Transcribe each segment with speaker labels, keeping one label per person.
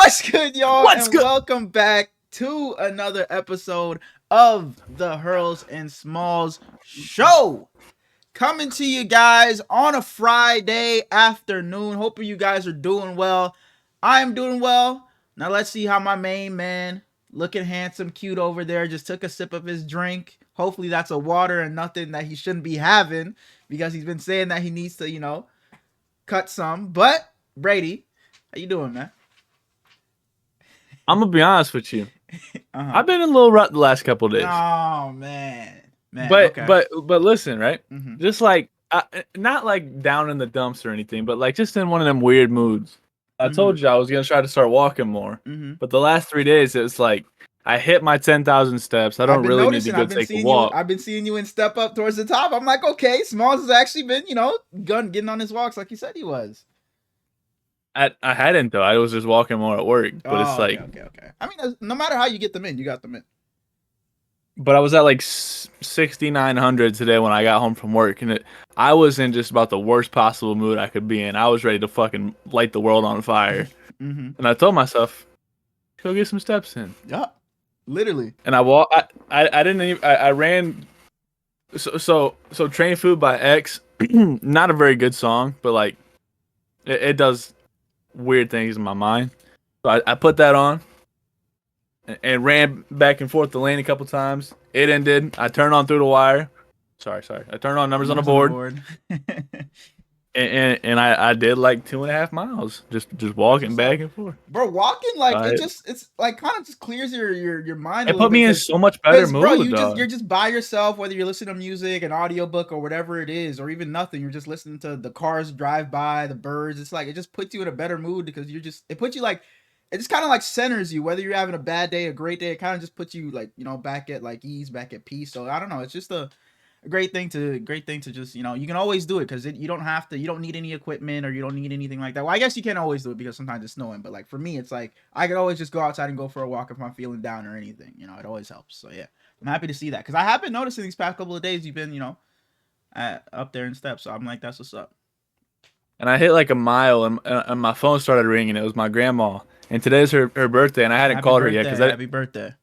Speaker 1: What's good, y'all?
Speaker 2: What's
Speaker 1: And
Speaker 2: good?
Speaker 1: welcome back to another episode of the Hurls and Smalls Show. Coming to you guys on a Friday afternoon. Hoping you guys are doing well. I am doing well. Now let's see how my main man, looking handsome, cute over there, just took a sip of his drink. Hopefully that's a water and nothing that he shouldn't be having, because he's been saying that he needs to, cut some. But Brady, how you doing, man?
Speaker 2: I'm gonna be honest with you. I've been in a little rut the last couple of days.
Speaker 1: Oh man,
Speaker 2: but
Speaker 1: okay.
Speaker 2: but listen, right?
Speaker 1: Mhm.
Speaker 2: Just like not like down in the dumps or anything, but like just in one of them weird moods. I told you I was gonna try to start walking more, but the last 3 days it's like I hit my 10,000 steps. I don't really need to go take a walk.
Speaker 1: I've been seeing you in Step Up towards the top. I'm like, okay, Smalls has actually been, getting on his walks like you said he was.
Speaker 2: I hadn't though. I was just walking more at work, but it's like
Speaker 1: okay. I mean, no matter how you get them in, you got them in.
Speaker 2: But I was at like 6,900 today when I got home from work, and I was in just about the worst possible mood I could be in. I was ready to fucking light the world on fire, and I told myself, "Go get some steps in."
Speaker 1: Yeah, literally.
Speaker 2: And I didn't even. I ran. So Train Food by X, not a very good song, but like, it does weird things in my mind. So I put that on. And ran back and forth the lane a couple times. It ended. I turned on Through the Wire. Sorry. I turned on Numbers on the Board. and I did like 2.5 miles, just walking back and forth.
Speaker 1: Bro, walking like it's like kind of just clears your mind.
Speaker 2: It put me in so much better mood,
Speaker 1: bro.
Speaker 2: you're
Speaker 1: just by yourself, whether you're listening to music, an audiobook, or whatever it is, or even nothing. You're just listening to the cars drive by, the birds. It's like it just puts you in a better mood because it puts you like. It just kind of like centers you, whether you're having a bad day, a great day. It kind of just puts you like, back at like ease, back at peace. So I don't know. It's just a great thing to just, you can always do it because you don't need any equipment or you don't need anything like that. Well, I guess you can't always do it because sometimes it's snowing. But like for me, it's like I could always just go outside and go for a walk if I'm feeling down or anything. It always helps. So yeah, I'm happy to see that because I have been noticing these past couple of days you've been, up there in steps. So I'm like, that's what's up.
Speaker 2: And I hit like a mile and my phone started ringing. It was my grandma. And today's her birthday, and I hadn't called her yet because
Speaker 1: happy birthday.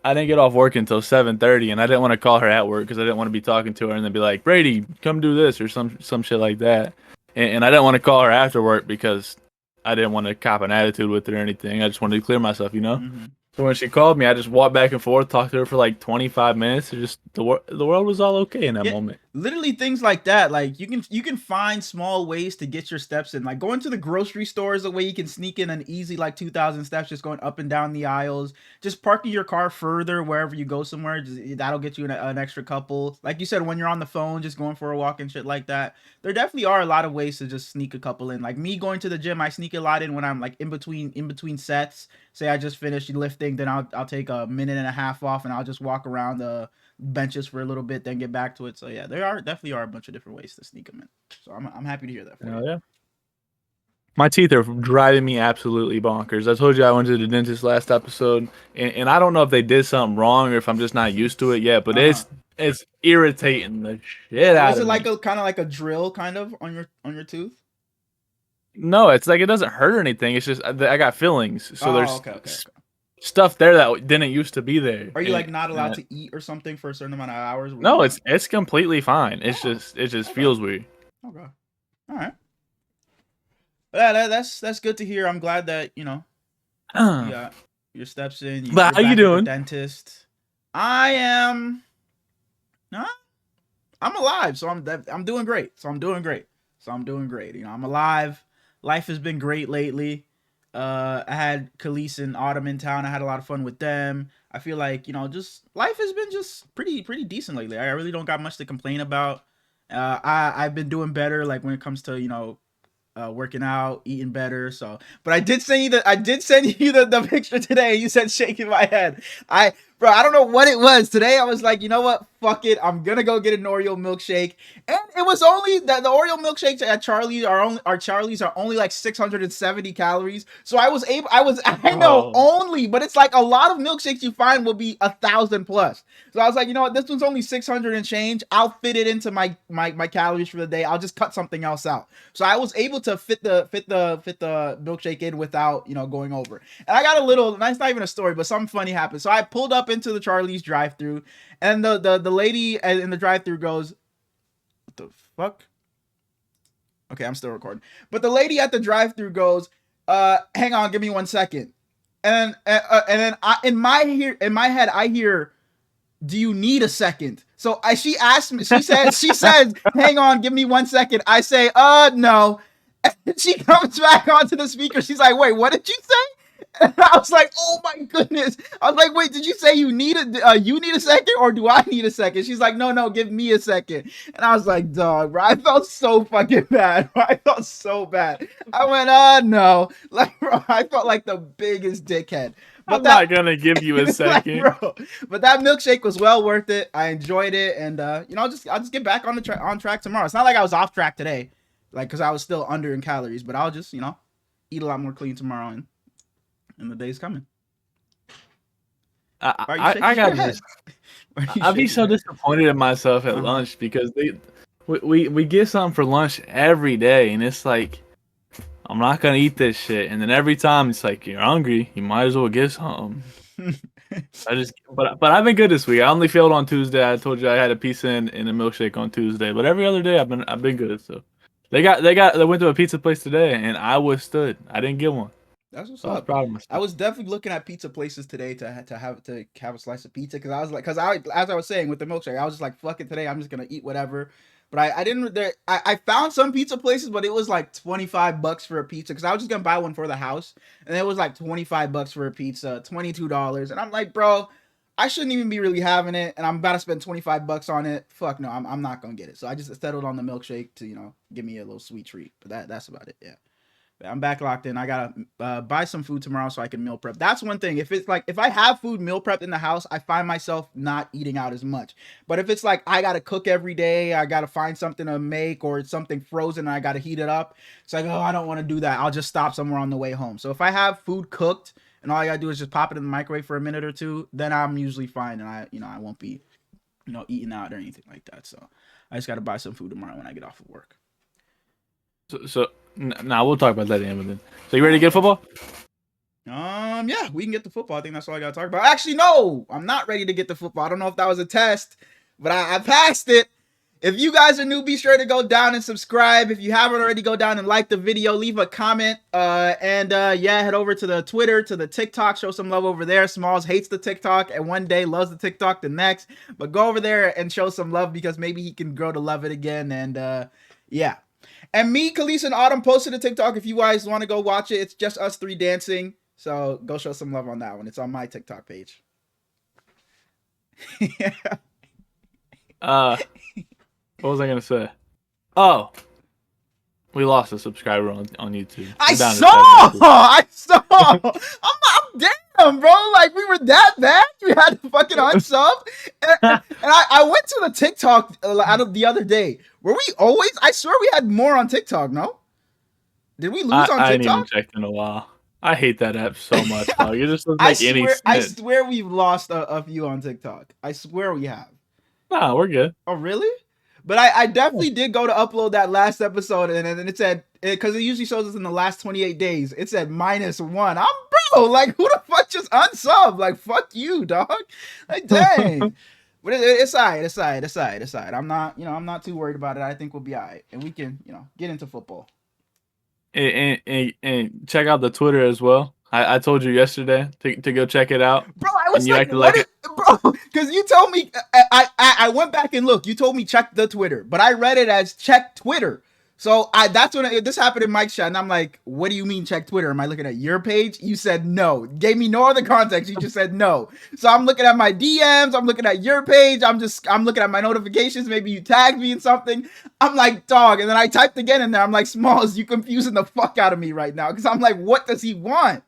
Speaker 2: I didn't get off work until 7:30, and I didn't want to call her at work because I didn't want to be talking to her and then be like, Brady, come do this or some shit like that. And I didn't want to call her after work because I didn't want to cop an attitude with her or anything. I just wanted to clear myself, So when she called me, I just walked back and forth, talked to her for like 25 minutes. It just the world was all okay in that moment.
Speaker 1: Literally things like that. Like you can find small ways to get your steps in. Like going to the grocery store is a way you can sneak in an easy like 2,000 steps just going up and down the aisles. Just parking your car further wherever you go somewhere. That'll get you an extra couple. Like you said, when you're on the phone, just going for a walk and shit like that. There definitely are a lot of ways to just sneak a couple in. Like me going to the gym, I sneak a lot in when I'm like in between sets. Say I just finished lifting, then I'll take a minute and a half off and I'll just walk around the benches for a little bit, then get back to it. So yeah, there definitely are a bunch of different ways to sneak them in. So I'm happy to hear that.
Speaker 2: Yeah. My teeth are driving me absolutely bonkers. I told you I went to the dentist last episode, and I don't know if they did something wrong or if I'm just not used to it yet. But it's irritating the shit out of me. Is it
Speaker 1: like a kind of like a drill kind of on your tooth?
Speaker 2: No, it's like it doesn't hurt or anything. It's just I got fillings, so there's
Speaker 1: okay.
Speaker 2: stuff there that didn't used to be there.
Speaker 1: Are you like not allowed to eat or something for a certain amount of hours?
Speaker 2: No, it's completely fine. It's just feels weird.
Speaker 1: Okay, all right. That's good to hear. I'm glad that you got your steps in.
Speaker 2: But how you doing?
Speaker 1: Dentist. I am. I'm alive, so I'm doing great. I'm doing great. I'm alive. Life has been great lately. I had Khalees and Autumn in town. I had a lot of fun with them. I feel like, just life has been just pretty decent lately. I really don't got much to complain about. I've been doing better, like when it comes to, working out, eating better. So, but I did send you the picture today. You said shaking my head. Bro, I don't know what it was. Today I was like, you know what? Fuck it. I'm gonna go get an Oreo milkshake. And it was only that the Oreo milkshakes at Charlie's are only like 670 calories. So I know
Speaker 2: Bro.
Speaker 1: only, but it's like a lot of milkshakes you find will be 1,000 plus. So I was like, you know what? This one's only 600 and change. I'll fit it into my calories for the day. I'll just cut something else out. So I was able to fit the milkshake in without, going over. And I got a little, that's not even a story, but something funny happened. So I pulled up into the Charlie's drive-thru, and the lady in the drive-thru goes, "What the fuck?" Okay, I'm still recording. But the lady at the drive-thru goes, "Hang on, give me 1 second." And then in my head I hear, "Do you need a second?" So she asked me. She says, "Hang on, give me 1 second." I say, no." And she comes back onto the speaker. She's like, "Wait, what did you say?" And I was like, "Oh my goodness!" I was like, "Wait, did you say you need a second, or do I need a second?" She's like, "No, give me a second." And I was like, "Dog, bro, I felt so fucking bad. Bro. I felt so bad." I went, no, like, bro, I felt like the biggest dickhead.
Speaker 2: I'm not gonna give you a second.
Speaker 1: Like, bro, but that milkshake was well worth it. I enjoyed it, and I'll just get back on on track tomorrow. It's not like I was off track today, like, because I was still under in calories, but I'll just eat a lot more clean tomorrow, and the day's coming.
Speaker 2: I got this. I'd be so disappointed in myself at lunch because we get something for lunch every day, and it's like, I'm not gonna eat this shit. And then every time it's like, you're hungry, you might as well get something. But I've been good this week. I only failed on Tuesday. I told you I had a pizza and a milkshake on Tuesday, but every other day I've been good. So they went to a pizza place today, and I withstood. I didn't get one.
Speaker 1: That's what's
Speaker 2: So
Speaker 1: up. I was definitely looking at pizza places today to have a slice of pizza, because I was like, as I was saying with the milkshake, I was just like, fuck it today. I'm just gonna eat whatever. But I didn't. I found some pizza places, but it was like $25 for a pizza, because I was just gonna buy one for the house, and it was like $25 for a pizza, $22, and I'm like, bro, I shouldn't even be really having it, and I'm about to spend $25 on it. Fuck no, I'm not gonna get it. So I just settled on the milkshake to give me a little sweet treat. But that's about it. Yeah. I'm back locked in. I gotta buy some food tomorrow so I can meal prep. That's one thing. If it's like, if I have food meal prepped in the house, I find myself not eating out as much. But if it's like I gotta cook every day, I gotta find something to make, or it's something frozen and I gotta heat it up, it's like, oh, I don't want to do that. I'll just stop somewhere on the way home. So if I have food cooked and all I gotta do is just pop it in the microwave for a minute or two, then I'm usually fine, and I won't be eating out or anything like that. So I just gotta buy some food tomorrow when I get off of work.
Speaker 2: So now we'll talk about that in a minute. So you ready to get football?
Speaker 1: Yeah, we can get the football. I think that's all I gotta talk about. Actually, no, I'm not ready to get the football. I don't know if that was a test, but I passed it. If you guys are new, be sure to go down and subscribe. If you haven't already, go down and like the video, leave a comment, and head over to the Twitter, to the TikTok, show some love over there. Smalls hates the TikTok, and one day loves the TikTok the next, but go over there and show some love, because maybe he can grow to love it again. And yeah. And me, Khalees, and Autumn posted a TikTok. If you guys want to go watch it, it's just us three dancing. So go show some love on that one. It's on my TikTok page.
Speaker 2: What was I gonna say? Oh, we lost a subscriber on YouTube.
Speaker 1: I saw. I'm damn, bro. Like, we were that bad. You had to fucking unsub. And I went to the TikTok out of the other day. Were we always? I swear we had more on TikTok. No, did we lose on TikTok?
Speaker 2: I didn't even check in a while. I hate that app so much, dog. It just doesn't make any sense.
Speaker 1: I swear we've lost a few on TikTok. I swear we have.
Speaker 2: Nah, we're good.
Speaker 1: Oh, really? But I definitely did go to upload that last episode, and then it said, because it usually shows us in the last 28 days, it said -1. Like, who the fuck just unsub? Like, fuck you, dog. Like, dang. But it's alright. I'm not too worried about it. I think we'll be alright, and we can, get into football.
Speaker 2: And check out the Twitter as well. I told you yesterday to go check it out.
Speaker 1: Bro, I was like, bro, because you told me, I went back and looked. You told me check the Twitter, but I read it as check Twitter. So that's when this happened in Mike's chat, and I'm like, what do you mean check Twitter? Am I looking at your page? You said no. Gave me no other context. You just said no. So I'm looking at my DMs. I'm looking at your page. I'm looking at my notifications. Maybe you tagged me in something. I'm like, dog. And then I typed again in there. I'm like, Smalls, you confusing the fuck out of me right now. Because I'm like, what does he want?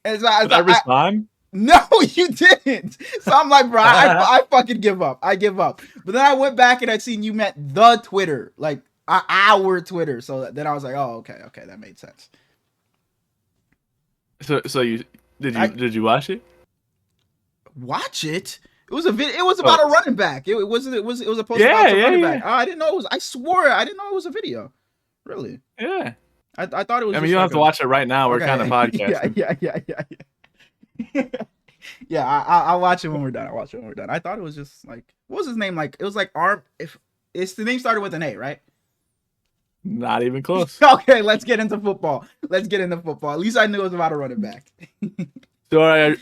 Speaker 1: And so
Speaker 2: Did I respond?
Speaker 1: No, you didn't. So I'm like, bro, I fucking give up. I give up. But then I went back and I seen you meant the Twitter, like our Twitter. So then I was like, oh, okay, that made sense.
Speaker 2: So you
Speaker 1: I
Speaker 2: did you watch it?
Speaker 1: watch it. It was a video. It was
Speaker 2: Oh,
Speaker 1: about a running back. It wasn't. It was a post about
Speaker 2: yeah,
Speaker 1: some
Speaker 2: yeah,
Speaker 1: running back.
Speaker 2: yeah,
Speaker 1: Oh, I didn't know it was. I swore I didn't know it was a video. Really,
Speaker 2: yeah.
Speaker 1: I thought it was
Speaker 2: I mean,
Speaker 1: just
Speaker 2: you don't
Speaker 1: like
Speaker 2: have to
Speaker 1: a.
Speaker 2: watch it right now. We're kind of
Speaker 1: Okay. Yeah.
Speaker 2: podcasting.
Speaker 1: Yeah. Yeah. I'll watch it when we're done. I'll watch it when we're done. I thought it was just like, what was his name? Like, it was like Arm. If it's the name started with an A, right?
Speaker 2: Not even close.
Speaker 1: Okay, let's get into football. Let's get into football. At least I knew it was about a running back.
Speaker 2: So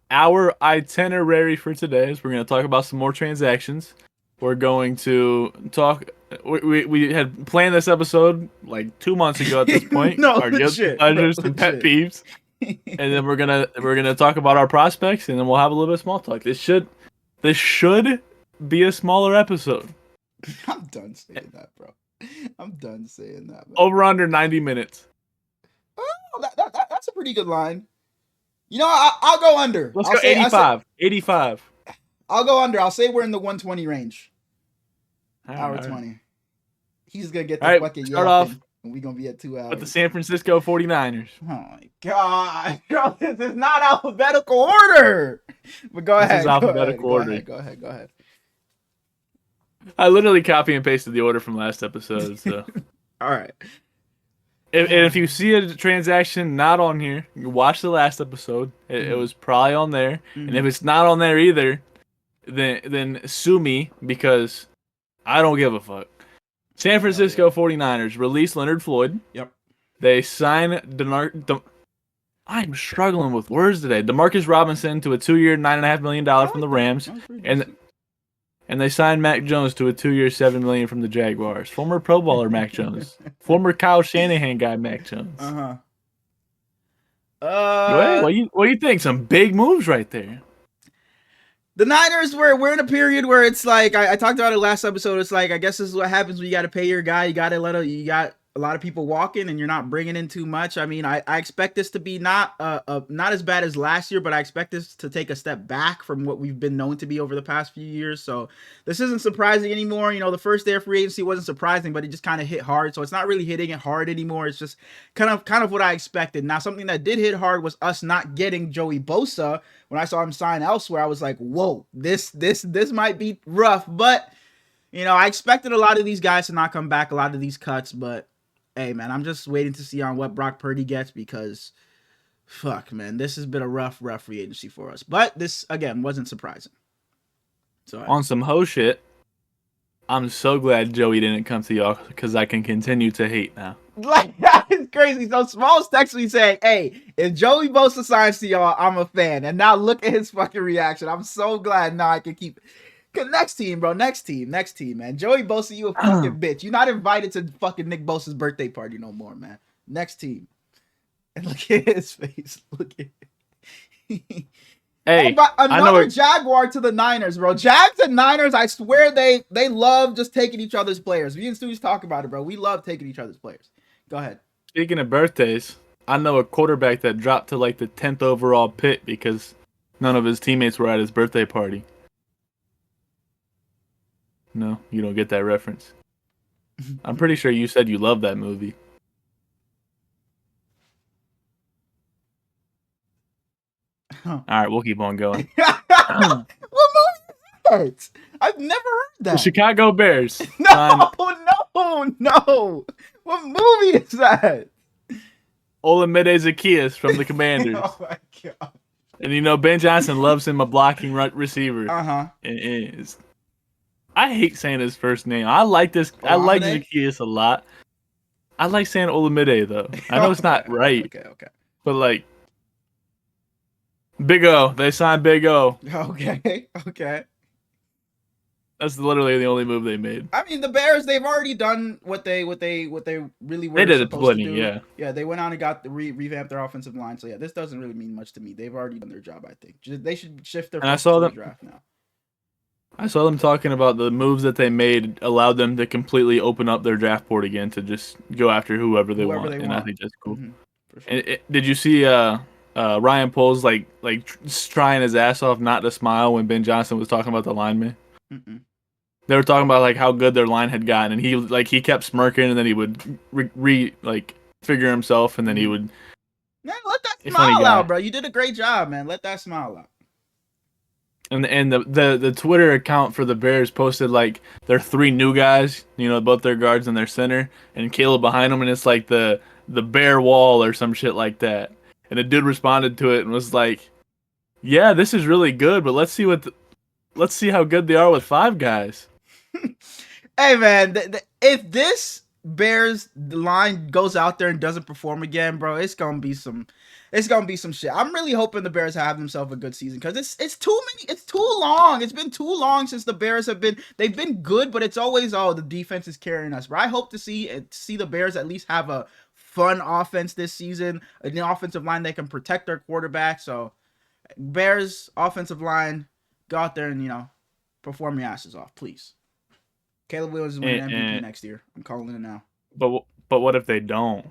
Speaker 2: our itinerary for today is we're going to talk about some more transactions. We're going to talk. We had planned this episode like 2 months ago at this point.
Speaker 1: No,
Speaker 2: Our guilty
Speaker 1: legit,
Speaker 2: pleasures
Speaker 1: bro,
Speaker 2: and pet
Speaker 1: legit.
Speaker 2: peeves, and then we're gonna talk about our prospects, and then we'll have a little bit of small talk. This should be a smaller episode.
Speaker 1: I'm done saying that, bro. I'm done saying that, man.
Speaker 2: Over under 90 minutes.
Speaker 1: Oh, that's a pretty good line. You know, I'll go under.
Speaker 2: Let's
Speaker 1: I'll
Speaker 2: go
Speaker 1: say,
Speaker 2: 85. 85.
Speaker 1: I'll go under. I'll say we're in the 120 range. Hour
Speaker 2: All right.
Speaker 1: 20. He's gonna get the
Speaker 2: All right,
Speaker 1: fucking
Speaker 2: start
Speaker 1: yapping,
Speaker 2: off
Speaker 1: and we're gonna be at 2 hours.
Speaker 2: with the San Francisco 49ers.
Speaker 1: Oh my god, bro, this is not alphabetical order. But go ahead.
Speaker 2: This is alphabetical order.
Speaker 1: Go ahead.
Speaker 2: I literally copy and pasted the order from last episode. So,
Speaker 1: All right.
Speaker 2: if you see a transaction not on here, you watch the last episode. It was probably on there, and if it's not on there either, then sue me because I don't give a fuck. San Francisco 49ers released Leonard Floyd.
Speaker 1: Yep.
Speaker 2: They signed I'm struggling with words today. DeMarcus Robinson to a 2-year, $9.5 million from the Rams, and they signed Mac Jones to a 2-year, $7 million from the Jaguars. Former Pro Bowler Mac Jones, former Kyle Shanahan guy Mac Jones.
Speaker 1: Go
Speaker 2: ahead. What do you think? Some big moves right there.
Speaker 1: The Niners, we're in a period where it's like I talked about it last episode. It's like, I guess this is what happens when you got to pay your guy. You got a lot of people walking, and you're not bringing in too much. I mean, I expect this to be not as bad as last year, but I expect this to take a step back from what we've been known to be over the past few years. So this isn't surprising anymore. You know, the first day of free agency wasn't surprising, but it just kind of hit hard. So it's not really hitting it hard anymore. It's just kind of what I expected. Now, something that did hit hard was us not getting Joey Bosa. When I saw him sign elsewhere, I was like, whoa, this might be rough. But, you know, I expected a lot of these guys to not come back, a lot of these cuts. But, hey, man, I'm just waiting to see on what Brock Purdy gets because, fuck, man, this has been a rough free agency for us. But this, again, wasn't surprising. So
Speaker 2: On some hoe shit, I'm so glad Joey didn't come to y'all because I can continue to hate now.
Speaker 1: Like, that is crazy. So Smalls texted me saying, hey, if Joey Bosa signs to y'all, I'm a fan. And now look at his fucking reaction. I'm so glad now I can keep. Next team, bro. Next team, man. Joey Bosa, you a fucking bitch. You're not invited to fucking Nick Bosa's birthday party no more, man. Next team. And look at his face. Look at it.
Speaker 2: Hey,
Speaker 1: another Jaguar to the Niners, bro. Jags and Niners, I swear they love just taking each other's players. Me and Stewie's talk about it, bro. We love taking each other's players. Go ahead.
Speaker 2: Speaking of birthdays, I know a quarterback that dropped to like the 10th overall pick because none of his teammates were at his birthday party. No, you don't get that reference. I'm pretty sure you said you love that movie. All right, we'll keep on going.
Speaker 1: What movie is that? I've never heard that.
Speaker 2: The Chicago Bears.
Speaker 1: No. What movie is that?
Speaker 2: Olamide Zaccheaus from the Commanders.
Speaker 1: Oh my god.
Speaker 2: And you know Ben Johnson loves him a blocking receiver.
Speaker 1: Uh-huh.
Speaker 2: I hate saying his first name. I like
Speaker 1: Olamide?
Speaker 2: I like Zaccheaus a lot. I like saying Olamide though. I know it's not right.
Speaker 1: Okay.
Speaker 2: But like Big O. They signed Big O.
Speaker 1: Okay.
Speaker 2: That's literally the only move they made.
Speaker 1: I mean, the Bears, they've already done what they really were
Speaker 2: They did it
Speaker 1: supposed to
Speaker 2: plenty,
Speaker 1: do.
Speaker 2: yeah.
Speaker 1: Yeah, they went on and got revamped their offensive line. So yeah, this doesn't really mean much to me. They've already done their job, I think. They should shift their focus to the draft now.
Speaker 2: I saw them talking about the moves that they made allowed them to completely open up their draft board again to just go after whoever they want. I think that's cool.
Speaker 1: For sure.
Speaker 2: Did you see a Ryan Poles trying his ass off not to smile when Ben Johnson was talking about the linemen.
Speaker 1: Mm-mm.
Speaker 2: They were talking about like how good their line had gotten, and he kept smirking, and then he would figure himself, and then he would.
Speaker 1: Man, let that
Speaker 2: A funny
Speaker 1: smile
Speaker 2: guy.
Speaker 1: out, bro. You did a great job, man. Let that smile out.
Speaker 2: And the Twitter account for the Bears posted like their three new guys, both their guards and their center, and Caleb behind them, and it's like the bear wall or some shit like that. And a dude responded to it and was like, "Yeah, this is really good, but let's see how good they are with five guys."
Speaker 1: Hey, man, if this Bears line goes out there and doesn't perform again, bro, it's gonna be some shit. I'm really hoping the Bears have themselves a good season because it's too long. It's been too long since the Bears they've been good, but it's always the defense is carrying us. But I hope to see the Bears at least have a fun offense this season, an offensive line that can protect their quarterback. So Bears offensive line, go out there and perform your asses off, please. Caleb Williams is winning MVP next year. I'm calling it now.
Speaker 2: But what if they don't?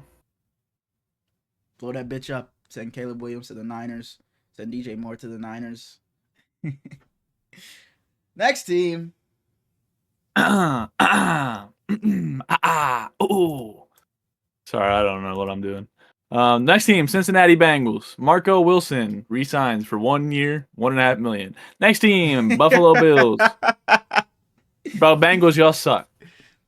Speaker 1: Blow that bitch up. Send Caleb Williams to the Niners. Send DJ Moore to the Niners. Next team.
Speaker 2: Ooh. Sorry, I don't know what I'm doing. Next team, Cincinnati Bengals. Marco Wilson resigns for 1 year, $1.5 million. Next team, Buffalo Bills. Bro, Bengals, y'all suck.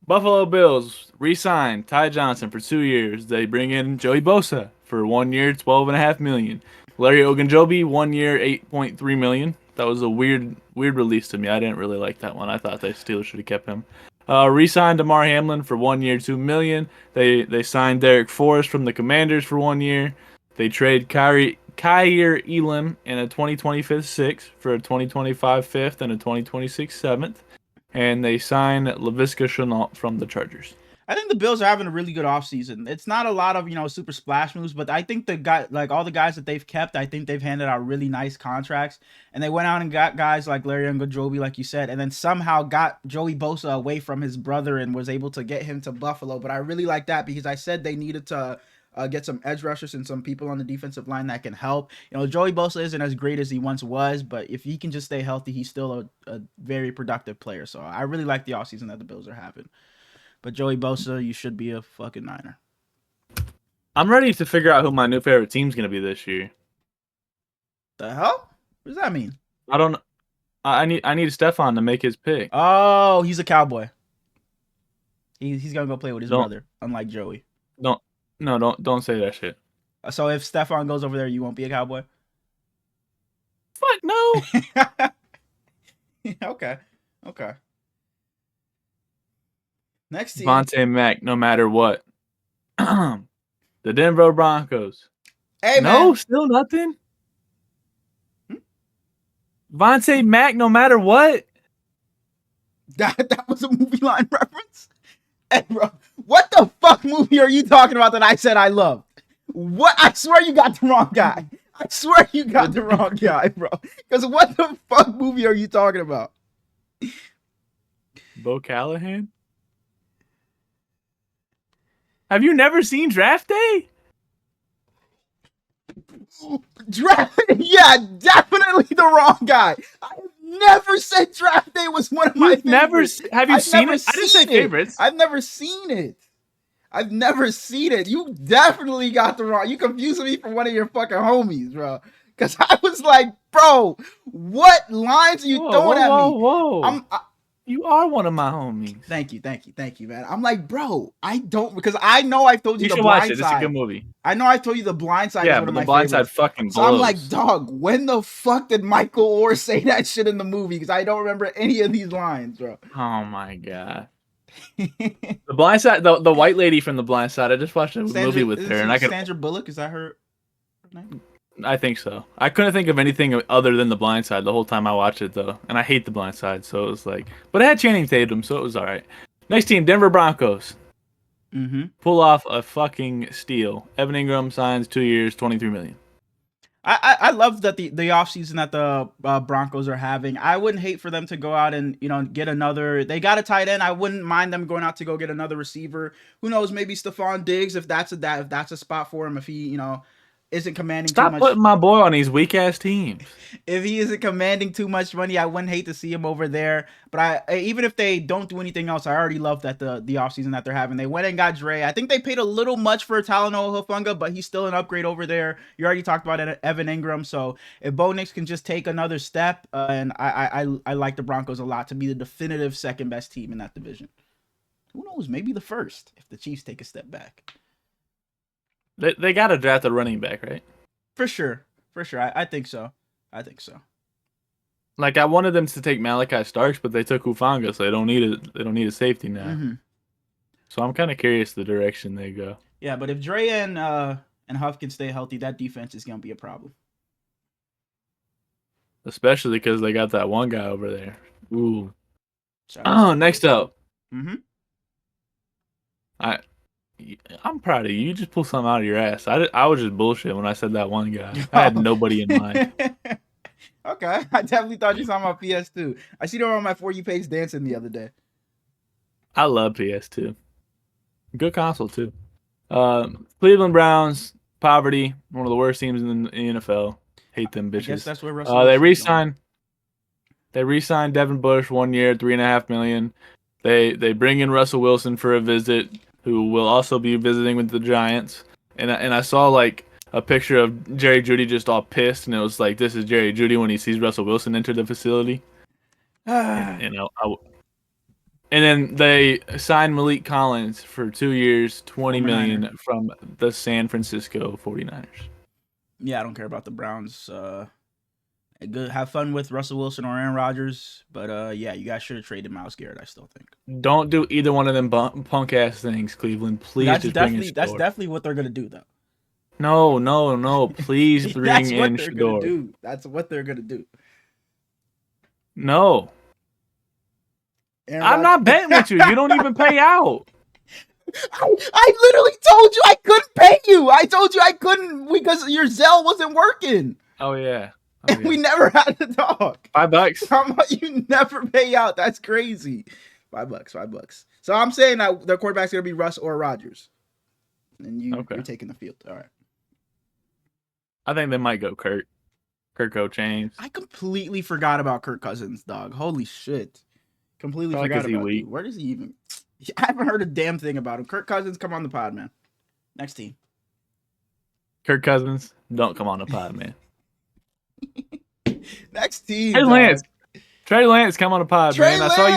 Speaker 2: Buffalo Bills re-sign Ty Johnson for 2 years. They bring in Joey Bosa for 1 year, $12.5 million. Larry Ogunjobi, 1 year, $8.3 million. That was a weird release to me. I didn't really like that one. I thought the Steelers should have kept him. Re-signed Damar Hamlin for 1 year, $2 million. They signed Derek Forrest from the Commanders for 1 year. They trade Kyer Elam in a 2025 6th for a 2025 5th and a 2026 7th. And they signed Laviska Shenault from the Chargers.
Speaker 1: I think the Bills are having a really good offseason. It's not a lot of, super splash moves, but I think all the guys that they've kept, I think they've handed out really nice contracts. And they went out and got guys like Larry Ogunjobi, like you said, and then somehow got Joey Bosa away from his brother and was able to get him to Buffalo. But I really like that because I said they needed to get some edge rushers and some people on the defensive line that can help. Joey Bosa isn't as great as he once was, but if he can just stay healthy, he's still a very productive player. So I really like the offseason that the Bills are having. But Joey Bosa, you should be a fucking Niner.
Speaker 2: I'm ready to figure out who my new favorite team's going to be this year.
Speaker 1: The hell? What does that mean?
Speaker 2: I don't know. I need Stephon to make his pick.
Speaker 1: Oh, he's a Cowboy. He's going to go play with his brother, unlike Joey.
Speaker 2: Don't say that shit.
Speaker 1: So if Stephon goes over there, you won't be a Cowboy?
Speaker 2: Fuck no.
Speaker 1: Okay. Next team.
Speaker 2: Vontae Mack, no matter what. The Denver Broncos.
Speaker 1: Hey,
Speaker 2: no,
Speaker 1: man.
Speaker 2: Still nothing? Vontae Mack, no matter what?
Speaker 1: That was a movie line reference? Hey, bro. What the fuck movie are you talking about that I said I loved? What? I swear you got the wrong guy. I swear you got the wrong guy, bro. Because what the fuck movie are you talking about?
Speaker 2: Bo Callahan? Have you never seen Draft Day?
Speaker 1: Yeah, definitely the wrong guy. I never said Draft Day was one of my favorites.
Speaker 2: Have you seen it? I didn't say favorites.
Speaker 1: I've never seen it. You definitely got the wrong. You confused me for one of your fucking homies, bro. Because I was like, bro, what lines are you throwing at me?
Speaker 2: Whoa. You are one of my homies.
Speaker 1: Thank you, man. I'm like, bro, I don't, because I know I've told you the Blind Side.
Speaker 2: It's a good movie.
Speaker 1: I know I told you the Blind Side.
Speaker 2: Yeah,
Speaker 1: is one
Speaker 2: but
Speaker 1: of
Speaker 2: the
Speaker 1: my
Speaker 2: Blind
Speaker 1: favorites.
Speaker 2: Side fucking blows.
Speaker 1: So I'm like, dog, when the fuck did Michael Orr say that shit in the movie? Because I don't remember any of these lines, bro.
Speaker 2: Oh my god. The Blind Side, the white lady from the Blind Side. I just watched a movie with her, and
Speaker 1: Sandra Bullock. Is that her name?
Speaker 2: I think so. I couldn't think of anything other than The Blind Side the whole time I watched it, though. And I hate The Blind Side, so it was like... But it had Channing Tatum, so it was all right. Next team, Denver Broncos.
Speaker 1: Mm-hmm.
Speaker 2: Pull off a fucking steal. Evan Ingram signs 2 years, $23 million.
Speaker 1: I love that the offseason that the Broncos are having. I wouldn't hate for them to go out and get another. They got a tight end. I wouldn't mind them going out to go get another receiver. Who knows? Maybe Stephon Diggs if that's a spot for him. If he isn't commanding too
Speaker 2: Stop
Speaker 1: much.
Speaker 2: putting my boy on these weak ass teams.
Speaker 1: If he isn't commanding too much money, I wouldn't hate to see him over there. But even if they don't do anything else, I already love that the offseason that they're having. They went and got Dre. I think they paid a little much for Talanoa Hufanga, but he's still an upgrade over there. You already talked about Evan Ingram. So if Bo Nix can just take another step, and I like the Broncos a lot to be the definitive second best team in that division. Who knows? Maybe the first if the Chiefs take a step back.
Speaker 2: They got to draft a running back, right?
Speaker 1: For sure. I think so.
Speaker 2: Like I wanted them to take Malachi Starks, but they took Hufanga, so they don't need a safety now.
Speaker 1: Mm-hmm.
Speaker 2: So I'm kind of curious the direction they go.
Speaker 1: Yeah, but if Dre and Huff can stay healthy, that defense is gonna be a problem.
Speaker 2: Especially because they got that one guy over there. Ooh. Next up.
Speaker 1: Mm-hmm.
Speaker 2: I'm proud of you. You just pulled something out of your ass. I was just bullshit when I said that one guy. I had nobody in mind.
Speaker 1: Okay, I definitely thought you saw my PS2. I see them on my For You page dancing the other day.
Speaker 2: I love PS2. Good console too. Cleveland Browns, poverty, one of the worst teams in the NFL. Hate them bitches.
Speaker 1: I guess that's where Russell
Speaker 2: they re-signed Devin Bush 1 year, $3.5 million. They bring in Russell Wilson for a visit, who will also be visiting with the Giants. And I saw like a picture of Jerry Jeudy just all pissed, and it was like, this is Jerry Jeudy when he sees Russell Wilson enter the facility. And then they signed Malik Collins for 2 years, $20 million from the San Francisco 49ers.
Speaker 1: Yeah, I don't care about the Browns. Good, have fun with Russell Wilson or Aaron Rodgers, but yeah, you guys should have traded Myles Garrett. I still think.
Speaker 2: Don't do either one of them punk ass things, Cleveland. Please,
Speaker 1: that's definitely what they're gonna do, though.
Speaker 2: No. Please bring in Shador.
Speaker 1: That's what they're gonna do.
Speaker 2: No. I'm not betting with you. You don't even pay out.
Speaker 1: I literally told you I couldn't pay you. I told you I couldn't because your Zelle wasn't working.
Speaker 2: Oh yeah.
Speaker 1: And we never had to talk.
Speaker 2: $5.
Speaker 1: How about you never pay out? That's crazy. $5. So I'm saying that their quarterback's gonna be Russ or Rodgers, and you're taking the field. All right.
Speaker 2: I think they might go Kirk Cochains.
Speaker 1: I completely forgot about Kirk Cousins, dog. Holy shit. Completely forgot about him. Where does he even... I haven't heard a damn thing about him. Kirk Cousins, come on the pod, man. Next team.
Speaker 2: Kirk Cousins, don't come on the pod, man.
Speaker 1: Next team.
Speaker 2: Trey Lance, come on the pod, man. I saw you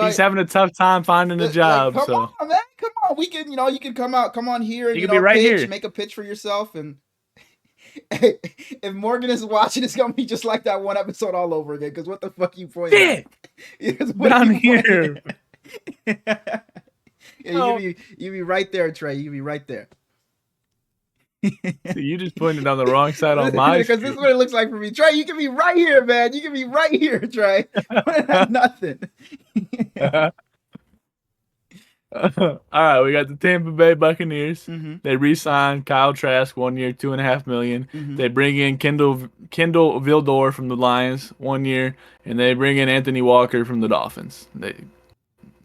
Speaker 2: he's having a tough time finding a job.
Speaker 1: Come on, man. Come on. We can, you can come on here and
Speaker 2: you can be right
Speaker 1: pitch,
Speaker 2: here.
Speaker 1: Make a pitch for yourself. And if Morgan is watching, it's gonna be just like that one episode all over again. Because what the fuck you pointing at?
Speaker 2: Down here.
Speaker 1: Yeah, you be right there, Trey. You be right there.
Speaker 2: So you just pointed on the wrong side on my
Speaker 1: because this is what it looks like for me. Trey, you can be right here, man. You can be right here, Trey. Nothing.
Speaker 2: All right, we got the Tampa Bay Buccaneers.
Speaker 1: Mm-hmm.
Speaker 2: They re-signed Kyle Trask 1 year, $2.5 million. Mm-hmm. They bring in Kendall Vildor from the Lions 1 year, and they bring in Anthony Walker from the Dolphins.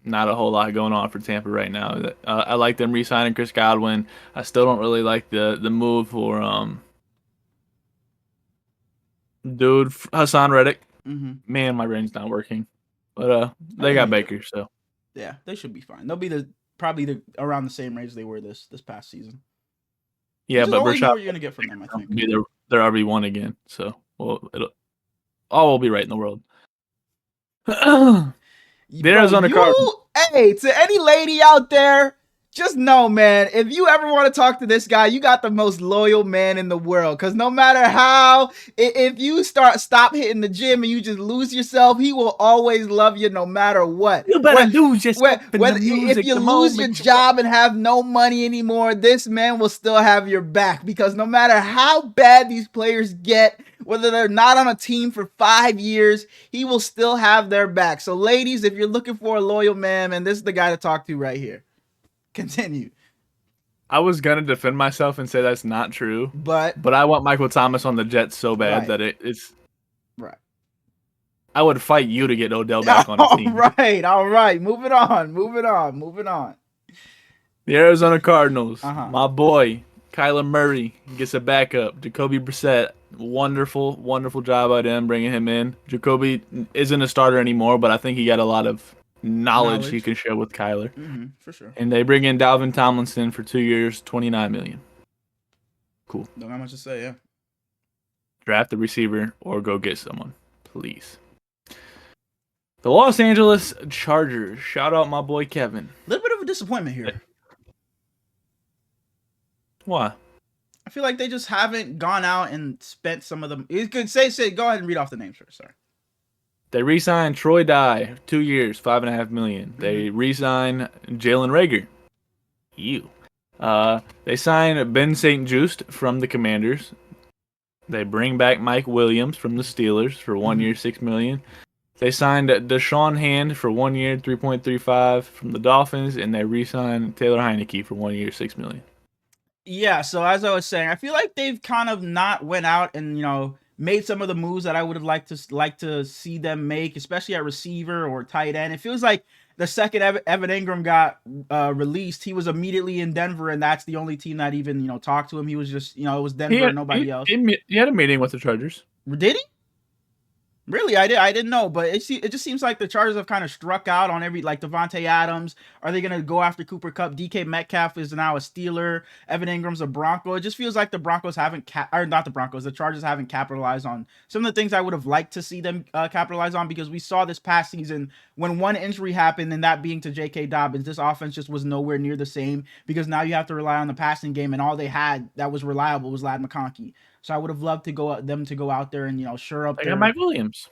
Speaker 2: Not a whole lot going on for Tampa right now. I like them re-signing Chris Godwin. I still don't really like the move for Hassan Reddick.
Speaker 1: Mm-hmm.
Speaker 2: Man, my brain's not working. But they got Baker, so
Speaker 1: yeah, they should be fine. They'll be probably around the same range they were this past season.
Speaker 2: Yeah, but
Speaker 1: Rashad, what you're gonna get from them, I think.
Speaker 2: They're RB1 again, so all will be right in the world. The Arizona Cardinals.
Speaker 1: Hey, to any lady out there, just know, man, if you ever want to talk to this guy, you got the most loyal man in the world. Because no matter how, if you stop hitting the gym and you just lose yourself, he will always love you no matter what.
Speaker 2: You better lose yourself.
Speaker 1: If you lose your job and have no money anymore, this man will still have your back. Because no matter how bad these players get, whether they're not on a team for 5 years, he will still have their back. So ladies, if you're looking for a loyal man, this is the guy to talk to right here. Continue.
Speaker 2: I was going to defend myself and say that's not true.
Speaker 1: But
Speaker 2: I want Michael Thomas on the Jets so bad that it's...
Speaker 1: Right.
Speaker 2: I would fight you to get Odell back on the team.
Speaker 1: All right. Moving on.
Speaker 2: The Arizona Cardinals. My boy, Kyler Murray gets a backup. Jacoby Brissett, wonderful job by them bringing him in. Jacoby isn't a starter anymore, but I think he got a lot of knowledge he can share with Kyler.
Speaker 1: For sure.
Speaker 2: And they bring in Dalvin Tomlinson for 2 years, $29 million. Cool.
Speaker 1: Don't have much to say, yeah.
Speaker 2: Draft the receiver or go get someone, please. The Los Angeles Chargers. Shout out my boy Kevin.
Speaker 1: A little bit of a disappointment here.
Speaker 2: Why?
Speaker 1: I feel like they just haven't gone out and spent some of them. You could say, go ahead and read off the names first. Sorry.
Speaker 2: They re-signed Troy Dye, 2 years, $5.5 million. They re-signed Jalen Reagor. They signed Ben St. Just from the Commanders. They bring back Mike Williams from the Steelers for 1 year, $6 million. They signed Deshaun Hand for 1 year, $3.35 from the Dolphins, and they re-signed Taylor Heineke for 1 year, $6 million.
Speaker 1: Yeah, so as I was saying, I feel like they've kind of not went out and, made some of the moves that I would have liked to see them make, especially at receiver or tight end. It feels like the second Evan Ingram got released, he was immediately in Denver, and that's the only team that even, talked to him. He was just, it was Denver and nobody else.
Speaker 2: He had a meeting with the Chargers.
Speaker 1: Did he? Really, I didn't know, but it just seems like the Chargers have kind of struck out on every, like Devontae Adams. Are they going to go after Cooper Kupp? DK Metcalf is now a Steeler. Evan Ingram's a Bronco. It just feels like the Broncos haven't, the Chargers haven't capitalized on some of the things I would have liked to see them capitalize on, because we saw this past season when one injury happened, and that being to J.K. Dobbins, this offense just was nowhere near the same, because now you have to rely on the passing game, and all they had that was reliable was Ladd McConkey. So I would have loved them to go out there and, shore up their...
Speaker 2: Mike Williams.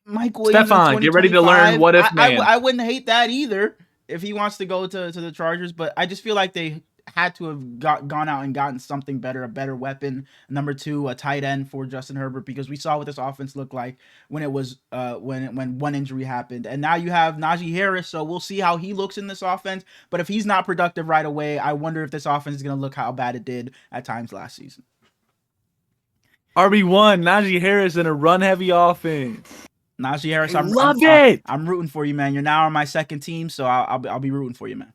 Speaker 1: Mike Williams.
Speaker 2: Stefan, get ready to learn what if man.
Speaker 1: I wouldn't hate that either if he wants to go to the Chargers, but I just feel like they had to have gone out and gotten something better, a better weapon. Number 2, a tight end for Justin Herbert, because we saw what this offense looked like when it was when one injury happened. And now you have Najee Harris, so we'll see how he looks in this offense. But if he's not productive right away, I wonder if this offense is going to look how bad it did at times last season.
Speaker 2: RB1, Najee Harris in a run-heavy offense.
Speaker 1: Najee Harris, I'm rooting for you, man. You're now on my second team, so I'll be rooting for you, man.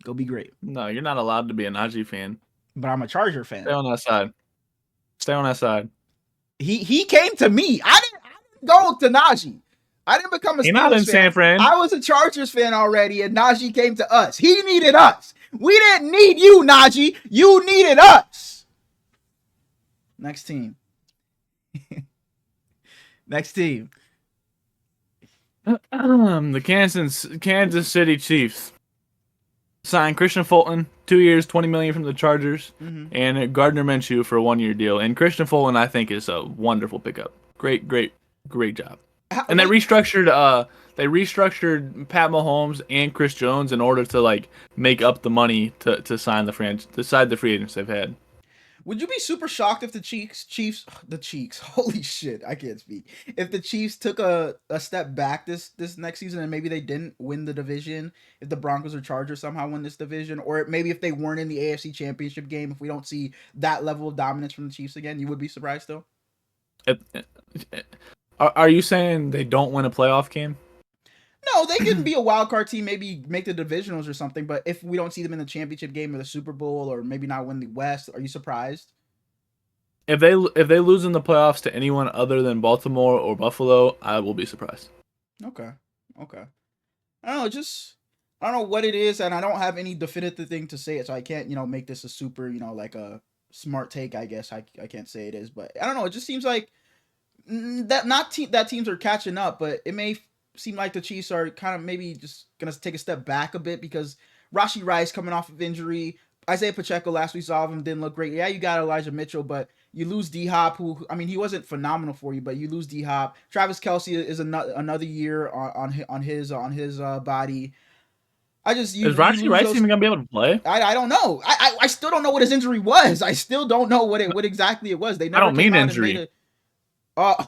Speaker 1: Go be great.
Speaker 2: No, you're not allowed to be a Najee fan.
Speaker 1: But I'm a Charger fan.
Speaker 2: Stay on that side.
Speaker 1: He came to me. I didn't go to Najee. I didn't become a Steelers fan.
Speaker 2: Not in San Fran.
Speaker 1: I was a Chargers fan already, and Najee came to us. He needed us. We didn't need you, Najee. You needed us. Next team. Next team.
Speaker 2: The Kansas City Chiefs signed Christian Fulton, 2 years, $20 million from the Chargers, and Gardner Minshew for a 1 year deal. And Christian Fulton, I think, is a wonderful pickup. Great job. And they restructured Pat Mahomes and Chris Jones in order to make up the money to sign the free agents they've had.
Speaker 1: Would you be super shocked if the Chiefs, holy shit, I can't speak. If the Chiefs took a step back this next season and maybe they didn't win the division, if the Broncos or Chargers somehow win this division, or maybe if they weren't in the AFC Championship game, if we don't see that level of dominance from the Chiefs again, you would be surprised though?
Speaker 2: Are you saying they don't win a playoff game?
Speaker 1: No, they can be a wild card team, maybe make the divisionals or something. But if we don't see them in the championship game or the Super Bowl, or maybe not win the West, are you surprised?
Speaker 2: If they lose in the playoffs to anyone other than Baltimore or Buffalo, I will be surprised.
Speaker 1: Okay. I don't know, I don't know what it is, and I don't have any definitive thing to say it, so I can't, make this a super, like a smart take, I guess. I can't say it is, but I don't know. It just seems like that teams are catching up, but it may seem like the Chiefs are kind of maybe just going to take a step back a bit, because Rashee Rice coming off of injury. Isaiah Pacheco, last we saw of him, didn't look great. Yeah, you got Elijah Mitchell, but you lose D-Hop, who, he wasn't phenomenal for you, but you lose D-Hop. Travis Kelce is another year on his body. Is
Speaker 2: Rashee Rice even gonna be able to play?
Speaker 1: I don't know. I still don't know what his injury was. I still don't know what exactly it was. They never.
Speaker 2: I don't mean injury.
Speaker 1: I'm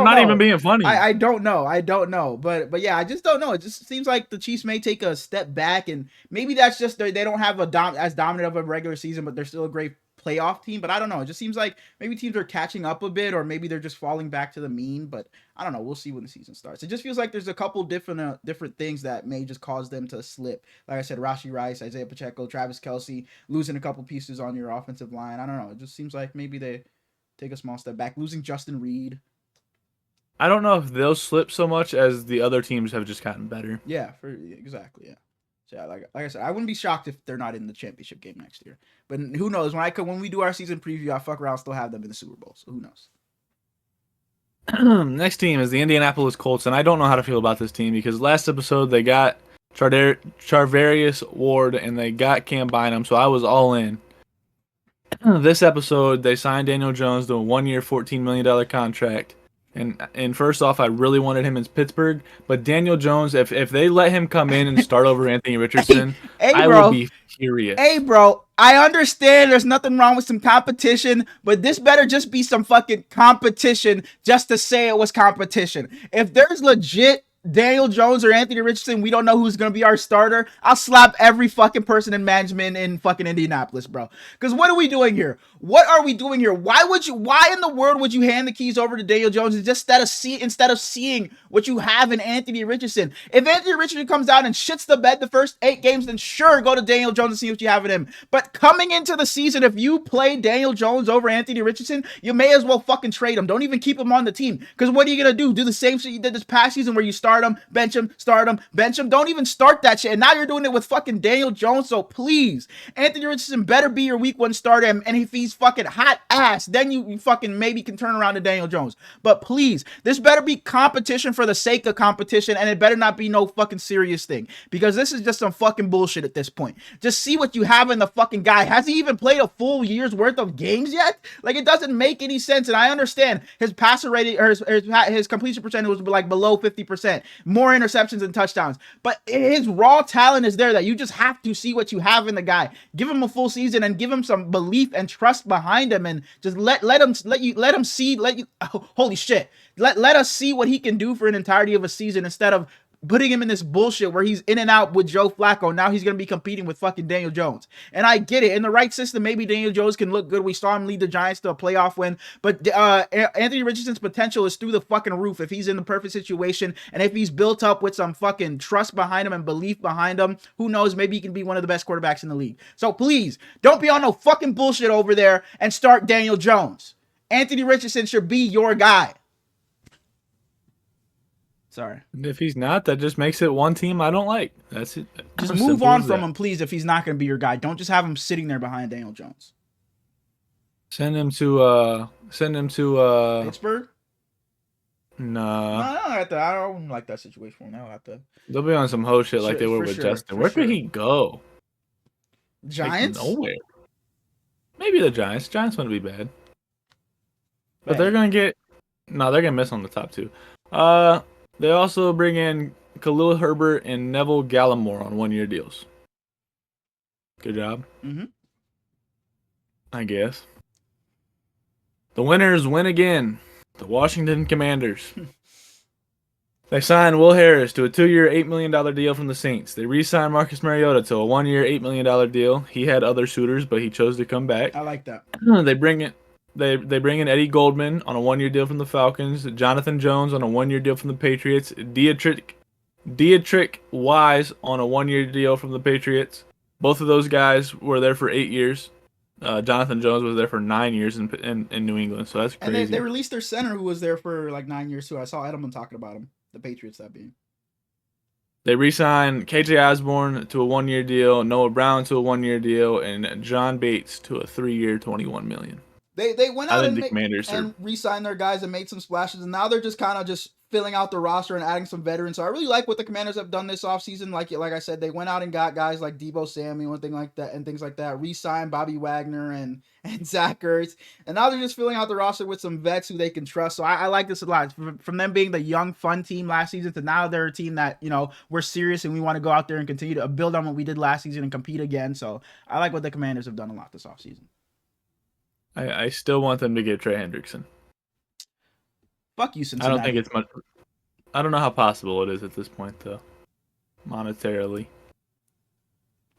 Speaker 2: not even being funny.
Speaker 1: I don't know. But yeah, I just don't know. It just seems like the Chiefs may take a step back, and maybe that's just they don't have as dominant of a regular season, but they're still a great playoff team, but I don't know. It just seems like maybe teams are catching up a bit, or maybe they're just falling back to the mean. But I don't know. We'll see when the season starts. It just feels like there's a couple different things that may just cause them to slip. Like I said, Rashi Rice, Isaiah Pacheco, Travis Kelce, losing a couple pieces on your offensive line. I don't know. It just seems like maybe they take a small step back. Losing Justin Reed.
Speaker 2: I don't know if they'll slip so much as the other teams have just gotten better.
Speaker 1: Yeah, exactly. Yeah. So yeah, like I said, I wouldn't be shocked if they're not in the championship game next year. But who knows? When we do our season preview, I fuck around, still have them in the Super Bowl. So who knows?
Speaker 2: Next team is the Indianapolis Colts, and I don't know how to feel about this team because last episode they got Charvarius Ward and they got Cam Bynum, so I was all in. This episode, they signed Daniel Jones to a 1-year, $14 million contract. And first off, I really wanted him in Pittsburgh, but Daniel Jones, if they let him come in and start over Anthony Richardson, I will be furious.
Speaker 1: Hey, bro, I understand there's nothing wrong with some competition, but this better just be some fucking competition just to say it was competition. If there's legit Daniel Jones or Anthony Richardson, we don't know who's going to be our starter, I'll slap every fucking person in management in fucking Indianapolis, bro. Because what are we doing here? What are we doing here? Why in the world would you hand the keys over to Daniel Jones instead of seeing what you have in Anthony Richardson? If Anthony Richardson comes out and shits the bed the first 8 games, then sure, go to Daniel Jones and see what you have in him. But coming into the season, if you play Daniel Jones over Anthony Richardson, you may as well fucking trade him. Don't even keep him on the team. Because what are you going to do? Do the same shit you did this past season where you start him, bench him, start him, bench him? Don't even start that shit. And now you're doing it with fucking Daniel Jones. So please, Anthony Richardson better be your week 1 starter. And if he's fucking hot ass, then you fucking maybe can turn around to Daniel Jones. But please, this better be competition for the sake of competition, and it better not be no fucking serious thing, because this is just some fucking bullshit at this point. Just see what you have in the fucking guy. Has he even played a full year's worth of games yet? Like, it doesn't make any sense. And I understand his passer rating or his completion percentage was like below 50%, more interceptions than touchdowns, but his raw talent is there that you just have to see what you have in the guy. Give him a full season and give him some belief and trust behind him, and just let him see, holy shit, let us see what he can do for an entirety of a season, instead of putting him in this bullshit where he's in and out with Joe Flacco. Now he's going to be competing with fucking Daniel Jones. And I get it. In the right system, maybe Daniel Jones can look good. We saw him lead the Giants to a playoff win. But Anthony Richardson's potential is through the fucking roof if he's in the perfect situation. And if he's built up with some fucking trust behind him and belief behind him, who knows? Maybe he can be one of the best quarterbacks in the league. So please, don't be on no fucking bullshit over there and start Daniel Jones. Anthony Richardson should be your guy. Sorry.
Speaker 2: If he's not, that just makes it one team I don't like. That's it.
Speaker 1: Just move on from him, please, if he's not going to be your guy. Don't just have him sitting there behind Daniel Jones.
Speaker 2: Send him to
Speaker 1: Pittsburgh?
Speaker 2: No.
Speaker 1: I don't like that situation for him. I have to.
Speaker 2: They'll be on some hoe shit like they were with Justin. Where could he go?
Speaker 1: Giants?
Speaker 2: Like nowhere. Maybe the Giants. Giants wouldn't be bad. But they're going to get... No, they're going to miss on the top 2. They also bring in Khalil Herbert and Neville Gallimore on 1-year deals. Good job.
Speaker 1: Mm-hmm.
Speaker 2: I guess. The winners win again. The Washington Commanders. They signed Will Harris to a 2-year, $8 million deal from the Saints. They re-signed Marcus Mariota to a 1-year, $8 million deal. He had other suitors, but he chose to come back.
Speaker 1: I like that.
Speaker 2: They bring in Eddie Goldman on a 1-year deal from the Falcons, Jonathan Jones on a 1-year deal from the Patriots, Dietrich Wise on a 1-year deal from the Patriots. Both of those guys were there for 8 years. Jonathan Jones was there for 9 years in New England, so that's crazy.
Speaker 1: And they released their center who was there for like 9 years too. I saw Edelman talking about him. The Patriots, that being.
Speaker 2: They re-signed KJ Osborne to a 1-year deal, Noah Brown to a 1-year deal, and John Bates to a 3-year, $21 million.
Speaker 1: They went out and re-signed their guys and made some splashes, and now they're just kind of just filling out the roster and adding some veterans. So I really like what the Commanders have done this offseason. Like I said, they went out and got guys like Deebo Samuel and things like that. Re-signed Bobby Wagner and Zach Ertz. And now they're just filling out the roster with some vets who they can trust. So I like this a lot. From them being the young, fun team last season to now they're a team that, we're serious and we want to go out there and continue to build on what we did last season and compete again. So I like what the Commanders have done a lot this offseason.
Speaker 2: I still want them to get Trey Hendrickson.
Speaker 1: Fuck you, Cincinnati.
Speaker 2: I don't think it's much. I don't know how possible it is at this point, though, monetarily.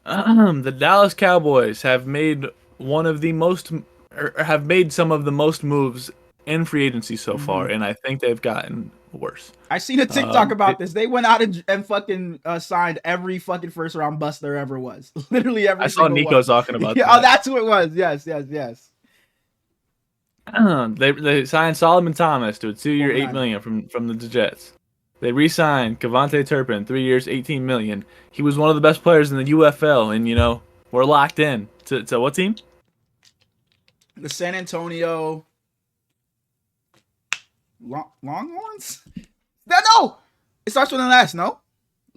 Speaker 2: The Dallas Cowboys have made one of the most, or have made some of the most moves in free agency so far, and I think they've gotten worse.
Speaker 1: I seen a TikTok about this. They went out and fucking signed every fucking first round bust there ever was. Literally every
Speaker 2: I saw
Speaker 1: single
Speaker 2: Nico
Speaker 1: one.
Speaker 2: talking about
Speaker 1: Yeah,
Speaker 2: that.
Speaker 1: oh, that's who it was. Yes, yes, yes.
Speaker 2: They signed Solomon Thomas to a 2-year,
Speaker 1: Over
Speaker 2: $8 million from the Jets. They re-signed Cavante Turpin, 3 years, $18 million. He was one of the best players in the UFL, and we're locked in to what team?
Speaker 1: The San Antonio Longhorns? No, it starts with an S. No,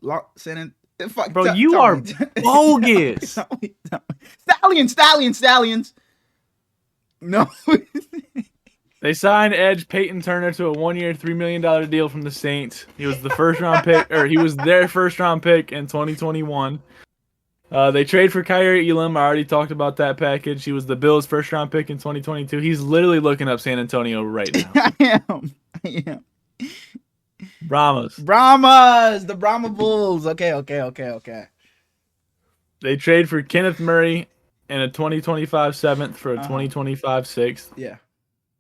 Speaker 2: Bro, you are bogus.
Speaker 1: Stallions. No.
Speaker 2: They signed edge Peyton Turner to a 1-year, $3 million deal from the Saints. He was the first round pick, or he was their first round pick in 2021. They trade for Kyrie Elam. I already talked about that package. He was the Bills' first round pick in 2022. He's literally looking up San Antonio right now.
Speaker 1: I am.
Speaker 2: Brahmas.
Speaker 1: The Brahma Bulls. Okay.
Speaker 2: They trade for Kenneth Murray and a 2025 7th for a 2025 6th.
Speaker 1: Yeah.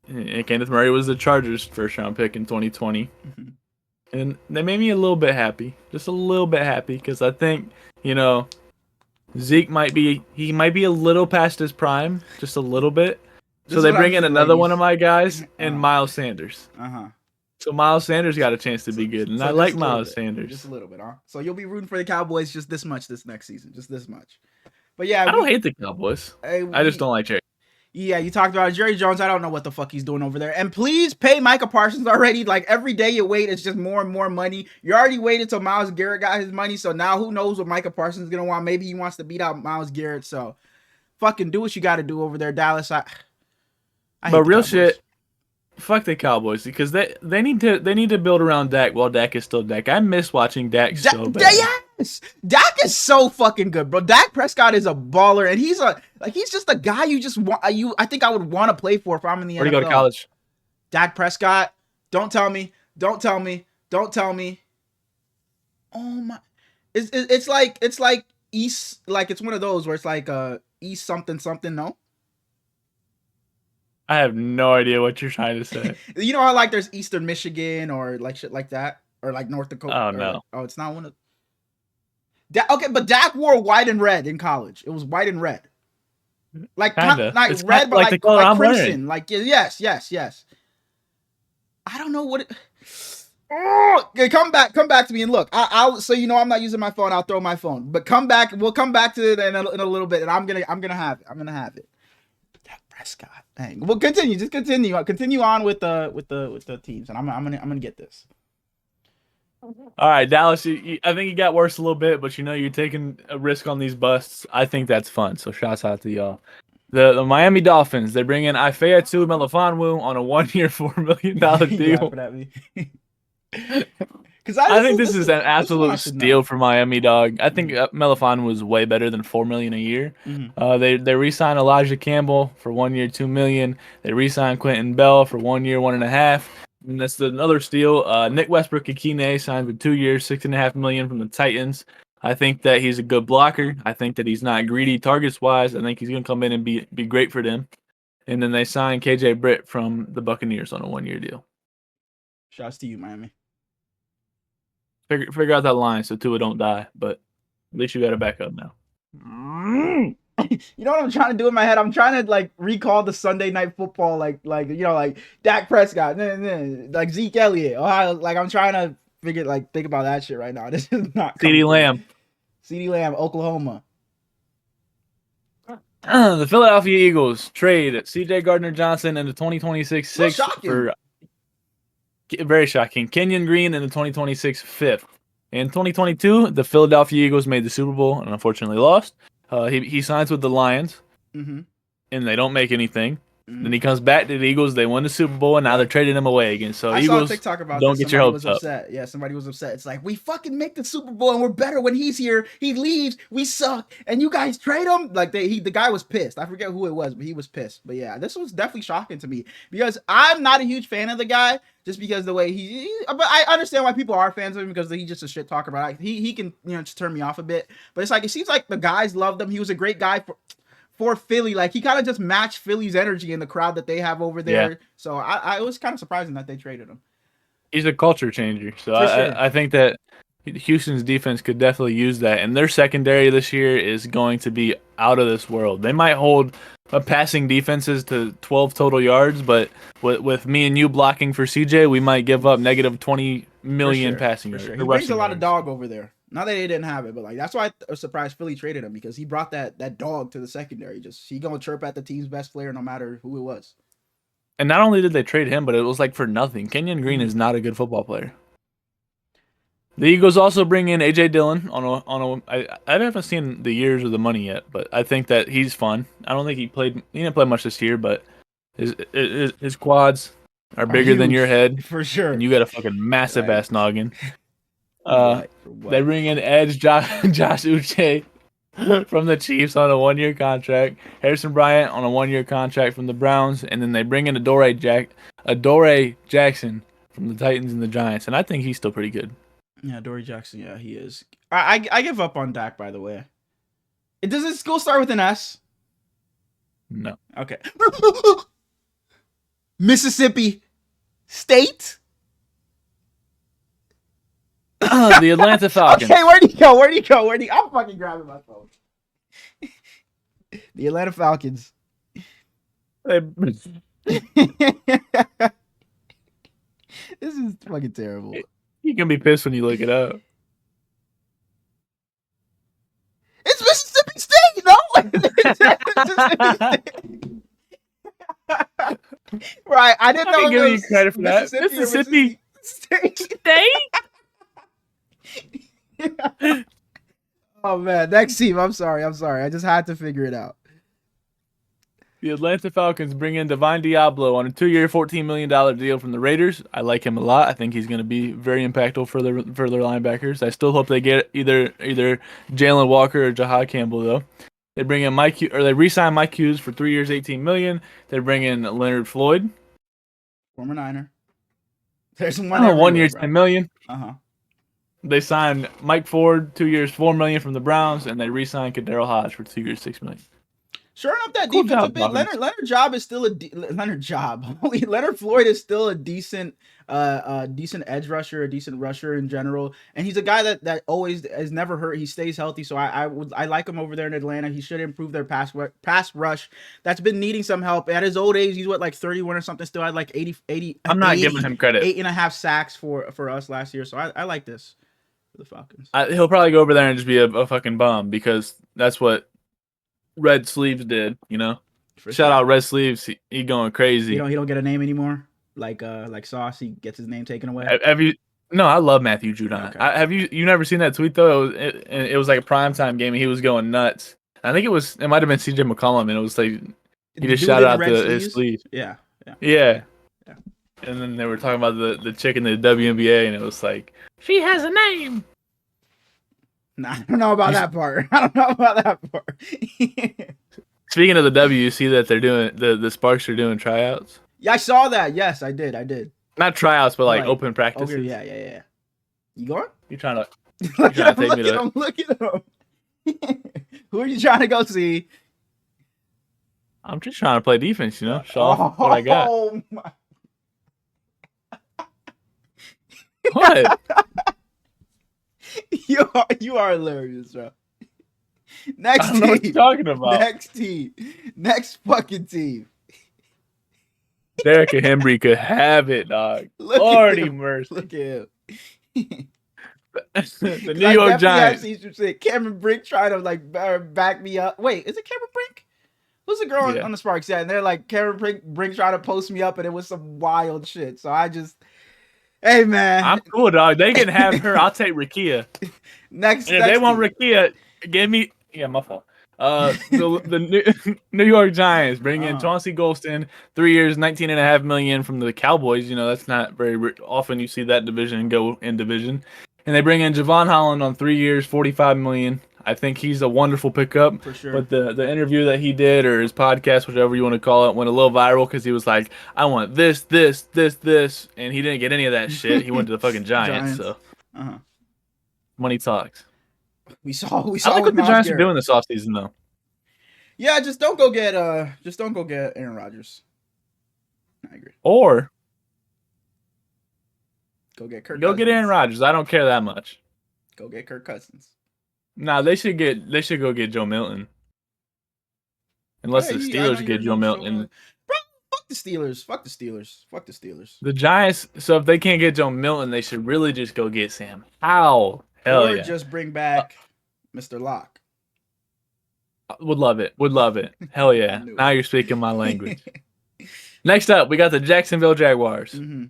Speaker 2: And Kenneth Murray was the Chargers' first round pick in 2020. And they made me a little bit happy. Just a little bit happy because I think, Zeke might be a little past his prime, just a little bit. So they bring in another one of my guys and Miles Sanders. So Miles Sanders got a chance to be good, and I like Miles Sanders.
Speaker 1: Just a little bit, huh? So you'll be rooting for the Cowboys just this much this next season, just this much. But yeah,
Speaker 2: I don't hate the Cowboys. I just don't like Jerry.
Speaker 1: Yeah, you talked about Jerry Jones. I don't know what the fuck he's doing over there. And please pay Micah Parsons already. Like every day you wait, it's just more and more money. You already waited till Myles Garrett got his money, so now who knows what Micah Parsons is gonna want? Maybe he wants to beat out Myles Garrett. So fucking do what you got to do over there, Dallas. I
Speaker 2: but real shit. Fuck the Cowboys because they need to build around Dak while Dak is still Dak. I miss watching Dak so bad.
Speaker 1: Yes, Dak is so fucking good, bro. Dak Prescott is a baller, and he's just a guy you just want. I think I would want to play for if I'm in the NFL.
Speaker 2: Where do you go to college?
Speaker 1: Dak Prescott. Don't tell me. Oh my! It's like East. Like it's one of those where it's like East something. No.
Speaker 2: I have no idea what you're trying to say.
Speaker 1: You know how like there's Eastern Michigan or like shit like that, or like North Dakota.
Speaker 2: Oh no!
Speaker 1: It's not one of. Okay, but Dak wore white and red in college. It was white and red, like not red, but like crimson. Like yes. I don't know what it. Oh, okay, come back to me and look. I'll so I'm not using my phone. I'll throw my phone, but come back. We'll come back to it in a little bit, and I'm gonna have it. Dak Prescott. Dang. We'll continue. Just continue. Continue on with the teams, and I'm gonna get this.
Speaker 2: All right, Dallas. I think you got worse a little bit, but you're taking a risk on these busts. I think that's fun. So shouts out to y'all. The Miami Dolphins. They bring in Ifeatu Melifonwu on a 1-year, $4 million deal. I think this is an absolute steal for Miami, dog. I think Melifonwu was way better than $4 million a year. They re-signed Elijah Campbell for 1 year, $2 million. They re-signed Quentin Bell for 1 year, $1.5 million. And that's another steal. Nick Westbrook-Ikine signed for 2 years, $6.5 million from the Titans. I think that he's a good blocker. I think that he's not greedy targets-wise. I think he's going to come in and be great for them. And then they signed KJ Britt from the Buccaneers on a 1-year deal.
Speaker 1: Shouts to you, Miami.
Speaker 2: Figure out that line so Tua don't die, but at least you got to back up now.
Speaker 1: You know what I'm trying to do in my head? I'm trying to like recall the Sunday Night Football, like Dak Prescott, like Zeke Elliott, Ohio. Like I'm trying to think about that shit right now. This is not
Speaker 2: CeeDee Lamb,
Speaker 1: Oklahoma.
Speaker 2: The Philadelphia Eagles trade C.J. Gardner-Johnson in the 2026 sixth for very shocking. Kenyon Green in the 2026 fifth. In 2022, the Philadelphia Eagles made the Super Bowl and unfortunately lost. He signs with the Lions, and they don't make anything. Then he comes back to the Eagles. They won the Super Bowl, and now they're trading him away again. So
Speaker 1: I
Speaker 2: Eagles,
Speaker 1: saw a TikTok about
Speaker 2: don't
Speaker 1: this.
Speaker 2: get your hopes up.
Speaker 1: Yeah, somebody was upset. It's like, we fucking make the Super Bowl, and we're better when he's here. He leaves, we suck, and you guys trade him? Like, the guy was pissed. I forget who it was, but he was pissed. But yeah, this was definitely shocking to me because I'm not a huge fan of the guy just because the way but I understand why people are fans of him because he's just a shit talker. But he can just turn me off a bit. But it's like, it seems like the guys loved him. He was a great guy for Philly. Like he kind of just matched Philly's energy in the crowd that they have over
Speaker 2: Yeah.
Speaker 1: there. So I was kind of surprising that they traded him.
Speaker 2: He's a culture changer. So
Speaker 1: For sure.
Speaker 2: I think that Houston's defense could definitely use that. And their secondary this year is going to be out of this world. They might hold passing defenses to 12 total yards, but with me and you blocking for CJ, we might give up negative 20 million passing yards.
Speaker 1: Sure. He brings a lot of dog over there. Not that they didn't have it, but like that's why I was surprised Philly traded him, because he brought that dog to the secondary. Just he gonna chirp at the team's best player no matter who it was.
Speaker 2: And not only did they trade him, but it was like for nothing. Kenyon Green is not a good football player. The Eagles also bring in AJ Dillon I haven't seen the years or the money yet, but I think that he's fun. I don't think he didn't play much this year, but his quads are bigger than your head
Speaker 1: for sure.
Speaker 2: And you got a fucking massive ass noggin. They bring in edge Josh Uche from the Chiefs on a 1-year contract. Harrison Bryant on a 1-year contract from the Browns, and then they bring in Adoree Jackson from the Titans and the Giants, and I think he's still pretty good.
Speaker 1: Yeah, Adoree Jackson, yeah, he is. I give up on Dak, by the way. Does his school start with an S?
Speaker 2: No.
Speaker 1: Okay. Mississippi State?
Speaker 2: The Atlanta Falcons.
Speaker 1: Okay, where'd he go? I'm fucking grabbing my phone. The Atlanta Falcons.
Speaker 2: This
Speaker 1: is fucking terrible.
Speaker 2: You can be pissed when you look it up.
Speaker 1: It's Mississippi State, no? Right, I didn't know.
Speaker 2: Give you credit for that. Mississippi State.
Speaker 1: Yeah. Oh man, next team. I'm sorry. I just had to figure it out.
Speaker 2: The Atlanta Falcons bring in Divine Diablo on a 2-year, $14 million deal from the Raiders. I like him a lot. I think he's going to be very impactful for their linebackers. I still hope they get either Jalen Walker or Jahad Campbell though. They bring in they re-sign Mike Hughes for 3 years, $18 million. They bring in Leonard Floyd,
Speaker 1: former Niner. There's
Speaker 2: 1 year, $10 million.
Speaker 1: Uh-huh.
Speaker 2: They signed Mike Ford, 2 years, $4 million from the Browns, and they re-signed Kadarius Hodge for 2 years, $6 million.
Speaker 1: Sure enough, that defensive bit, Leonard Job is still Leonard Floyd is still a decent edge rusher, a decent rusher in general, and he's a guy that always is never hurt. He stays healthy, so I like him over there in Atlanta. He should improve their pass rush. That's been needing some help at his old age. He's like 31 or something. Still had like 80.
Speaker 2: I'm not giving him credit.
Speaker 1: 8.5 sacks for us last year. So I like this for the Falcons.
Speaker 2: He'll probably go over there and just be a fucking bum, because that's what Red Sleeves did, you know. Shout out Red Sleeves, he going crazy.
Speaker 1: He don't get a name anymore. Like Sauce, he gets his name taken away.
Speaker 2: Have you? No, I love Matthew Judon. Okay. Have you never seen that tweet though? It was like a primetime game and he was going nuts. I think it might have been CJ McCollum, and it was like he just shouted out his sleeve.
Speaker 1: Yeah.
Speaker 2: And then they were talking about the chick in the WNBA, and it was like, she has a name.
Speaker 1: Nah, I don't know about that part.
Speaker 2: Speaking of the W, you see that they're doing the Sparks are doing tryouts.
Speaker 1: Yeah, I saw that. Yes, I did.
Speaker 2: Not tryouts, but like open practices.
Speaker 1: Okay, yeah. You going?
Speaker 2: You trying to take me to?
Speaker 1: Look at him. Who are you trying to go see?
Speaker 2: I'm just trying to play defense, you know. Show off what I got.
Speaker 1: Oh my.
Speaker 2: What?
Speaker 1: You are hilarious, bro. Next
Speaker 2: I don't know what you're talking about.
Speaker 1: Next fucking team.
Speaker 2: Derek and Hembry could have it, dog. Lordy mercy.
Speaker 1: Look at him.
Speaker 2: The New York Giants.
Speaker 1: Cameron Brink trying to like back me up. Wait, is it Cameron Brink? Who's the girl on the Sparks? Yeah, and they're like Cameron Brink trying to post me up, and it was some wild shit. So I just, hey man,
Speaker 2: I'm cool, dog. They can have her. I'll take Rakia.
Speaker 1: Next,
Speaker 2: if they want Rakia, give me. Yeah, my fault. The New York Giants bring in Chauncey Golston, 3 years, $19.5 million from the Cowboys. You know, that's not very often you see that division go in division. And they bring in Javon Holland on 3 years, $45 million. I think he's a wonderful pickup.
Speaker 1: For sure.
Speaker 2: But the interview that he did, or his podcast, whatever you want to call it, went a little viral because he was like, I want this, and he didn't get any of that shit. He went to the fucking Giants. So money talks.
Speaker 1: We saw.
Speaker 2: I like what the Giants are doing this offseason, though.
Speaker 1: Yeah, just don't go get Aaron Rodgers. I agree.
Speaker 2: Or
Speaker 1: Go get Kirk
Speaker 2: go get Aaron
Speaker 1: Cousins.
Speaker 2: Rodgers. I don't care that much.
Speaker 1: Go get Kirk Cousins.
Speaker 2: Nah, they should go get Joe Milton. Unless the
Speaker 1: Hey, I know
Speaker 2: Steelers
Speaker 1: you're a
Speaker 2: get Joe
Speaker 1: huge Joe
Speaker 2: Milton.
Speaker 1: Milton. Bro, fuck the Steelers. Fuck the Steelers. Fuck the Steelers.
Speaker 2: The Giants, so if they can't get Joe Milton, they should really just go get Sam Howell. Hell
Speaker 1: Or
Speaker 2: yeah.
Speaker 1: just bring back Mr. Locke.
Speaker 2: Would love it. Would love it. Hell yeah.
Speaker 1: knew
Speaker 2: Now
Speaker 1: it.
Speaker 2: you're speaking my language. Next up, we got the Jacksonville Jaguars.
Speaker 1: Mm-hmm.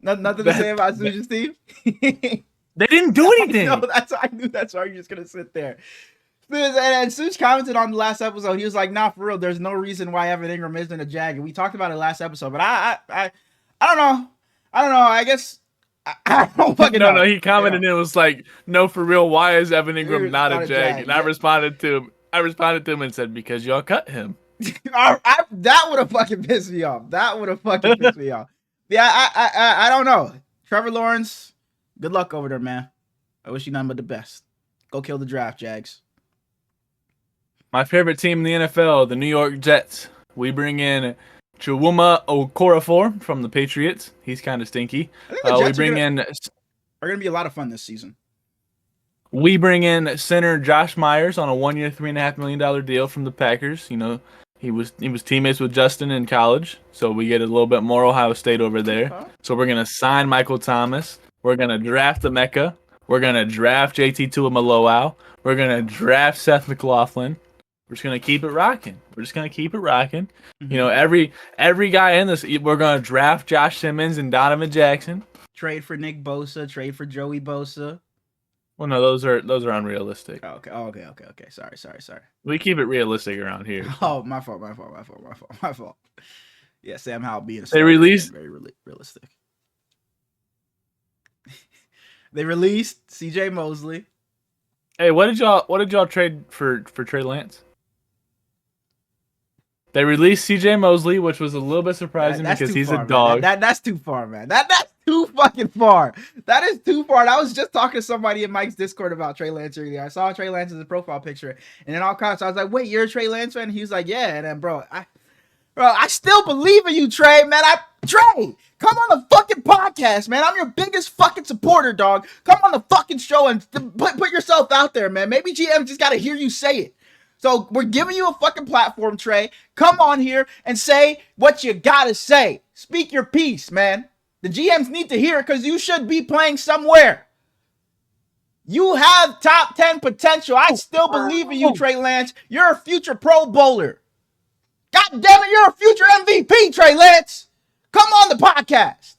Speaker 1: Nothing to say about Suja Steve?
Speaker 2: They didn't do anything.
Speaker 1: No, I knew that's why you're just gonna sit there. And Suj commented on the last episode. He was like, "Nah, for real. There's no reason why Evan Ingram isn't a Jag." And we talked about it last episode, but I don't know. I don't know. I guess I don't fucking know.
Speaker 2: No, he commented and it was like, "No, for real. Why is Evan Ingram not a Jag?" And I responded to him. And said, "Because y'all cut him."
Speaker 1: That would have fucking pissed me off. That would have fucking pissed me off. Yeah, I don't know. Trevor Lawrence, good luck over there, man. I wish you nothing but the best. Go kill the draft, Jags.
Speaker 2: My favorite team in the NFL, the New York Jets. We bring in Chukwuma Okorafor from the Patriots. He's kind of stinky.
Speaker 1: I think the Jets
Speaker 2: are
Speaker 1: gonna be a lot of fun this season.
Speaker 2: We bring in center Josh Myers on a 1-year, $3.5 million deal from the Packers. You know, he was teammates with Justin in college, so we get a little bit more Ohio State over there.
Speaker 1: Okay.
Speaker 2: So we're gonna sign Michael Thomas. We're gonna draft the Mecca. We're gonna draft JT Tuimoloau. We're gonna draft Seth McLaughlin. We're just gonna keep it rocking. Mm-hmm. You know, every guy in this, we're gonna draft Josh Simmons and Donovan Jackson.
Speaker 1: Trade for Nick Bosa. Trade for Joey Bosa.
Speaker 2: Well, no, those are unrealistic.
Speaker 1: Okay. Sorry.
Speaker 2: We keep it realistic around here.
Speaker 1: Oh, my fault. Yeah, Sam Howell being a
Speaker 2: They released
Speaker 1: very realistic. They released CJ Mosley.
Speaker 2: Hey, what did y'all trade for Trey Lance? They released CJ Mosley, which was a little bit surprising because he's a dog.
Speaker 1: That's too far, man. That's too fucking far. That is too far. And I was just talking to somebody in Mike's Discord about Trey Lance earlier. I saw Trey Lance's profile picture, and in all caps, I was like, "Wait, you're a Trey Lance fan?" And he was like, "Yeah." And then, bro, I still believe in you, Trey, man. Trey, come on the fucking podcast, man. I'm your biggest fucking supporter, dog. Come on the fucking show and put yourself out there, man. Maybe GM just gotta hear you say it. So we're giving you a fucking platform, Trey. Come on here and say what you gotta say. Speak your piece, man. The GMs need to hear it because you should be playing somewhere. You have top 10 potential. I still believe in you, Trey Lance. You're a future Pro Bowler. God damn it, you're a future MVP, Trey Lance. Come on the podcast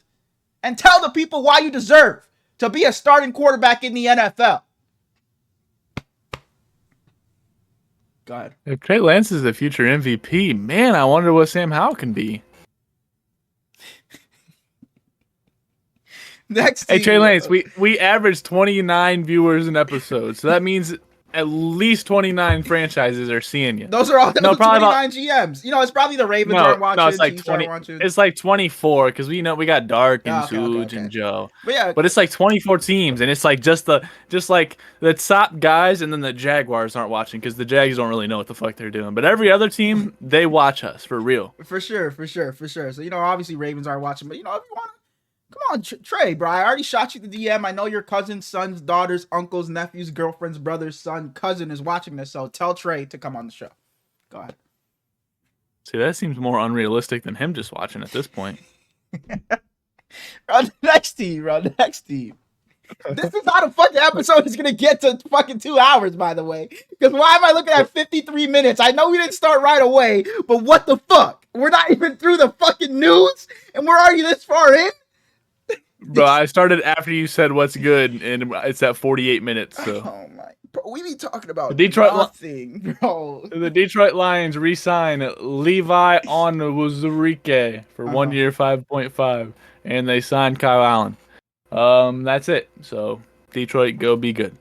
Speaker 1: and tell the people why you deserve to be a starting quarterback in the NFL. Go ahead.
Speaker 2: If Trey Lance is the future MVP, man, I wonder what Sam Howell can be.
Speaker 1: Next
Speaker 2: team, hey, Trey Lance, we averaged 29 viewers an episode, so that means at least 29 franchises are seeing you.
Speaker 1: Those are all 29 GMs. You know, it's probably the Ravens aren't watching.
Speaker 2: No, it's like 20. It's like 24 because we got Dark and Suge and Joe. But it's like 24 teams, and it's like just like the top guys, and then the Jaguars aren't watching because the Jags don't really know what the fuck they're doing. But every other team, they watch us for real.
Speaker 1: For sure. So you know, obviously Ravens aren't watching, but you know, if you want. Come on, Trey, bro. I already shot you the DM. I know your cousin's sons, daughters, uncles, nephews, girlfriend's brother's son, cousin is watching this. So tell Trey to come on the show. Go ahead.
Speaker 2: See, that seems more unrealistic than him just watching at this point.
Speaker 1: Bro, the next team. This is how the fucking episode is going to get to fucking 2 hours, by the way. Because why am I looking at 53 minutes? I know we didn't start right away, but what the fuck? We're not even through the fucking news, and we're already this far in?
Speaker 2: Bro, I started after you said what's good, and it's at 48 minutes. So.
Speaker 1: Oh my, bro, we be talking about
Speaker 2: the Detroit
Speaker 1: nothing, bro.
Speaker 2: The Detroit Lions re-sign Levi Onwuzurike for 1 year, 5.5, and they signed Kyle Allen. That's it. So Detroit, go be good.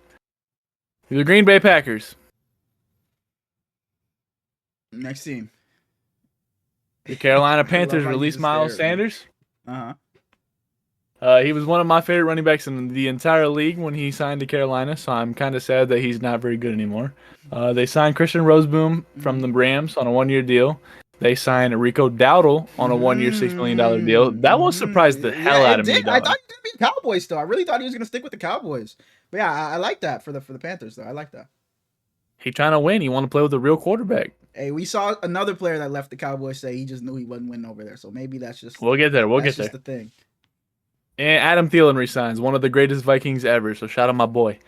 Speaker 2: The Green Bay Packers.
Speaker 1: Next team.
Speaker 2: The Carolina Panthers release Miles Sanders. He was one of my favorite running backs in the entire league when he signed to Carolina, so I'm kind of sad that he's not very good anymore. They signed Christian Roseboom from the Rams on a 1-year deal. They signed Rico Dowdle on a 1-year, $6 million deal. That one surprised the hell
Speaker 1: Yeah,
Speaker 2: out
Speaker 1: it
Speaker 2: of me,
Speaker 1: did. I
Speaker 2: dog.
Speaker 1: thought he was gonna be a Cowboy still. I really thought he was gonna stick with the Cowboys. But yeah, I like that for the Panthers though. I like that.
Speaker 2: He trying to win. He want to play with a real quarterback.
Speaker 1: Hey, we saw another player that left the Cowboys say he just knew he wasn't winning over there. So maybe that's just
Speaker 2: We'll get there. We'll get
Speaker 1: just
Speaker 2: there.
Speaker 1: the thing.
Speaker 2: And Adam Thielen resigns, one of the greatest Vikings ever. So shout out my boy.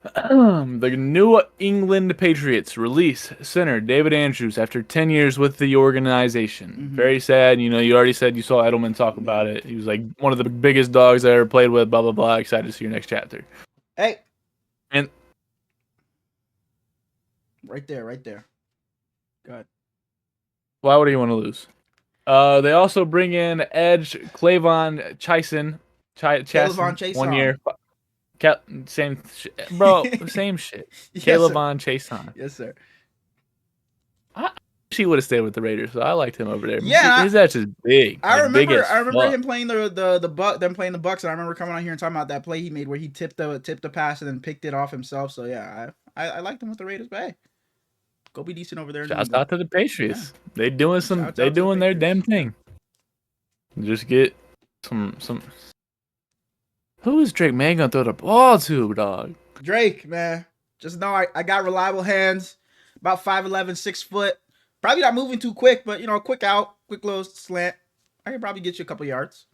Speaker 2: The New England Patriots release center David Andrews after 10 years with the organization. Very sad. You know, you already said you saw Edelman talk about it. He was like one of the biggest dogs I ever played with, blah, blah, blah. Excited to see your next chapter.
Speaker 1: Hey.
Speaker 2: And
Speaker 1: right there. Go ahead.
Speaker 2: Why would he want to lose? They also bring in Edge Clavon Chason.
Speaker 1: Chason.
Speaker 2: 1 year. Same shit. Bro, same shit.
Speaker 1: Yes,
Speaker 2: Clavon Chason.
Speaker 1: Yes, sir.
Speaker 2: She would have stayed with the Raiders, so I liked him over there.
Speaker 1: Yeah,
Speaker 2: his ass is big.
Speaker 1: I remember
Speaker 2: fuck.
Speaker 1: him playing the Buck, them playing the Bucks, and I remember coming on here and talking about that play he made where he tipped the pass and then picked it off himself. So yeah, I liked him with the Raiders. But hey, go be decent over there.
Speaker 2: Shouts out to the Patriots. Yeah. They doing their damn thing. Just get some. Who is Drake May gonna throw the ball to, dog?
Speaker 1: Drake, man. Just know I got reliable hands. About 5'11", 6 foot. Probably not moving too quick, but you know, quick out, quick little slant. I can probably get you a couple yards.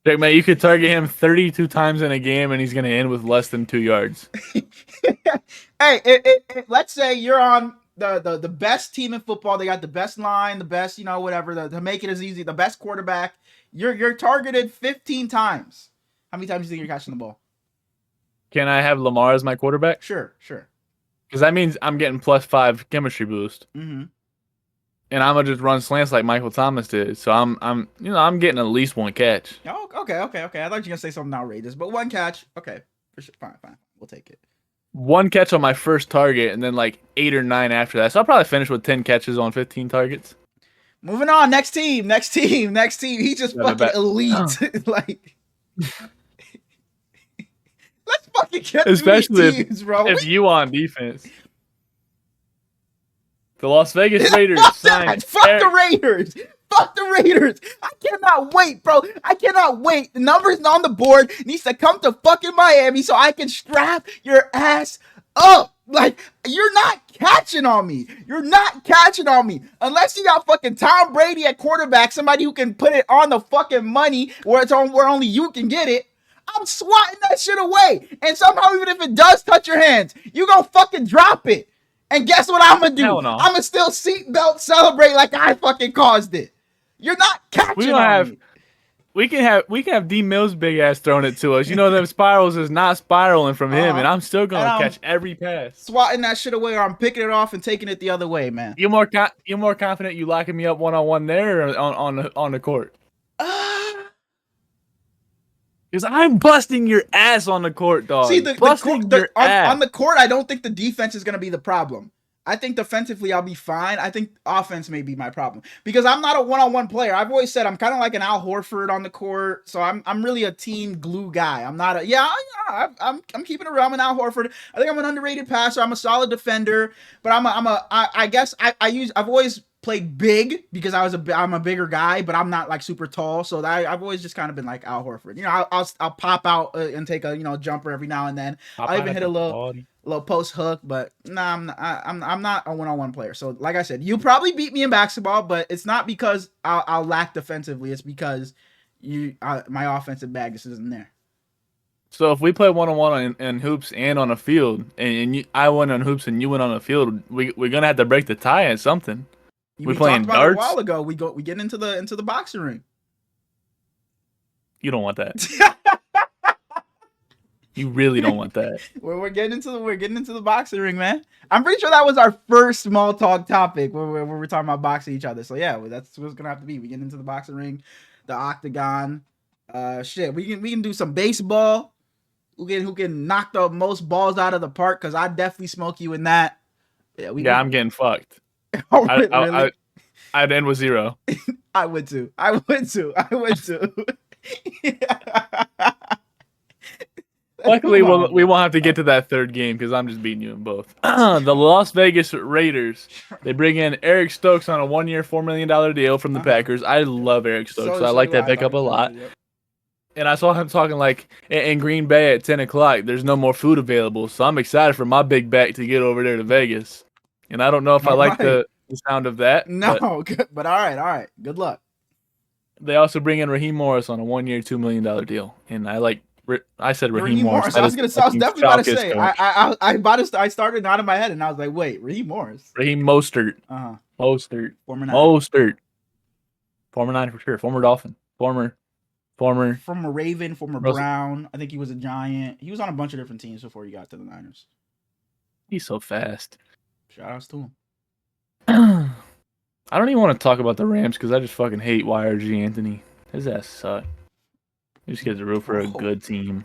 Speaker 2: Drake May, you could target him 32 times in a game, and he's gonna end with less than 2 yards.
Speaker 1: Hey, let's say you're on the best team in football. They got the best line, the best, you know, whatever. To make it as easy, the best quarterback. You're targeted 15 times. How many times do you think you're catching the ball?
Speaker 2: Can I have Lamar as my quarterback?
Speaker 1: Sure.
Speaker 2: Because that means I'm getting +5 chemistry boost.
Speaker 1: Mm-hmm.
Speaker 2: And I'm gonna just run slants like Michael Thomas did. So I'm getting at least 1 catch.
Speaker 1: Oh, okay. I thought you were gonna say something outrageous, but 1 catch, okay, for sure. Fine, we'll take it.
Speaker 2: 1 catch on my first target, and then like 8 or 9 after that. So I'll probably finish with 10 catches on 15 targets. Moving
Speaker 1: on, next team. He's just fucking elite. Like, let's fucking get
Speaker 2: especially
Speaker 1: these teams, bro.
Speaker 2: If you on defense. The Las Vegas Raiders.
Speaker 1: Fuck the Raiders. Fuck the Raiders. I cannot wait, bro. I cannot wait. The numbers on the board needs to come to fucking Miami so I can strap your ass up. Like, you're not catching on me. Unless you got fucking Tom Brady at quarterback, somebody who can put it on the fucking money where only you can get it. I'm swatting that shit away. And somehow, even if it does touch your hands, you gonna fucking drop it. And guess what I'm gonna do?
Speaker 2: No.
Speaker 1: I'm gonna still seatbelt celebrate like I fucking caused it. You're not catching on me.
Speaker 2: We can have D Mills' big ass throwing it to us. You know them spirals is not spiraling from him, and I'm still gonna catch every pass.
Speaker 1: Swatting that shit away, or I'm picking it off and taking it the other way, man.
Speaker 2: You're more confident you locking me up 1-on-1 there or on the court? Because I'm busting your ass on the court, dog.
Speaker 1: See,
Speaker 2: on
Speaker 1: the court, I don't think the defense is gonna be the problem. I think defensively I'll be fine. I think offense may be my problem because I'm not a one-on-one player. I've always said I'm kind of like an Al Horford on the court, so I'm really a team glue guy. I'm not I'm keeping it real. I'm an Al Horford. I think I'm an underrated passer. I'm a solid defender, but I guess I've always played big because I'm a bigger guy, but I'm not like super tall. So I've always just kind of been like Al Horford. You know, I'll pop out and take a jumper every now and then. I'll even hit a little post hook, but nah, I'm not a one-on-one player. So like I said, you probably beat me in basketball, but it's not because I'll lack defensively. It's because my offensive bag just isn't there.
Speaker 2: So if we play 1-on-1 in hoops and on a field, and I win on hoops and you win on a field, we're gonna have to break the tie at something. We playing
Speaker 1: talked about
Speaker 2: darts.
Speaker 1: It a while ago. We get into the boxing ring.
Speaker 2: You don't want that. You really don't want that.
Speaker 1: We're getting into the boxing ring, man. I'm pretty sure that was our first small talk topic where we're talking about boxing each other. So yeah, that's what's gonna have to be. We get into the boxing ring, the octagon. Shit, we can do some baseball. Who can knock the most balls out of the park? Because I definitely smoke you in that.
Speaker 2: Yeah, I'm getting fucked.
Speaker 1: Oh, really?
Speaker 2: I'd end with 0.
Speaker 1: I would too. I would too. I would too.
Speaker 2: Luckily, we won't have to get to that third game because I'm just beating you in both. The Las Vegas Raiders, they bring in Eric Stokes on a 1-year, $4 million deal from the Packers. I love Eric Stokes, so I like that pickup a lot. Yep. And I saw him talking like in Green Bay at 10 o'clock, there's no more food available, so I'm excited for my big back to get over there to Vegas. And I don't know if I like the sound of that.
Speaker 1: No, but all right. Good luck.
Speaker 2: They also bring in Raheem Morris on a 1-year, $2 million deal. And I said Raheem Morris.
Speaker 1: I was definitely about to say. I started out of my head, and I was like, wait, Raheem Morris.
Speaker 2: Raheem Mostert. Mostert. Former Niner for sure. Former Dolphin. Former
Speaker 1: Raven. Former Brown. I think he was a Giant. He was on a bunch of different teams before he got to the Niners.
Speaker 2: He's so fast.
Speaker 1: Shout outs to him.
Speaker 2: I don't even want to talk about the Rams because I just fucking hate YRG Anthony. His ass sucks. He just gets to root for a good team.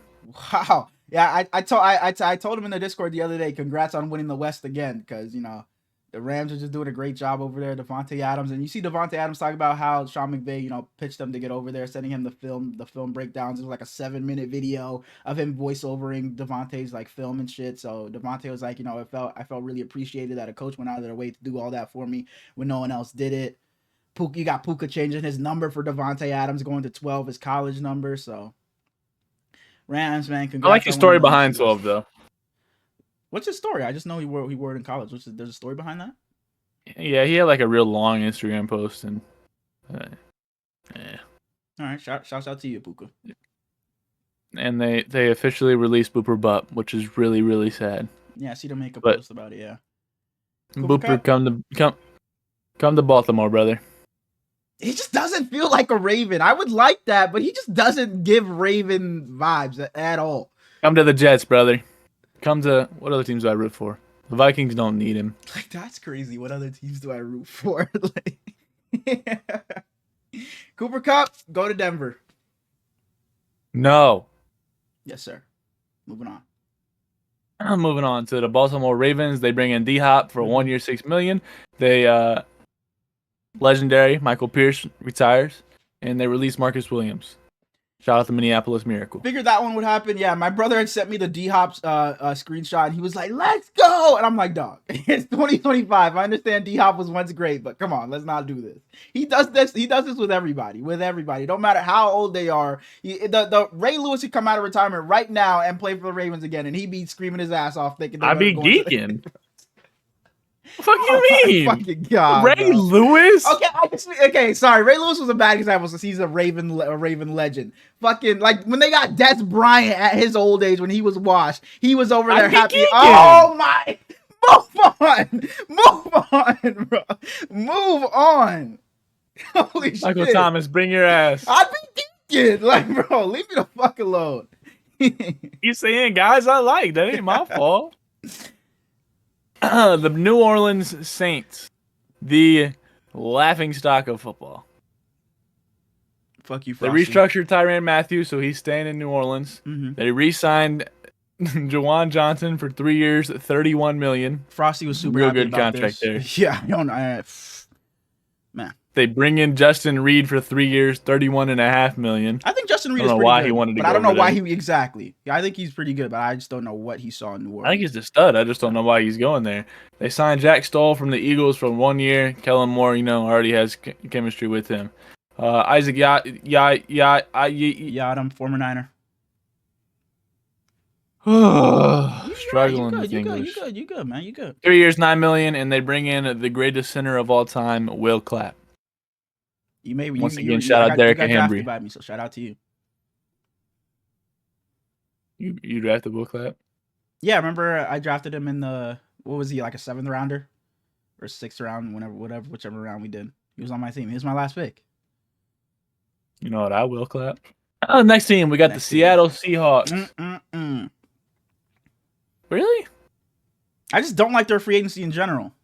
Speaker 1: Wow. Yeah, I told him in the Discord the other day, congrats on winning the West again, because, you know, the Rams are just doing a great job over there. Devontae Adams, and you see Devontae Adams talk about how Sean McVay, you know, pitched them to get over there, sending him the film breakdowns. It was like a 7-minute video of him voiceovering Devontae's like film and shit. So Devontae was like, you know, I felt really appreciated that a coach went out of their way to do all that for me when no one else did it. You got Puka changing his number for Devontae Adams, going to 12, his college number. So Rams, man, congrats.
Speaker 2: I like the story behind 12 though.
Speaker 1: What's his story? I just know he wore it in college. There's a story behind that?
Speaker 2: Yeah, he had like a real long Instagram post, and
Speaker 1: yeah. All right, shouts out to you, Puka.
Speaker 2: And they officially released Booper Butt, which is really, really sad.
Speaker 1: Yeah, I see them make a post about it. Yeah.
Speaker 2: Booper, come to Baltimore, brother.
Speaker 1: He just doesn't feel like a Raven. I would like that, but he just doesn't give Raven vibes at all.
Speaker 2: Come to the Jets, brother. Come to what other teams do I root for? The Vikings don't need him.
Speaker 1: Like, that's crazy. What other teams do I root for? Like, yeah. Cooper Kupp, go to Denver.
Speaker 2: No.
Speaker 1: Yes, sir. Moving on.
Speaker 2: I'm moving on to the Baltimore Ravens. They bring in D-Hop for 1 year, $6 million. They legendary Michael Pierce retires, and they release Marcus Williams. Shout out to Minneapolis Miracle.
Speaker 1: Figured that one would happen. Yeah, my brother had sent me the D-Hop screenshot, and he was like, let's go! And I'm like, dog, it's 2025. I understand D-Hop was once great, but come on, let's not do this. He does this with everybody. Don't matter how old they are. The Ray Lewis could come out of retirement right now and play for the Ravens again, and he'd be screaming his ass off thinking
Speaker 2: I'd be geeking. What the fuck you mean?
Speaker 1: Fucking God,
Speaker 2: Ray Lewis?
Speaker 1: Okay, sorry. Ray Lewis was a bad example since he's a Raven legend. Fucking, like, when they got Des Bryant at his old age when he was washed, he was over there happy. Geeking. Oh, my. Move on, bro. Move on. Holy shit.
Speaker 2: Michael Thomas, bring your ass.
Speaker 1: I'd be geeking. Like, bro, leave me the fuck alone.
Speaker 2: You saying guys I like. That ain't my fault. The New Orleans Saints, the laughingstock of football.
Speaker 1: Fuck you, Frosty.
Speaker 2: They restructured Tyrann Mathieu, so he's staying in New Orleans.
Speaker 1: Mm-hmm.
Speaker 2: They re-signed Jawan Johnson for 3 years, $31 million.
Speaker 1: Frosty was super
Speaker 2: real
Speaker 1: happy
Speaker 2: good
Speaker 1: about
Speaker 2: contract
Speaker 1: this.
Speaker 2: there.
Speaker 1: Yeah, man.
Speaker 2: They bring in Justin Reed for 3 years, $31.5 million.
Speaker 1: I think Justin Reed is pretty good. He wanted to but I don't know why he exactly. Yeah, I think he's pretty good, but I just don't know what he saw in New Orleans.
Speaker 2: I think he's a stud. I just don't know why he's going there. They signed Jack Stoll from the Eagles for 1 year. Kellen Moore, already has chemistry with him. Isaac
Speaker 1: Yiadom, former Niner.
Speaker 2: Struggling with English.
Speaker 1: You good, man. You good.
Speaker 2: 3 years, $9 million, and they bring in the greatest center of all time, Will Clapp. Once again, shout out Derek Henry.
Speaker 1: By me, so shout out to you.
Speaker 2: You drafted Will Clapp?
Speaker 1: Yeah, remember I drafted him in the, what was he, like a 7th rounder or 6th round, whichever round we did. He was on my team. He was my last pick.
Speaker 2: You know what? I will clap. Next team, we got the Seattle Seahawks. Really?
Speaker 1: I just don't like their free agency in general.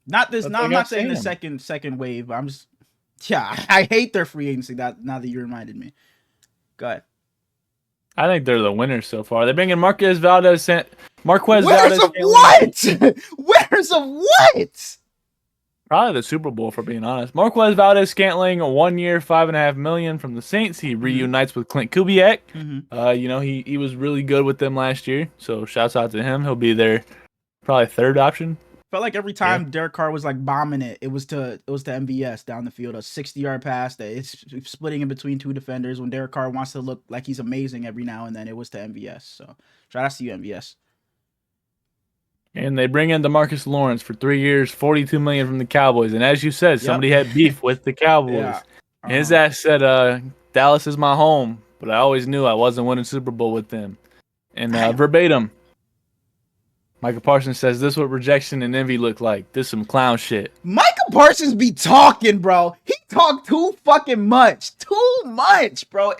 Speaker 1: Not this. No, I'm not saying the second wave, but I'm just, I hate their free agency. Now that you reminded me. Go ahead.
Speaker 2: I think they're the winners so far. They bring in Marquez Valdez.
Speaker 1: Winners of what? Winners of what?
Speaker 2: Probably the Super Bowl, for being honest. Marquez Valdez-Scantling, a 1 year, $5.5 million from the Saints. He reunites with Clint Kubiak. He was really good with them last year, so shouts out to him. He'll be their probably third option.
Speaker 1: Felt like every time Derek Carr was like bombing it was to MVS down the field, a 60-yard pass that it's splitting in between two defenders. When Derek Carr wants to look like he's amazing every now and then, it was to MVS. So shout out to you, MVS.
Speaker 2: And they bring in DeMarcus Lawrence for 3 years, $42 million from the Cowboys. And as you said, somebody had beef with the Cowboys. And his ass said, Dallas is my home, but I always knew I wasn't winning Super Bowl with them. And verbatim, Micah Parsons says, "This is what rejection and envy look like. This some clown shit."
Speaker 1: Micah Parsons be talking, bro. He talk too fucking much. Too much, bro.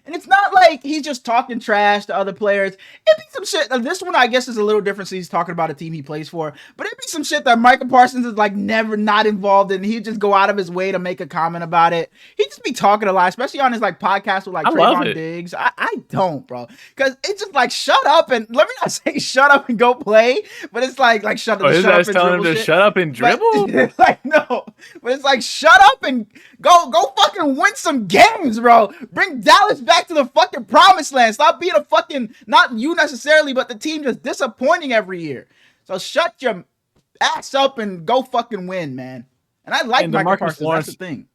Speaker 1: And it's not like he's just talking trash to other players. It be some shit. This one, I guess, is a little different. So he's talking about a team he plays for. But it be some shit that Micah Parsons is like never not involved in. He'd just go out of his way to make a comment about it. He just be talking a lot, especially on his like podcast with like Trayvon Diggs. I don't, bro. Because it's just like, shut up and let me not say shut up and go play. But it's like shut up and
Speaker 2: telling
Speaker 1: dribble
Speaker 2: him to
Speaker 1: shit.
Speaker 2: Shut up and dribble?
Speaker 1: But, like, no. But it's like, shut up and go fucking win some games, bro. Bring Dallas back to the fucking promised land. Stop being a fucking, not you necessarily, but the team just disappointing every year. So shut your ass up and go fucking win, man. And I like Micah Parsons. That's the thing.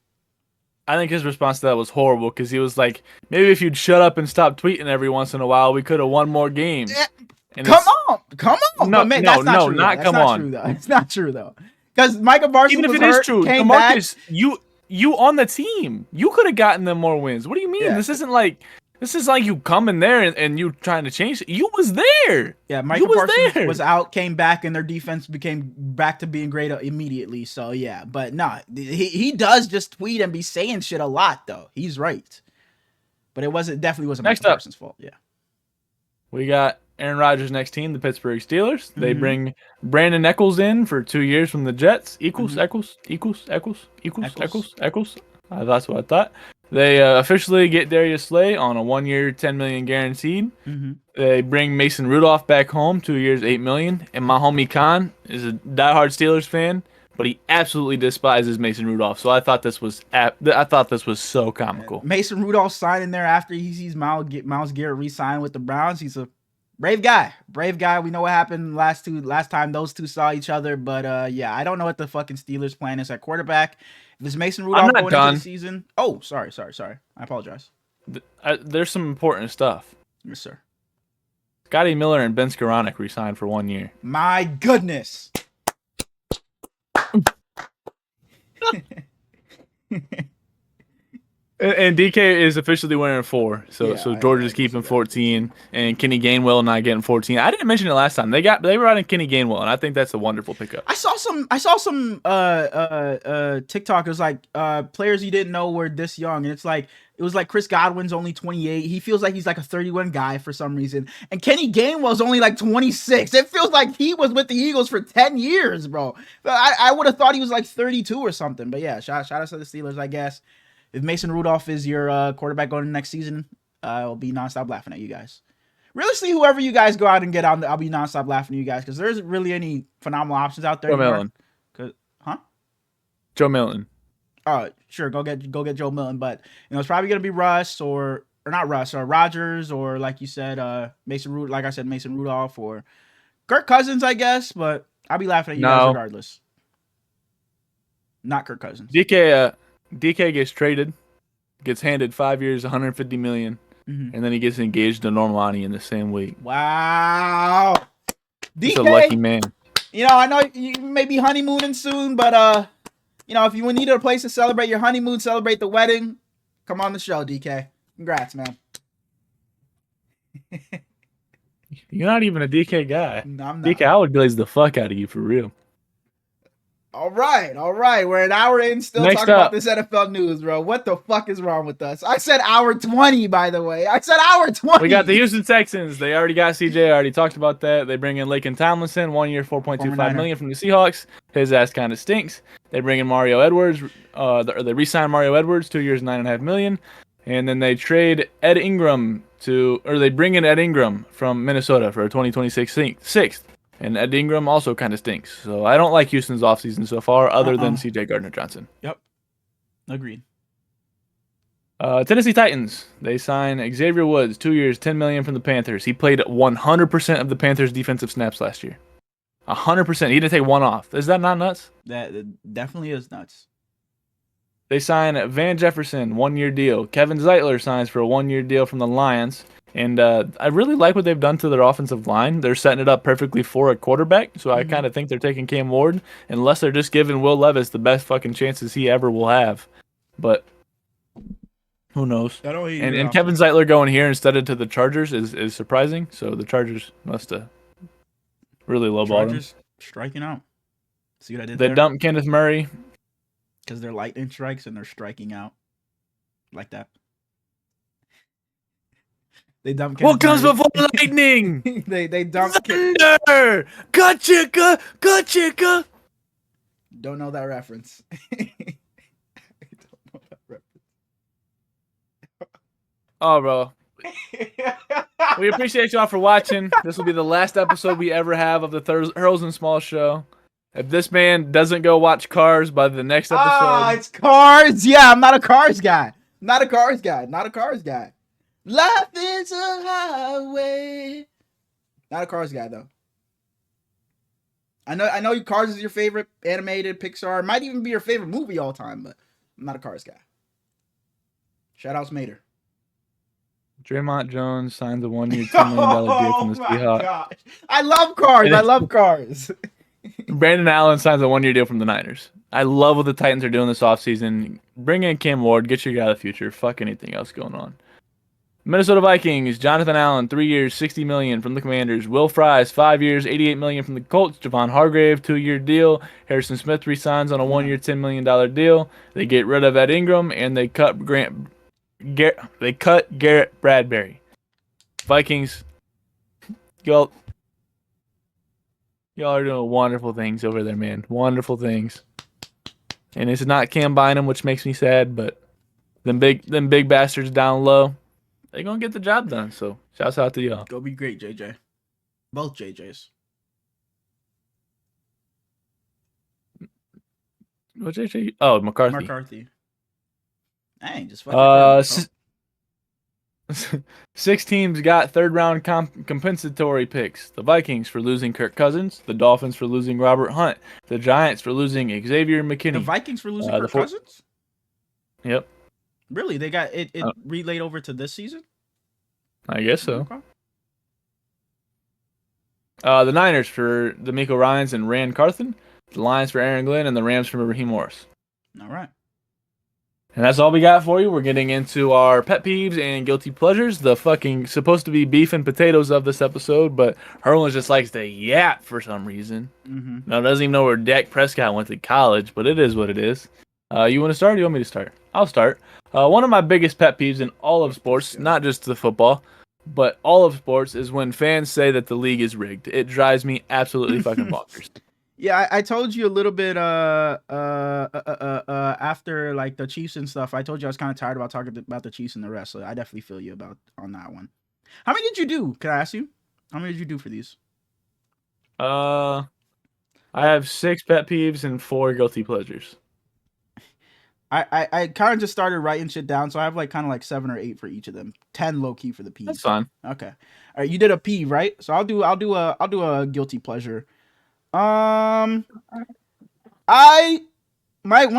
Speaker 2: I think his response to that was horrible because he was like, maybe if you'd shut up and stop tweeting every once in a while, we could have won more games.
Speaker 1: Come on.
Speaker 2: No,
Speaker 1: man, that's not true.
Speaker 2: Not come on.
Speaker 1: It's not true, though. Because Micah Parsons
Speaker 2: even if it is true, DeMarcus, you on the team. You could have gotten them more wins. What do you mean? Yeah. This is like you coming there and you trying to change it. You was there.
Speaker 1: Yeah, Micah Parsons was out, came back, and their defense became back to being great immediately. So, yeah. But, no, he does just tweet and be saying shit a lot, though. He's right. But definitely wasn't Micah Parsons' fault. Yeah.
Speaker 2: We got Aaron Rodgers' next team, the Pittsburgh Steelers. They bring Brandon Eccles in for 2 years from the Jets. Eccles. That's what I thought. They officially get Darius Slay on a 1 year, $10 million guaranteed. They bring Mason Rudolph back home, 2 years, $8 million. And my homie Khan is a diehard Steelers fan, but he absolutely despises Mason Rudolph. So I thought this was so comical.
Speaker 1: Mason Rudolph signing there after he sees Myles Garrett re-sign with the Browns. He's a brave guy. We know what happened last time those two saw each other. But yeah, I don't know what the fucking Steelers' plan is at quarterback. If it's Mason Rudolph going into the season, oh, sorry. I apologize.
Speaker 2: There's some important stuff.
Speaker 1: Yes, sir.
Speaker 2: Scotty Miller and Ben Skoranek re-signed for 1 year.
Speaker 1: My goodness.
Speaker 2: And DK is officially wearing 4, so Georgia's keeping 14, and Kenny Gainwell not getting 14. I didn't mention it last time. They were riding Kenny Gainwell, and I think that's a wonderful pickup.
Speaker 1: I saw some TikTok. It was like players you didn't know were this young, and it was like Chris Godwin's only 28. He feels like he's like a 31 guy for some reason, and Kenny Gainwell's only like 26. It feels like he was with the Eagles for 10 years, bro. I would have thought he was like 32 or something. But yeah, shout out to the Steelers, I guess. If Mason Rudolph is your quarterback going into next season, I'll be nonstop laughing at you guys. Realistically, whoever you guys go out and get out, I'll be nonstop laughing at you guys because there isn't really any phenomenal options out there.
Speaker 2: Joe Milton.
Speaker 1: Huh?
Speaker 2: Joe Milton.
Speaker 1: Sure. Go get Joe Milton, but it's probably gonna be Russ or not Russ or Rodgers or like you said, Mason Rudolph or Kirk Cousins, I guess. But I'll be laughing at you guys regardless. Not Kirk Cousins.
Speaker 2: DK gets traded, gets handed 5 years, $150 million, and then he gets engaged to Normani in the same week.
Speaker 1: Wow, DK,
Speaker 2: he's a lucky man.
Speaker 1: I know you may be honeymooning soon, but if you needed a place to celebrate your honeymoon, celebrate the wedding, come on the show, DK. Congrats, man.
Speaker 2: You're not even a DK guy.
Speaker 1: No, I'm not.
Speaker 2: DK, I would glaze the fuck out of you for real.
Speaker 1: All right. We're an hour in, still talking about this NFL news, bro. What the fuck is wrong with us? I said hour 20, by the way. I said hour 20.
Speaker 2: We got the Houston Texans. They already got CJ. I already talked about that. They bring in Laken Tomlinson, 1 year, $4.25 million from the Seahawks. His ass kind of stinks. They bring in Mario Edwards. They re-sign Mario Edwards, 2 years, $9.5 million. And then they trade Ed Ingram they bring in Ed Ingram from Minnesota for a 2026 sixth. And Ed Ingram also kind of stinks. So I don't like Houston's offseason so far, other than C.J. Gardner-Johnson.
Speaker 1: Yep. Agreed.
Speaker 2: Tennessee Titans. They sign Xavier Woods, 2 years, $10 million from the Panthers. He played 100% of the Panthers' defensive snaps last year. 100%. He didn't take one off. Is that not nuts?
Speaker 1: That definitely is nuts.
Speaker 2: They sign Van Jefferson, 1 year deal. Kevin Zeitler signs for a 1 year deal from the Lions. And I really like what they've done to their offensive line. They're setting it up perfectly for a quarterback. So I kind of think they're taking Cam Ward, unless they're just giving Will Levis the best fucking chances he ever will have. But who knows? And Kevin Zeitler going here instead of to the Chargers is surprising. So the Chargers must have really lowballed him.
Speaker 1: Striking out. See what I did
Speaker 2: They
Speaker 1: there?
Speaker 2: dumped Kenneth Murray.
Speaker 1: Because they're lightning strikes and they're striking out. Like that. They dumped
Speaker 2: Kenneth Murray. What comes before lightning?
Speaker 1: they dumped
Speaker 2: Thunder! Gotcha!
Speaker 1: Don't know that reference.
Speaker 2: Oh, bro. We appreciate y'all for watching. This will be the last episode we ever have of the Hurls and Small show. If this man doesn't go watch Cars by the next episode.
Speaker 1: It's Cars. Yeah, I'm not a Cars guy. Not a Cars guy. Life is a highway. Not a Cars guy though. I know Cars is your favorite animated Pixar. It might even be your favorite movie all time, but I'm not a Cars guy. Shout outs Mater.
Speaker 2: Draymond Jones signs a 1 year, $10 million deal from the Seahawks.
Speaker 1: Gosh. I love Cars.
Speaker 2: Brandon Allen signs a 1 year deal from the Niners. I love what the Titans are doing this offseason. Bring in Cam Ward, get your guy of the future. Fuck anything else going on. Minnesota Vikings, Jonathan Allen, 3 years, $60 million from the Commanders. Will Fries, 5 years, $88 million from the Colts. Javon Hargrave, 2 year deal. Harrison Smith resigns on a 1 year, $10 million deal. They get rid of Ed Ingram and they cut Garrett Bradbury. Vikings, y'all are doing wonderful things over there, man. Wonderful things. And it's not Cam Bynum, which makes me sad, but them big bastards down low, they're gonna get the job done. So shouts out to y'all.
Speaker 1: Go be great, JJ. Both JJs.
Speaker 2: What JJ? Oh,
Speaker 1: McCarthy. Dang, just fucking
Speaker 2: 6 teams got third-round compensatory picks. The Vikings for losing Kirk Cousins. The Dolphins for losing Robert Hunt. The Giants for losing Xavier McKinney.
Speaker 1: The Vikings for losing Kirk Cousins?
Speaker 2: Yep.
Speaker 1: Really? They got it relayed over to this season?
Speaker 2: I guess so. Okay. The Niners for D'Amico Ryans and Rand Carthen. The Lions for Aaron Glenn. And the Rams for Raheem Morris.
Speaker 1: All right.
Speaker 2: And that's all we got for you. We're getting into our pet peeves and guilty pleasures. The fucking supposed to be beef and potatoes of this episode, but Herlin just likes to yap for some reason. No, doesn't even know where Dak Prescott went to college, but it is what it is. You want to start or do you want me to start? I'll start. One of my biggest pet peeves in all of sports, not just the football, but all of sports, is when fans say that the league is rigged. It drives me absolutely fucking bonkers.
Speaker 1: Yeah, I told you a little bit after like the Chiefs and stuff. I told you I was kind of tired about talking about the Chiefs and the rest. So I definitely feel you on that one. How many did you do? Can I ask you? How many did you do for these?
Speaker 2: I have 6 pet peeves and 4 guilty pleasures.
Speaker 1: I kind of just started writing shit down, so I have like kind of like 7 or 8 for each of them. 10 low key for the peeves.
Speaker 2: That's fine.
Speaker 1: Okay. All right, you did a peeve, right? So I'll do a guilty pleasure. One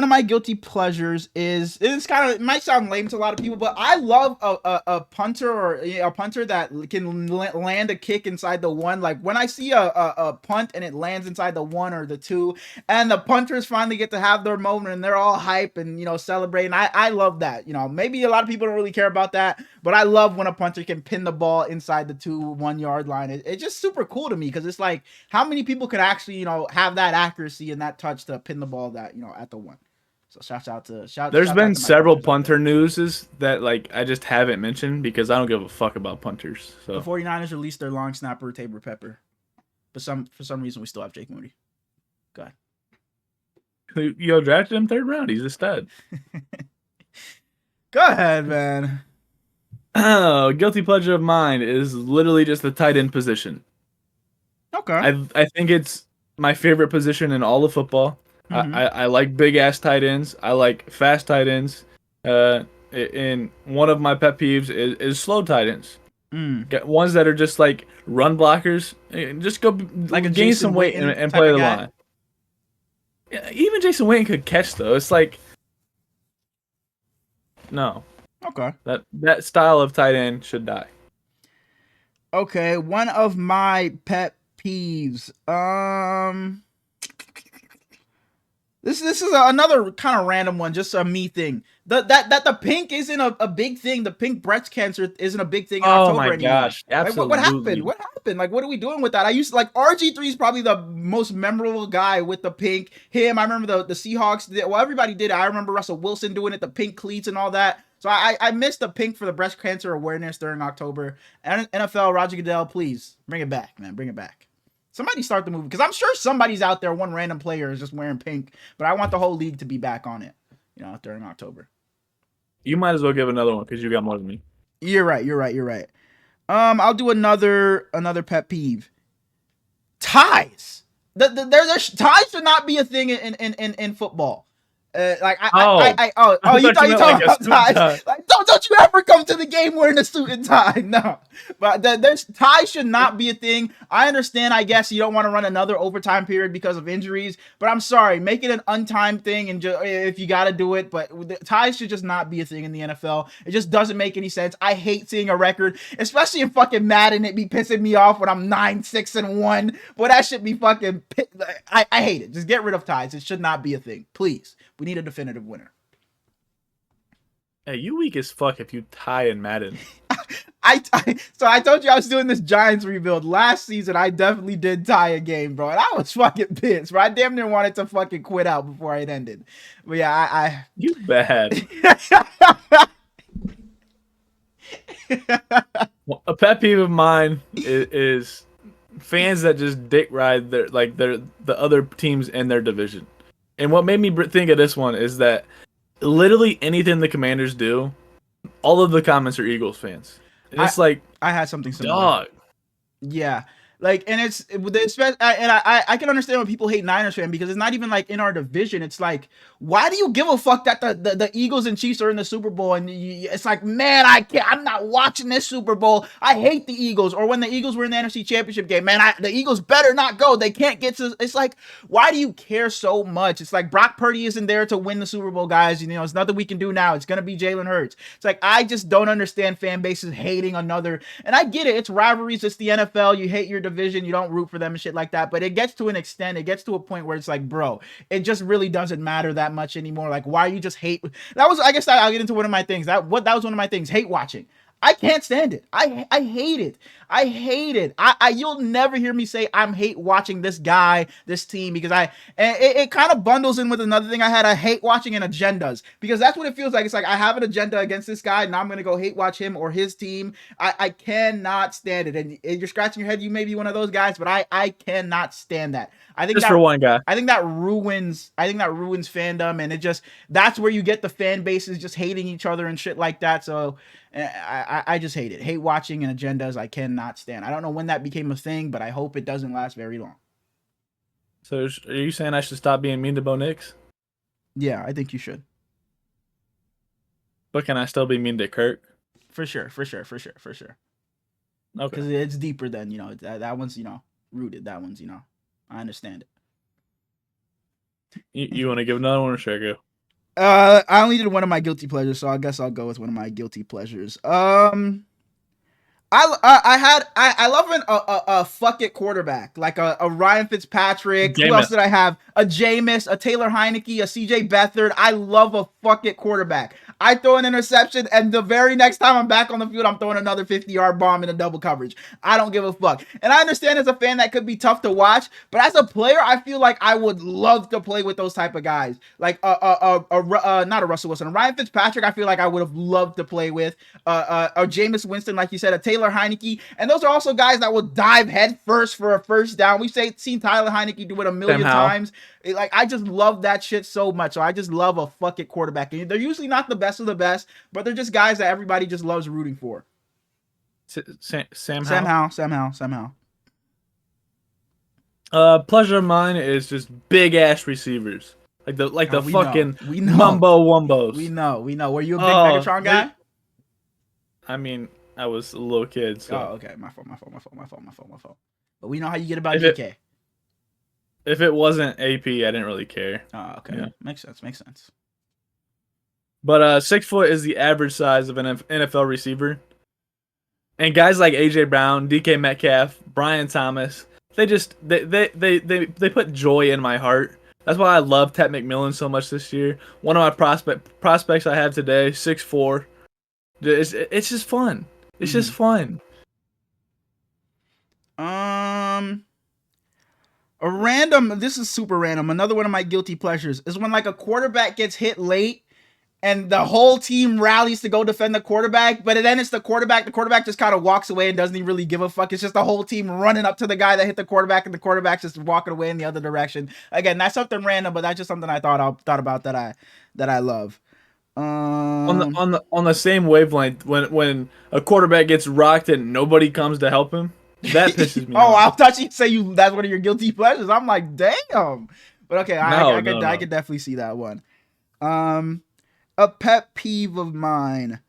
Speaker 1: of my guilty pleasures is, it might sound lame to a lot of people, but I love a punter or a punter that can land a kick inside the 1. Like when I see a punt and it lands inside the 1 or the 2, and the punters finally get to have their moment and they're all hype and celebrating. I love that. Maybe a lot of people don't really care about that, but I love when a punter can pin the ball inside the 1 yard line. It's just super cool to me because it's like how many people could actually have that accuracy and that touch to pin the ball that at the 1. So
Speaker 2: There's been several punter newses that like I just haven't mentioned because I don't give a fuck about punters. So
Speaker 1: the 49ers released their long snapper Tabor Pepper, but for some reason we still have Jake Moody. Go ahead.
Speaker 2: You drafted him 3rd round. He's a stud.
Speaker 1: Go ahead, man.
Speaker 2: Oh, guilty pleasure of mine is literally just the tight end position.
Speaker 1: Okay.
Speaker 2: I think it's my favorite position in all of football.
Speaker 1: Mm-hmm.
Speaker 2: I like big ass tight ends. I like fast tight ends. And one of my pet peeves is slow tight ends.
Speaker 1: Mm.
Speaker 2: Get ones that are just like run blockers. Just go
Speaker 1: Like a
Speaker 2: gain some
Speaker 1: Jason
Speaker 2: weight
Speaker 1: Witten
Speaker 2: and
Speaker 1: type
Speaker 2: play
Speaker 1: of
Speaker 2: the
Speaker 1: guy.
Speaker 2: line. Yeah, even Jason Wayne could catch though. It's like no,
Speaker 1: Okay.
Speaker 2: that style of tight end should die.
Speaker 1: Okay. One of my pet peeves. This is another kind of random one, just a me thing. That the pink isn't a big thing. The pink breast cancer isn't a big thing in
Speaker 2: Oh my
Speaker 1: October anymore.
Speaker 2: gosh,
Speaker 1: Like what happened?
Speaker 2: absolutely.
Speaker 1: What happened? Like what are we doing with that? I used to like RG3 is probably the most memorable guy with the pink. Him, I remember the Seahawks did, well, everybody did it. I remember Russell Wilson doing it, the pink cleats and all that. So I missed the pink for the breast cancer awareness during October. And NFL, Roger Goodell, please bring it back, man. Bring it back. Somebody start the movie because I'm sure somebody's out there. One random player is just wearing pink, but I want the whole league to be back on it. During October.
Speaker 2: You might as well give another one because you got more than me.
Speaker 1: You're right. You're right. You're right. I'll do another pet peeve. Ties. Ties should not be a thing in football.
Speaker 2: I
Speaker 1: You
Speaker 2: thought
Speaker 1: thought
Speaker 2: you
Speaker 1: you
Speaker 2: meant
Speaker 1: talking
Speaker 2: like a
Speaker 1: about
Speaker 2: suit
Speaker 1: ties?
Speaker 2: tie.
Speaker 1: Like, don't you ever come to the game wearing a suit and tie? No, but there's ties should not be a thing. I understand. I guess you don't want to run another overtime period because of injuries, but I'm sorry, make it an untimed thing and if you got to do it. But ties should just not be a thing in the NFL. It just doesn't make any sense. I hate seeing a record, especially in fucking Madden. It be pissing me off when I'm 9-6-1. Boy, that should be fucking. I hate it. Just get rid of ties. It should not be a thing, please. We need a definitive winner.
Speaker 2: Hey, you weak as fuck if you tie in Madden.
Speaker 1: So I told you I was doing this Giants rebuild last season. I definitely did tie a game, bro, and I was fucking pissed, bro. I damn near wanted to fucking quit out before it ended. But yeah,
Speaker 2: You bad. Well, a pet peeve of mine is fans that just dick ride the other teams in their division. And what made me think of this one is that literally anything the Commanders do, all of the comments are Eagles fans. And it's like,
Speaker 1: I had something similar.
Speaker 2: dog.
Speaker 1: Yeah. Like, and I can understand when people hate Niners fan because it's not even like in our division. It's like, why do you give a fuck that the Eagles and Chiefs are in the Super Bowl? And it's like, man, I'm not watching this Super Bowl. I hate the Eagles. Or when the Eagles were in the NFC Championship game, man, the Eagles better not go. They can't get to. It's like, why do you care so much? It's like Brock Purdy isn't there to win the Super Bowl, guys. It's nothing we can do now. It's gonna be Jalen Hurts. It's like I just don't understand fan bases hating another. And I get it. It's rivalries. It's the NFL. You hate your division, you don't root for them and shit like that, but it gets to an extent, it gets to a point where it's like, bro, it just really doesn't matter that much anymore. Like, why you just hate? That was, I guess I'll get into one of my things. That was one of my things. Hate watching. I can't stand it. I hate it. I hate it. You'll never hear me say I'm hate watching this guy, this team, because it kind of bundles in with another thing I had. I hate watching and agendas, because that's what it feels like. It's like I have an agenda against this guy, and now I'm gonna go hate watch him or his team. I cannot stand it. And you're scratching your head. You may be one of those guys, but I cannot stand that. I think
Speaker 2: Just for one guy.
Speaker 1: I think that ruins fandom, and that's where you get the fan bases just hating each other and shit like that. So I just hate it. Hate watching and agendas. I cannot stand. I don't know when that became a thing, but I hope it doesn't last very long.
Speaker 2: So are you saying I should stop being mean to Bo Nix?
Speaker 1: Yeah, I think you should.
Speaker 2: But can I still be mean to Kirk?
Speaker 1: For sure.
Speaker 2: Okay.
Speaker 1: Because it's deeper than, that one's, rooted. That one's, I understand
Speaker 2: it. You want to give another one or should I go?
Speaker 1: I only did one of my guilty pleasures, so I guess I'll go with one of my guilty pleasures. I love a fuck it quarterback, like a Ryan Fitzpatrick. Who else did I have? A Jameis, a Taylor Heineke, a CJ Beathard. I love a fuck it quarterback. I throw an interception, and the very next time I'm back on the field, I'm throwing another 50-yard bomb in a double coverage. I don't give a fuck. And I understand as a fan that could be tough to watch, but as a player, I feel like I would love to play with those type of guys. Like not a Russell Wilson, a Ryan Fitzpatrick. I feel like I would have loved to play with. A Jameis Winston, like you said, a Taylor Heineke, and those are also guys that will dive head first for a first down. We've seen Tyler Heineke do it a million times. Like, I just love that shit so much. So I just love a fuck it quarterback. And they're usually not the best of the best, but they're just guys that everybody just loves rooting for.
Speaker 2: Sam Howell.
Speaker 1: Sam Howell.
Speaker 2: Pleasure of mine is just big ass receivers, like
Speaker 1: Oh,
Speaker 2: the
Speaker 1: we know.
Speaker 2: fucking
Speaker 1: We know.
Speaker 2: mumbo
Speaker 1: We
Speaker 2: wumbos.
Speaker 1: know. We know. Were you a big
Speaker 2: Oh,
Speaker 1: Megatron guy?
Speaker 2: I mean, I was a little kid,
Speaker 1: Oh,
Speaker 2: so
Speaker 1: okay. My fault. My fault. My fault. My fault. My fault. My fault. But we know how you get about
Speaker 2: if it
Speaker 1: DK.
Speaker 2: if it wasn't AP, I didn't really care.
Speaker 1: Oh, okay.
Speaker 2: Yeah.
Speaker 1: Makes sense. Makes sense.
Speaker 2: But 6 foot is the average size of an NFL receiver. And guys like AJ Brown, DK Metcalf, Brian Thomas, they put joy in my heart. That's why I love Ted McMillan so much this year. One of my prospects I have today, 6'4". It's just fun. It's just
Speaker 1: Mhm.
Speaker 2: fun.
Speaker 1: Um, a random. This is super random. Another one of my guilty pleasures is when like a quarterback gets hit late and the whole team rallies to go defend the quarterback, but then it's the quarterback. The quarterback just kind of walks away and doesn't even really give a fuck. It's just the whole team running up to the guy that hit the quarterback, and the quarterback's just walking away in the other direction. Again, that's something random, but that's just something I thought about that I love. Um.
Speaker 2: On the same wavelength, when a quarterback gets rocked and nobody comes to help him, that pisses me
Speaker 1: Oh,
Speaker 2: off.
Speaker 1: I thought you'd say you that's one of your guilty pleasures. I'm like, damn. But okay,
Speaker 2: No,
Speaker 1: could
Speaker 2: no,
Speaker 1: I
Speaker 2: no.
Speaker 1: could definitely see that one. Um, a pet peeve of mine.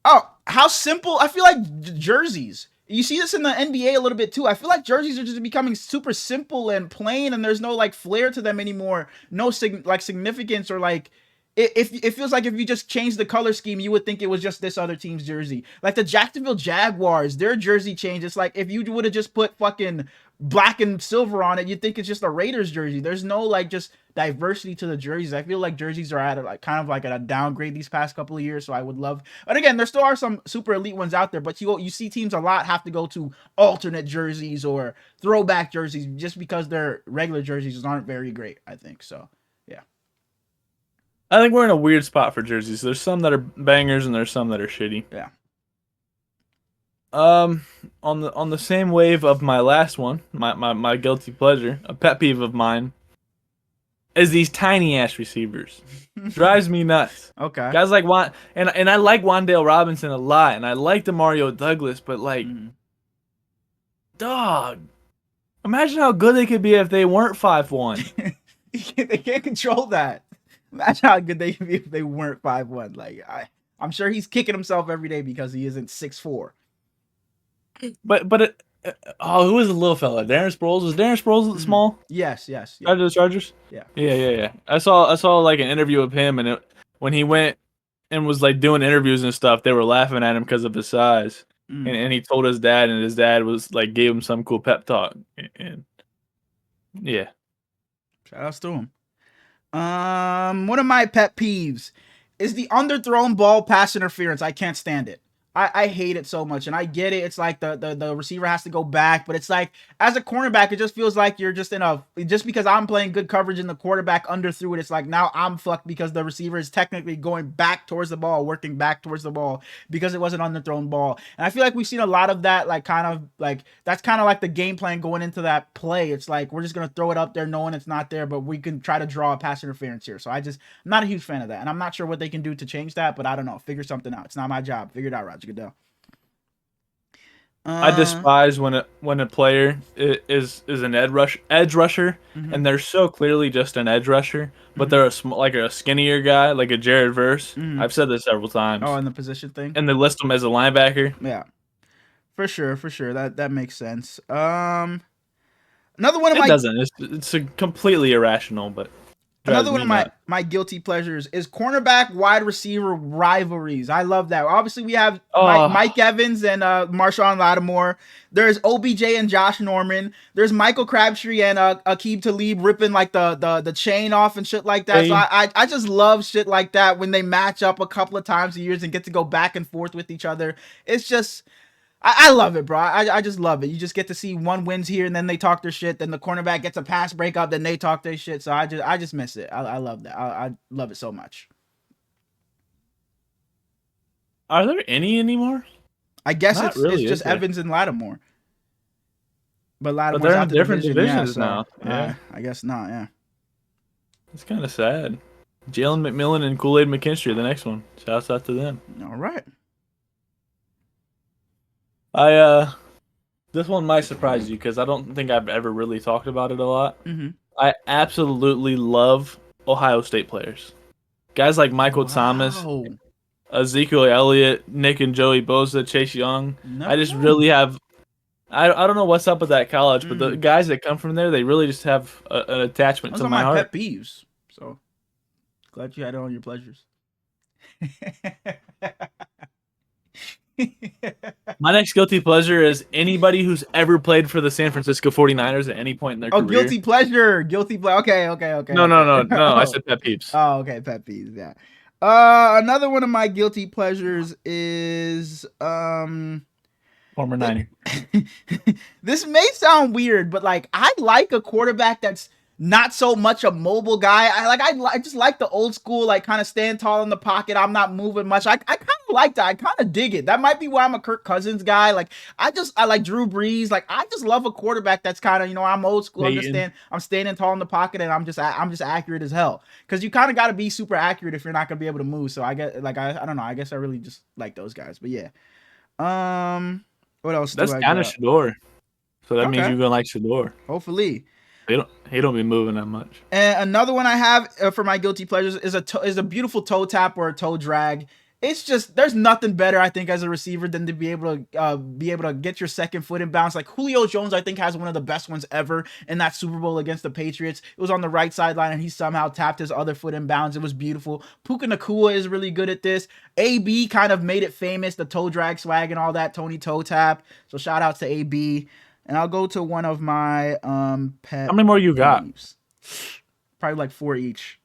Speaker 1: Oh, how simple! I feel like jerseys. You see this in the NBA a little bit too. I feel like jerseys are just becoming super simple and plain, and there's no like flair to them anymore. No significance or like. It feels like if you just changed the color scheme, you would think it was just this other team's jersey. Like the Jacksonville Jaguars, their jersey change. It's like if you would have just put fucking black and silver on it, you'd think it's just a Raiders jersey. There's no like just diversity to the jerseys. I feel like jerseys are at a, like kind of like at a downgrade these past couple of years. So I would love, but again, there still are some super elite ones out there. But you see teams a lot have to go to alternate jerseys or throwback jerseys just because their regular jerseys aren't very great. I think so. Yeah.
Speaker 2: I think we're in a weird spot for jerseys. There's some that are bangers and there's some that are shitty.
Speaker 1: Yeah.
Speaker 2: Um, on the same wave of my last one, my guilty pleasure, a pet peeve of mine, is these tiny ass receivers. Drives me nuts.
Speaker 1: Okay.
Speaker 2: Guys like and I like Wandale Robinson a lot, and I like Demario Douglas, but like, dog, imagine how good they could be if they weren't 5'1".
Speaker 1: They can't control that. Imagine how good they could be if they weren't 5'1". Like I'm sure he's kicking himself every day because he isn't 6'4".
Speaker 2: Oh, who was the little fella? Darren Sproles. Was Darren Sproles small?
Speaker 1: Yes. Yes.
Speaker 2: Out
Speaker 1: Yeah.
Speaker 2: of the Chargers.
Speaker 1: Yeah.
Speaker 2: Yeah. I saw like an interview of him, and when he went and was like doing interviews and stuff, they were laughing at him because of his size. And he told his dad, and his dad was like gave him some cool pep talk. And yeah,
Speaker 1: Shout outs to him. One of my pet peeves is the underthrown ball pass interference. I can't stand it. I hate it so much, and I get it. It's like the receiver has to go back, but it's like as a cornerback, it just feels like you're just just because I'm playing good coverage and the quarterback underthrew it. It's like now I'm fucked because the receiver is technically going back towards the ball, working back towards the ball because it was an underthrown ball. And I feel like we've seen a lot of that, like kind of like that's kind of like the game plan going into that play. It's like we're just gonna throw it up there knowing it's not there, but we can try to draw a pass interference here. So I'm not a huge fan of that, and I'm not sure what they can do to change that. But I don't know. Figure something out. It's not my job. Figure it out, Roger Goodell.
Speaker 2: I
Speaker 1: Uh,
Speaker 2: despise when a player is an edge rusher,
Speaker 1: mhm,
Speaker 2: and they're so clearly just an edge rusher, but
Speaker 1: mhm,
Speaker 2: they're like a skinnier guy, like a Jared Verse.
Speaker 1: mhm.
Speaker 2: I've said this several
Speaker 1: Oh,
Speaker 2: times,
Speaker 1: and the position thing.
Speaker 2: and they list him as a linebacker.
Speaker 1: Yeah, for sure, for sure. That makes sense. Another one of
Speaker 2: It
Speaker 1: my
Speaker 2: doesn't. It's a completely irrational, but drives
Speaker 1: Another one
Speaker 2: me
Speaker 1: of my
Speaker 2: nuts.
Speaker 1: my guilty pleasures is cornerback wide receiver rivalries. I love that. Obviously, we have
Speaker 2: Oh,
Speaker 1: Mike Evans and Marshawn Lattimore. There's OBJ and Josh Norman. There's Michael Crabtree and Aqib Talib ripping like the chain off and shit like that. So
Speaker 2: hey,
Speaker 1: I just love shit like that when they match up a couple of times a year and get to go back and forth with each other. It's just I love it, bro. I just love it. You just get to see one wins here, and then they talk their shit. Then the cornerback gets a pass breakup, then they talk their shit. So I just miss it. I love that. I love it so much.
Speaker 2: are there any anymore?
Speaker 1: I guess
Speaker 2: Not
Speaker 1: it's
Speaker 2: really, is
Speaker 1: just
Speaker 2: there?
Speaker 1: Evans and Lattimore, but
Speaker 2: But
Speaker 1: Lattimore's
Speaker 2: they're
Speaker 1: out
Speaker 2: in
Speaker 1: the
Speaker 2: different
Speaker 1: division. Yeah,
Speaker 2: divisions
Speaker 1: so
Speaker 2: now. Yeah,
Speaker 1: I guess not. Yeah.
Speaker 2: it's kind of sad. Jalen McMillan and Kool Aid McKinstry are the next one. Shouts out to them.
Speaker 1: All right.
Speaker 2: I This one might surprise you because I don't think I've ever really talked about it a lot.
Speaker 1: Mm-hmm.
Speaker 2: I absolutely love Ohio State players. Guys like Michael Thomas,
Speaker 1: Wow.
Speaker 2: Ezekiel Elliott, Nick and Joey Bosa, Chase Young. I
Speaker 1: Never
Speaker 2: just
Speaker 1: know.
Speaker 2: really have. I don't know what's up with that college, but the
Speaker 1: Mm.
Speaker 2: guys that come from there, they really just have an attachment
Speaker 1: Those
Speaker 2: to
Speaker 1: are
Speaker 2: my
Speaker 1: my
Speaker 2: heart.
Speaker 1: pet peeves. So glad you had it on your pleasures.
Speaker 2: My next guilty pleasure is anybody who's ever played for the San Francisco 49ers at any point in their
Speaker 1: Oh,
Speaker 2: career.
Speaker 1: guilty pleasure. Guilty pleasure. Okay.
Speaker 2: No,
Speaker 1: Okay.
Speaker 2: I
Speaker 1: Oh.
Speaker 2: said pet peeves.
Speaker 1: Oh, okay, pet peeves, yeah. Another one of my guilty pleasures is
Speaker 2: Former Niner.
Speaker 1: this may sound weird, but like I like a quarterback that's not so much a mobile guy. I just like the old school, like kind of stand tall in the pocket. I'm not moving much. I kind of like that. I kind of dig it. That might be why I'm a Kirk Cousins guy. Like I like Drew Brees. Like I just love a quarterback that's kind of, I'm old school. I'm standing tall in the pocket and I'm just accurate as hell. Because you kind of got to be super accurate if you're not gonna be able to move. So I get like I don't know. I guess I really just like those guys. But yeah. What else
Speaker 2: That's
Speaker 1: do I
Speaker 2: kind of
Speaker 1: got?
Speaker 2: Shador. So that means
Speaker 1: Okay.
Speaker 2: you're gonna like Shador.
Speaker 1: Hopefully.
Speaker 2: He don't be moving that much.
Speaker 1: And another one I have for my guilty pleasures is a beautiful toe tap or a toe drag. It's just there's nothing better I think as a receiver than to be able to get your second foot in bounds. Like Julio Jones, I think has one of the best ones ever in that Super Bowl against the Patriots. It was on the right sideline and he somehow tapped his other foot in bounds. It was beautiful. Puka Nacua is really good at this. AB kind of made it famous, the toe drag swag and all that. Tony toe tap. So shout out to AB. And I'll go to one of my pet.
Speaker 2: How many more you got?
Speaker 1: peeves. Probably like 4 each.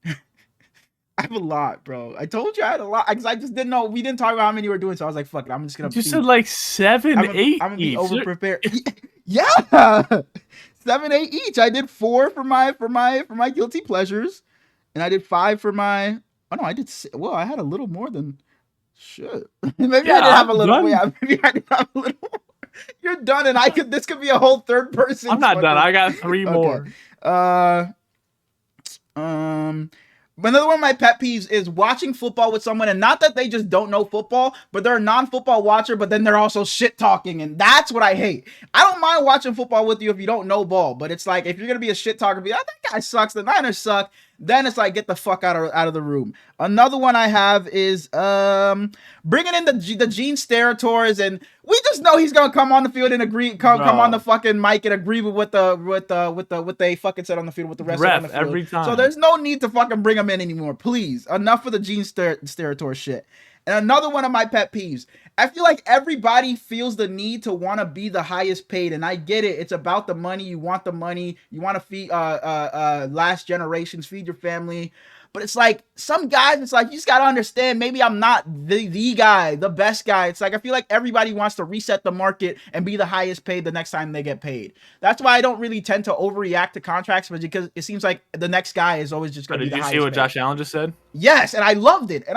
Speaker 1: I have a lot, bro. I told you I had a lot because I just didn't know. We didn't talk about how many we were doing, so I was like, "Fuck it, I'm just gonna."
Speaker 2: You said like 7, 8.
Speaker 1: I'm gonna be
Speaker 2: each.
Speaker 1: over prepared. Yeah, 7, 8 each. I did 4 for my guilty pleasures, and I did 5 for my. Oh no, I did. Well, I had a little more than. Shit. Maybe I did have a little. Yeah, maybe I did have a little more. You're done, and I could. This could be a whole third person.
Speaker 2: I'm not done. I got 3 more.
Speaker 1: Another one of my pet peeves is watching football with someone, and not that they just don't know football, but they're a non-football watcher, but then they're also shit talking, and that's what I hate. I don't mind watching football with you if you don't know ball, but it's like if you're gonna be a shit talker, be like, that guy sucks, the Niners suck. Then it's like get the fuck out of the room. Another one I have is bringing in the Gene Sterators, and we just know he's gonna come on the field and come on the fucking mic and agree with what they fucking said on the field with the rest on the field
Speaker 2: every time.
Speaker 1: So there's no need to fucking bring him in anymore. Please, enough of the Gene Steratore shit. And another one of my pet peeves. I feel like everybody feels the need to want to be the highest paid, and I get it. It's about the money. You want the money. You want to feed last generations, feed your family. But it's like some guys, it's like you just gotta understand. Maybe I'm not the guy, the best guy. It's like I feel like everybody wants to reset the market and be the highest paid the next time they get paid. That's why I don't really tend to overreact to contracts, but because it seems like the next guy is always just gonna be the highest paid.
Speaker 2: Did you see what Josh Allen just said?
Speaker 1: Yes, and I loved it.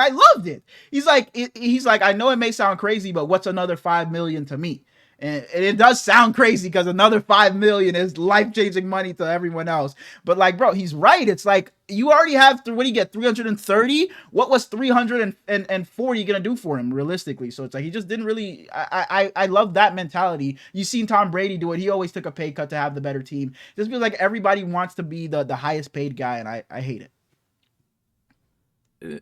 Speaker 1: He's like, I know it may sound crazy, but what's another $5 million to me? And it does sound crazy because another $5 million is life-changing money to everyone else. But like, bro, he's right. It's like you already have what do you get? 330. What was 340 gonna do for him realistically? So it's like he just didn't really. I love that mentality. You've seen Tom Brady do it. He always took a pay cut to have the better team. Just feels like everybody wants to be the highest paid guy, and I hate it.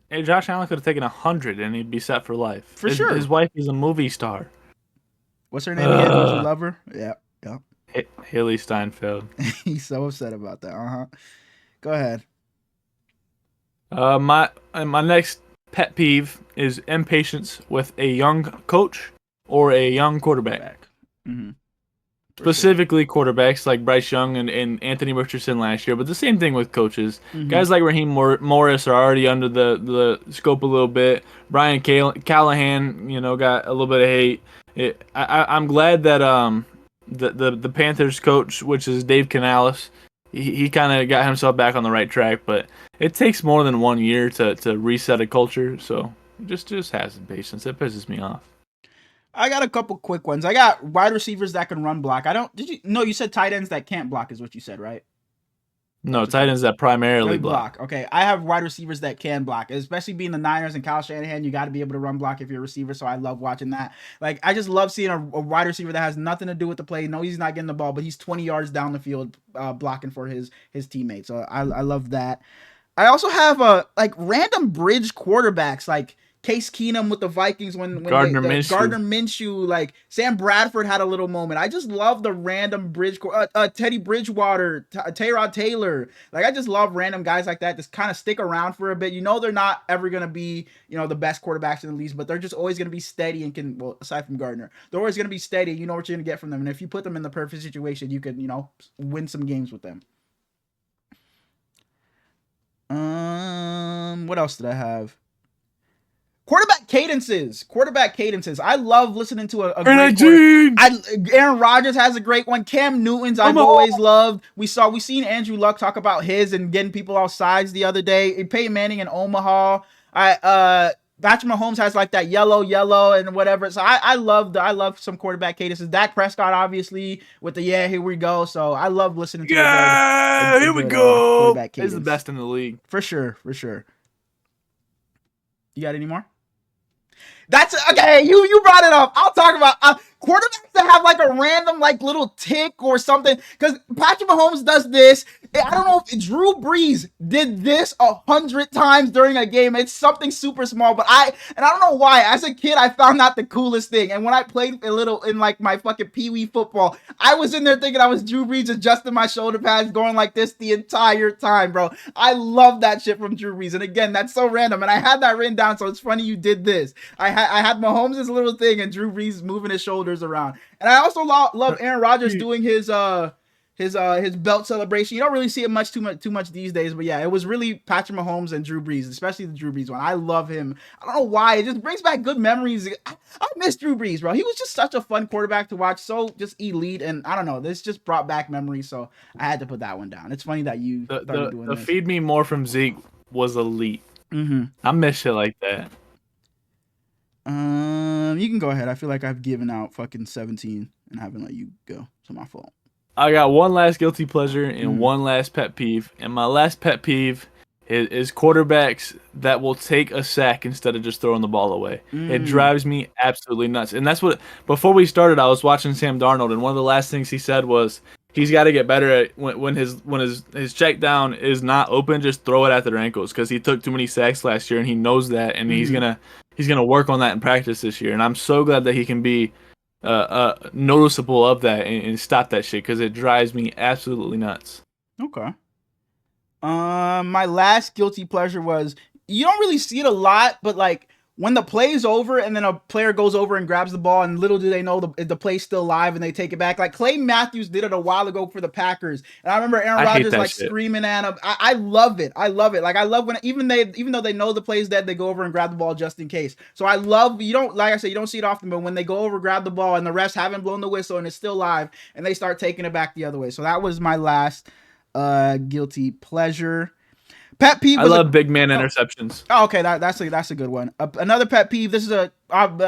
Speaker 2: Hey, Josh Allen could have taken 100 and he'd be set for life.
Speaker 1: For sure.
Speaker 2: His wife is a movie star.
Speaker 1: What's her name again? Don't you love her? Yeah.
Speaker 2: Haley Steinfeld.
Speaker 1: He's so upset about that. Go ahead.
Speaker 2: My next pet peeve is impatience with a young coach or a young quarterback.
Speaker 1: Mm-hmm.
Speaker 2: Specifically quarterbacks like Bryce Young and Anthony Richardson last year, but the same thing with coaches.
Speaker 1: Mm-hmm.
Speaker 2: Guys like Raheem Morris are already under the scope a little bit. Brian Callahan, got a little bit of hate. I'm glad that the Panthers coach, which is Dave Canales, he kind of got himself back on the right track, but it takes more than 1 year to reset a culture, so just have some patience. It pisses me off.
Speaker 1: I got a couple quick ones. I got wide receivers that can run block. You said tight ends that can't block is what you said, right?
Speaker 2: No, tight ends that primarily block.
Speaker 1: Okay, I have wide receivers that can block, especially being the Niners and Kyle Shanahan. You got to be able to run block if you're a receiver. So I love watching that. Like, I just love seeing a wide receiver that has nothing to do with the play. No, he's not getting the ball, but he's 20 yards down the field blocking for his teammates. So I love that. I also have like random bridge quarterbacks like Case Keenum with the Vikings when
Speaker 2: Gardner Minshew.
Speaker 1: Gardner Minshew, like Sam Bradford had a little moment. I just love the random bridge Teddy Bridgewater, Tyrod Taylor. Like, I just love random guys like that. Just kind of stick around for a bit. You know, they're not ever gonna be, you know, the best quarterbacks in the league, but they're just always gonna be steady and can, well, aside from Gardner, they're always gonna be steady. You know what you're gonna get from them, and if you put them in the perfect situation, you can, you know, win some games with them. What else did I have? Quarterback cadences. I love listening to a great Aaron Rodgers has a great one. Cam Newton's I've always loved. We seen Andrew Luck talk about his and getting people off sides the other day. Peyton Manning in Omaha. Patrick Mahomes has like that yellow and whatever. So I love some quarterback cadences. Dak Prescott obviously with the here we go. So I love listening to
Speaker 2: here we go. Quarterback cadence. He's the best in the league
Speaker 1: for sure. You got any more? That's okay. You brought it up. I'll talk about quarterbacks that have like a random like little tick or something. Because Patrick Mahomes does this. I don't know if Drew Brees did this 100 times during a game. It's something super small, but I don't know why. As a kid, I found that the coolest thing. And when I played a little in like my fucking Pee-wee football, I was in there thinking I was Drew Brees, adjusting my shoulder pads, going like this the entire time, bro. I love that shit from Drew Brees. And again, that's so random. And I had that written down, so it's funny you did this. I had Mahomes' little thing and Drew Brees moving his shoulders around. And I also love Aaron Rodgers doing his belt celebration. You don't really see it too much these days, but yeah, it was really Patrick Mahomes and Drew Brees, especially the Drew Brees one. I love him. I don't know why. It just brings back good memories. I miss Drew Brees, bro. He was just such a fun quarterback to watch, so just elite, and I don't know. This just brought back memories, so I had to put that one down. It's funny that you started doing this.
Speaker 2: The feed me more from Zeke was elite. I miss shit like that.
Speaker 1: You can go ahead. I feel like I've given out fucking 17 and haven't let you go. It's my fault.
Speaker 2: I got one last guilty pleasure and one last pet peeve. And my last pet peeve is quarterbacks that will take a sack instead of just throwing the ball away. It drives me absolutely nuts. And that's what, before we started, I was watching Sam Darnold, and one of the last things he said was he's got to get better at when his check down is not open, just throw it at their ankles, because he took too many sacks last year and he knows that, and he's gonna work on that in practice this year. And I'm so glad that he can be noticeable of that and stop that shit, because it drives me absolutely nuts.
Speaker 1: Okay. My last guilty pleasure was, you don't really see it a lot, but like when the play's over and then a player goes over and grabs the ball, and little do they know the play's still live and they take it back. Like Clay Matthews did it a while ago for the Packers, and I remember Aaron Rodgers like screaming at him. I love it. Like I love when even though they know the play's dead, they go over and grab the ball just in case. So I love, you don't, like I said, you don't see it often, but when they go over, grab the ball, and the refs haven't blown the whistle and it's still live, and they start taking it back the other way. So that was my last guilty pleasure. Pet peeve.
Speaker 2: I love big man interceptions.
Speaker 1: Oh, okay, that's a good one. Another pet peeve. This is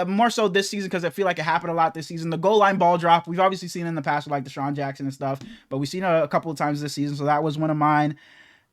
Speaker 1: more so this season, because I feel like it happened a lot this season. The goal line ball drop. We've obviously seen it in the past with like Deshaun Jackson and stuff, but we've seen it a couple of times this season. So that was one of mine.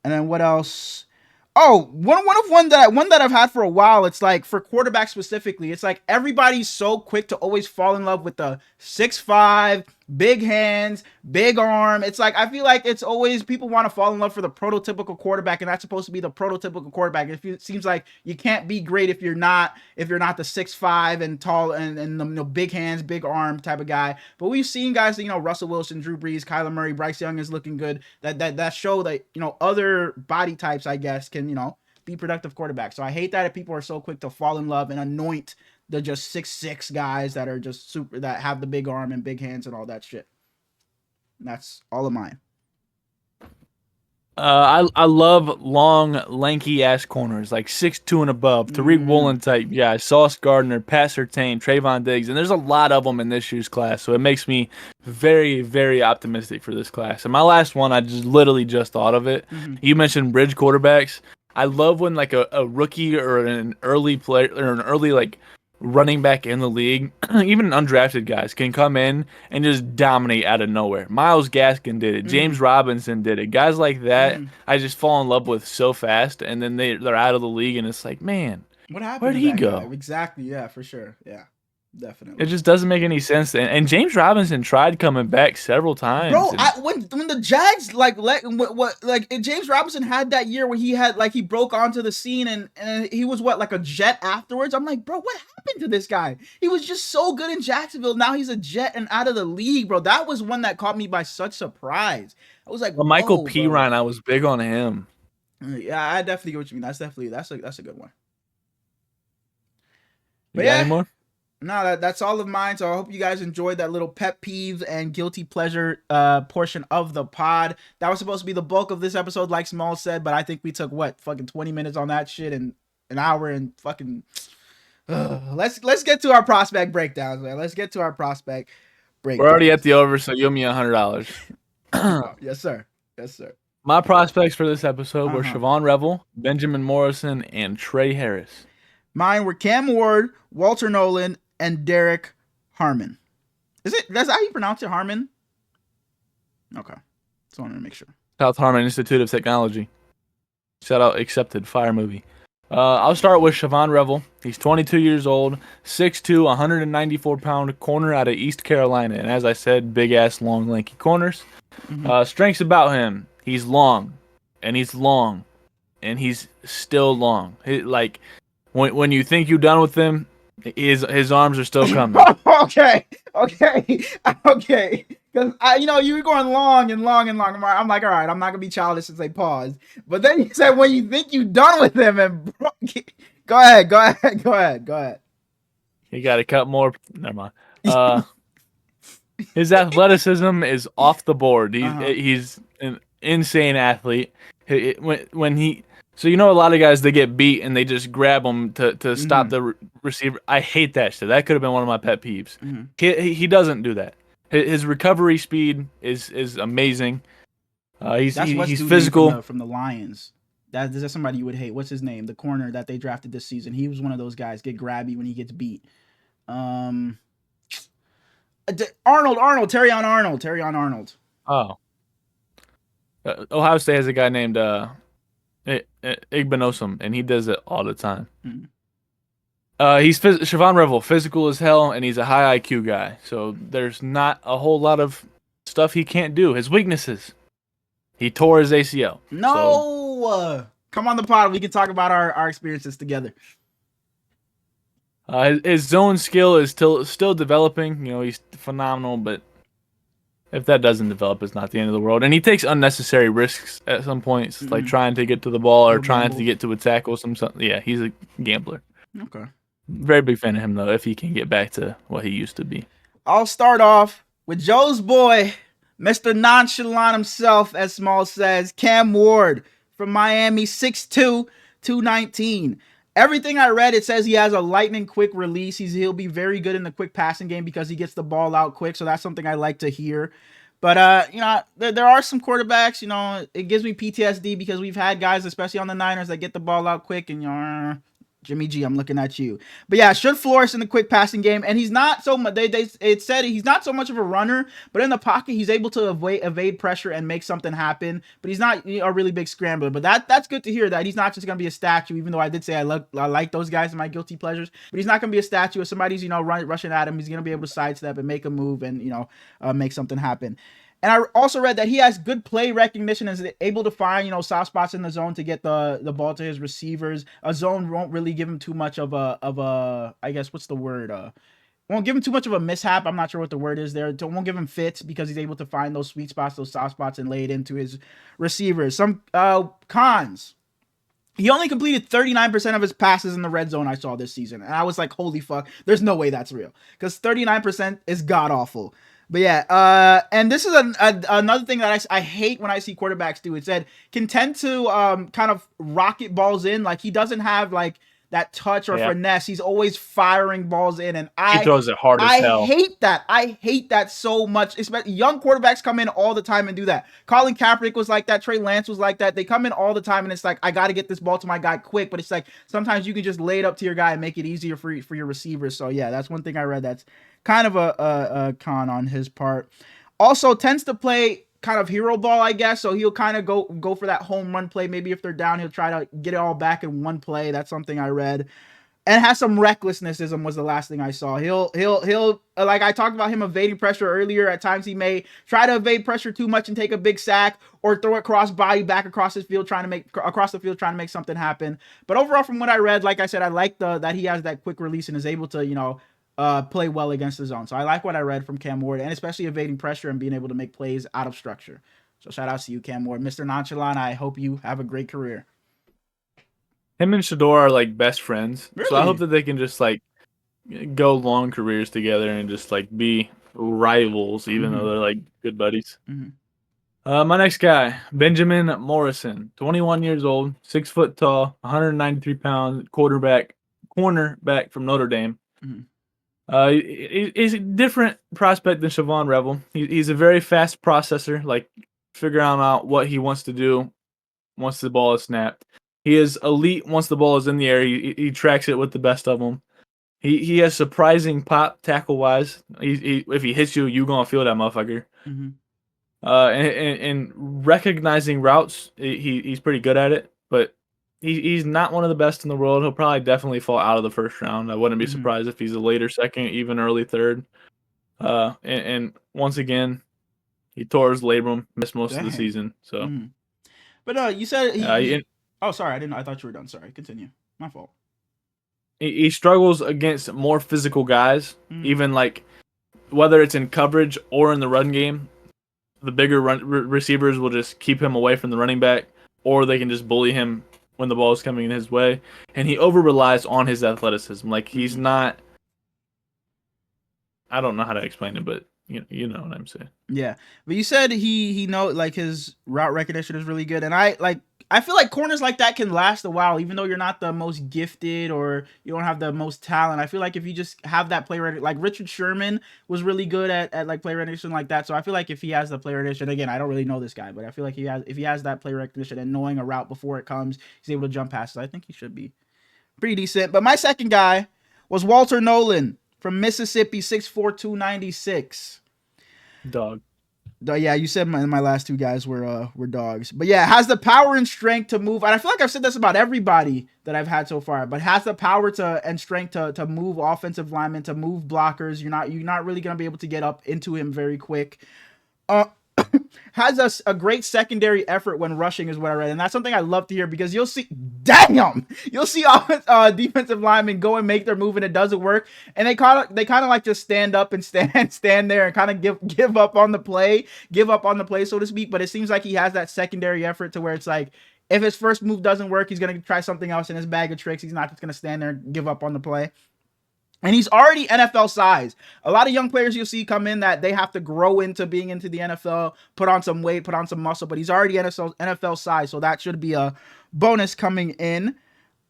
Speaker 1: And then what else? Oh, one that I've had for a while. It's like for quarterbacks specifically. It's like everybody's so quick to always fall in love with the 6'5", big hands, big arm. It's like, I feel like it's always people want to fall in love for the prototypical quarterback, and that's supposed to be the prototypical quarterback. It seems like you can't be great if you're not the 6'5" and tall and the big hands, big arm type of guy. But we've seen guys, Russell Wilson, Drew Brees, Kyler Murray, Bryce Young is looking good. That show that other body types, I guess, can be productive quarterbacks. So I hate that if people are so quick to fall in love and anoint the just 6'6" guys that are just super, that have the big arm and big hands and all that shit. And that's all of mine.
Speaker 2: I love long, lanky ass corners, like 6'2" and above. Tariq Woolen type, yeah. Sauce Gardner, Pat Surtain, Trayvon Diggs, and there's a lot of them in this year's class. So it makes me very, very optimistic for this class. And my last one, I literally just thought of it. You mentioned bridge quarterbacks. I love when like a rookie or an early player or an early like running back in the league, even undrafted guys, can come in and just dominate out of nowhere. Myles Gaskin did it. James Robinson did it. Guys like that, I just fall in love with so fast, and then they're out of the league, and it's like, man,
Speaker 1: What happened
Speaker 2: where'd
Speaker 1: to
Speaker 2: he
Speaker 1: that guy?
Speaker 2: go?
Speaker 1: Exactly. Yeah, for sure. Yeah,
Speaker 2: It
Speaker 1: definitely.
Speaker 2: just doesn't make any sense. And James Robinson tried coming back several times,
Speaker 1: Bro,
Speaker 2: and
Speaker 1: when the Jags like James Robinson had that year where he had like he broke onto the scene and he was what like a Jet afterwards. I'm like, bro, what happened to this guy? He was just so good in Jacksonville. Now he's a Jet and out of the league, bro. That was one that caught me by such surprise. I was like,
Speaker 2: Michael
Speaker 1: whoa,
Speaker 2: P.
Speaker 1: bro.
Speaker 2: Ryan, I was big on him.
Speaker 1: Yeah, I definitely get what you mean. That's a good one.
Speaker 2: You
Speaker 1: But
Speaker 2: got any
Speaker 1: yeah,
Speaker 2: more?
Speaker 1: no, that's all of mine. So I hope you guys enjoyed that little pet peeves and guilty pleasure portion of the pod. That was supposed to be the bulk of this episode, like Small said, but I think we took what fucking 20 minutes on that shit and an hour and fucking. Let's get to our prospect breakdowns, man. Let's get to our prospect
Speaker 2: We're already at
Speaker 1: breakdowns.
Speaker 2: the over, so you owe me $100.
Speaker 1: Yes, sir. Yes, sir.
Speaker 2: My prospects for this episode were
Speaker 1: Uh-huh.
Speaker 2: Siobhan Revel, Benjamin Morrison, and Trey Harris.
Speaker 1: Mine were Cam Ward, Walter Nolan, and Derek Harmon. That's how you pronounce it, Harmon? Okay. Just wanted to make sure.
Speaker 2: South Harmon Institute of Technology. Shout out accepted. Fire movie. I'll start with Siobhan Revel. He's 22 years old, 6'2", 194-pound corner out of East Carolina. And as I said, big-ass, long, lanky corners. Strengths about him. He's long, and he's long, and he's still long. Like, when you think you're done with him, his arms are still coming.
Speaker 1: okay. Because you were going long and long and long. I'm like, all right, I'm not gonna be childish and say pause. But then you said when you think you're done with him, and go ahead.
Speaker 2: You got to cut more. Never mind. His athleticism is off the board. He's an insane athlete. When he So a lot of guys, they get beat and they just grab them to stop the receiver. I hate that shit. That could have been one of my pet peeves. He doesn't do that. His recovery speed is amazing. He's physical.
Speaker 1: From the Lions. That's somebody you would hate. What's his name? The corner that they drafted this season. He was one of those guys get grabby when he gets beat. Arnold, Terrion Arnold.
Speaker 2: Oh, Ohio State has a guy named Igbenosum, and he does it all the time. He's Siobhan Revel, physical as hell, and he's a high IQ guy. So there's not a whole lot of stuff he can't do. His weaknesses: he tore his ACL.
Speaker 1: No, come on the pod. We can talk about our experiences together.
Speaker 2: His zone skill is still developing. He's phenomenal, but if that doesn't develop, it's not the end of the world. And he takes unnecessary risks at some points, like trying to get to the ball or trying to get to a tackle. Yeah, he's a gambler.
Speaker 1: Okay.
Speaker 2: Very big fan of him, though, if he can get back to what he used to be.
Speaker 1: I'll start off with Joe's boy, Mr. Nonchalant himself, as Small says, Cam Ward from Miami, 6'2", 219. Everything I read, it says he has a lightning quick release. He'll be very good in the quick passing game because he gets the ball out quick. So that's something I like to hear. But, there are some quarterbacks, it gives me PTSD because we've had guys, especially on the Niners, that get the ball out quick and, Jimmy G, I'm looking at you. But yeah, should flourish in the quick passing game. And he's not so much, it said he's not so much of a runner, but in the pocket, he's able to evade pressure and make something happen. But he's not a really big scrambler. But that's good to hear that he's not just going to be a statue, even though I did say I like those guys in my guilty pleasures. But he's not going to be a statue. If somebody's, rushing at him, he's going to be able to sidestep and make a move and, make something happen. And I also read that he has good play recognition and is able to find, soft spots in the zone to get the ball to his receivers. A zone won't really give him too much of a I guess, what's the word? Won't give him too much of a mishap. I'm not sure what the word is there. Won't give him fits because he's able to find those sweet spots, those soft spots, and lay it into his receivers. Some cons. He only completed 39% of his passes in the red zone I saw this season. And I was like, holy fuck, there's no way that's real. Because 39% is god-awful. But yeah, and this is another thing that I hate when I see quarterbacks do. It said can tend to kind of rocket balls in. Like he doesn't have like that touch or
Speaker 2: Yeah.
Speaker 1: finesse. He's always firing balls in, and
Speaker 2: He throws it hard as hell.
Speaker 1: hate that. I hate that so much. Especially young quarterbacks come in all the time and do that. Colin Kaepernick was like that. Trey Lance was like that. They come in all the time, and it's like, I got to get this ball to my guy quick. But it's like sometimes you can just lay it up to your guy and make it easier for your receivers. So yeah, that's one thing I read. That's kind of a con on his part. Also tends to play kind of hero ball, I guess. So he'll kind of go for that home run play. Maybe if they're down, he'll try to get it all back in one play. That's something I read. And has some recklessnessism was the last thing I saw. He'll like I talked about him evading pressure earlier. At times he may try to evade pressure too much and take a big sack, or throw it cross body back across the field trying to make something happen. But overall, from what I read, like I said, I like that he has that quick release and is able to play well against the zone. So I like what I read from Cam Ward, and especially evading pressure and being able to make plays out of structure. So shout out to you, Cam Ward, Mr. Nonchalant. I hope you have a great career.
Speaker 2: Him and Shador are like best friends,
Speaker 1: Really?
Speaker 2: so I hope that they can just like go long careers together and just like be rivals, even though they're like good buddies. My next guy, Benjamin Morrison, 21 years old, 6 foot tall, 193 pounds, cornerback from Notre Dame. He's a different prospect than Siobhan Revel. He's a very fast processor, like figuring out what he wants to do once the ball is snapped. He is elite once the ball is in the air. He tracks it with the best of them. He has surprising pop tackle wise. If he hits you, you gonna feel that motherfucker. And recognizing routes, he's pretty good at it. But he's not one of the best in the world. He'll probably definitely fall out of the first round. I wouldn't be surprised if he's a later second, even early third. And once again, he tore his labrum, missed most of the season. So,
Speaker 1: but you said oh, sorry, I didn't. I thought you were done. Sorry, continue. My fault.
Speaker 2: He struggles against more physical guys, even like whether it's in coverage or in the run game. The bigger receivers will just keep him away from the running back, or they can just bully him when the ball is coming in his way. And he over relies on his athleticism. Like he's not. I don't know how to explain it, but you know what I'm saying.
Speaker 1: Yeah, but you said he like his route recognition is really good, and I feel like corners like that can last a while, even though you're not the most gifted or you don't have the most talent. I feel like if you just have that play ready, like Richard Sherman was really good at like play recognition like that. So I feel like if he has the play recognition, again, I don't really know this guy, but I feel like if he has that play recognition and knowing a route before it comes, he's able to jump past it. I think he should be pretty decent. But my second guy was Walter Nolan from Mississippi, 6'4", 296.
Speaker 2: Dog.
Speaker 1: Yeah, you said my last two guys were dogs. But yeah, has the power and strength to move. And I feel like I've said this about everybody that I've had so far, but has the power and strength to move offensive linemen, to move blockers. You're not really going to be able to get up into him very quick. Has a great secondary effort when rushing is what I read. And that's something I love to hear, because you'll see defensive linemen go and make their move and it doesn't work. And they kind of like just stand up and stand there and kind of give up on the play, so to speak. But it seems like he has that secondary effort to where it's like, if his first move doesn't work, he's going to try something else in his bag of tricks. He's not just going to stand there and give up on the play. And he's already NFL size. A lot of young players you'll see come in that they have to grow into being into the NFL, put on some weight, put on some muscle, but he's already NFL size, so that should be a bonus coming in.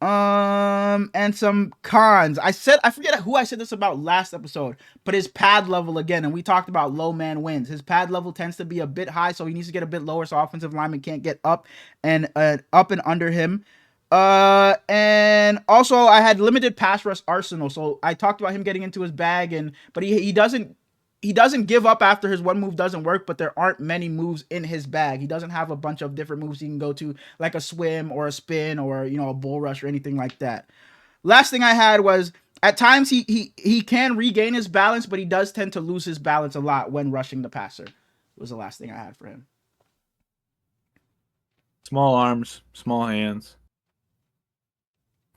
Speaker 1: And some cons. I forget who I said this about last episode, but his pad level again, and we talked about low man wins. His pad level tends to be a bit high, so he needs to get a bit lower so offensive linemen can't get up and under him. And also I had limited pass rush arsenal. So I talked about him getting into his bag, but he doesn't give up after his one move doesn't work, but there aren't many moves in his bag. He doesn't have a bunch of different moves he can go to, like a swim or a spin or, a bull rush or anything like that. Last thing I had was, at times he can regain his balance, but he does tend to lose his balance a lot when rushing the passer. It was the last thing I had for him.
Speaker 2: Small arms, small hands.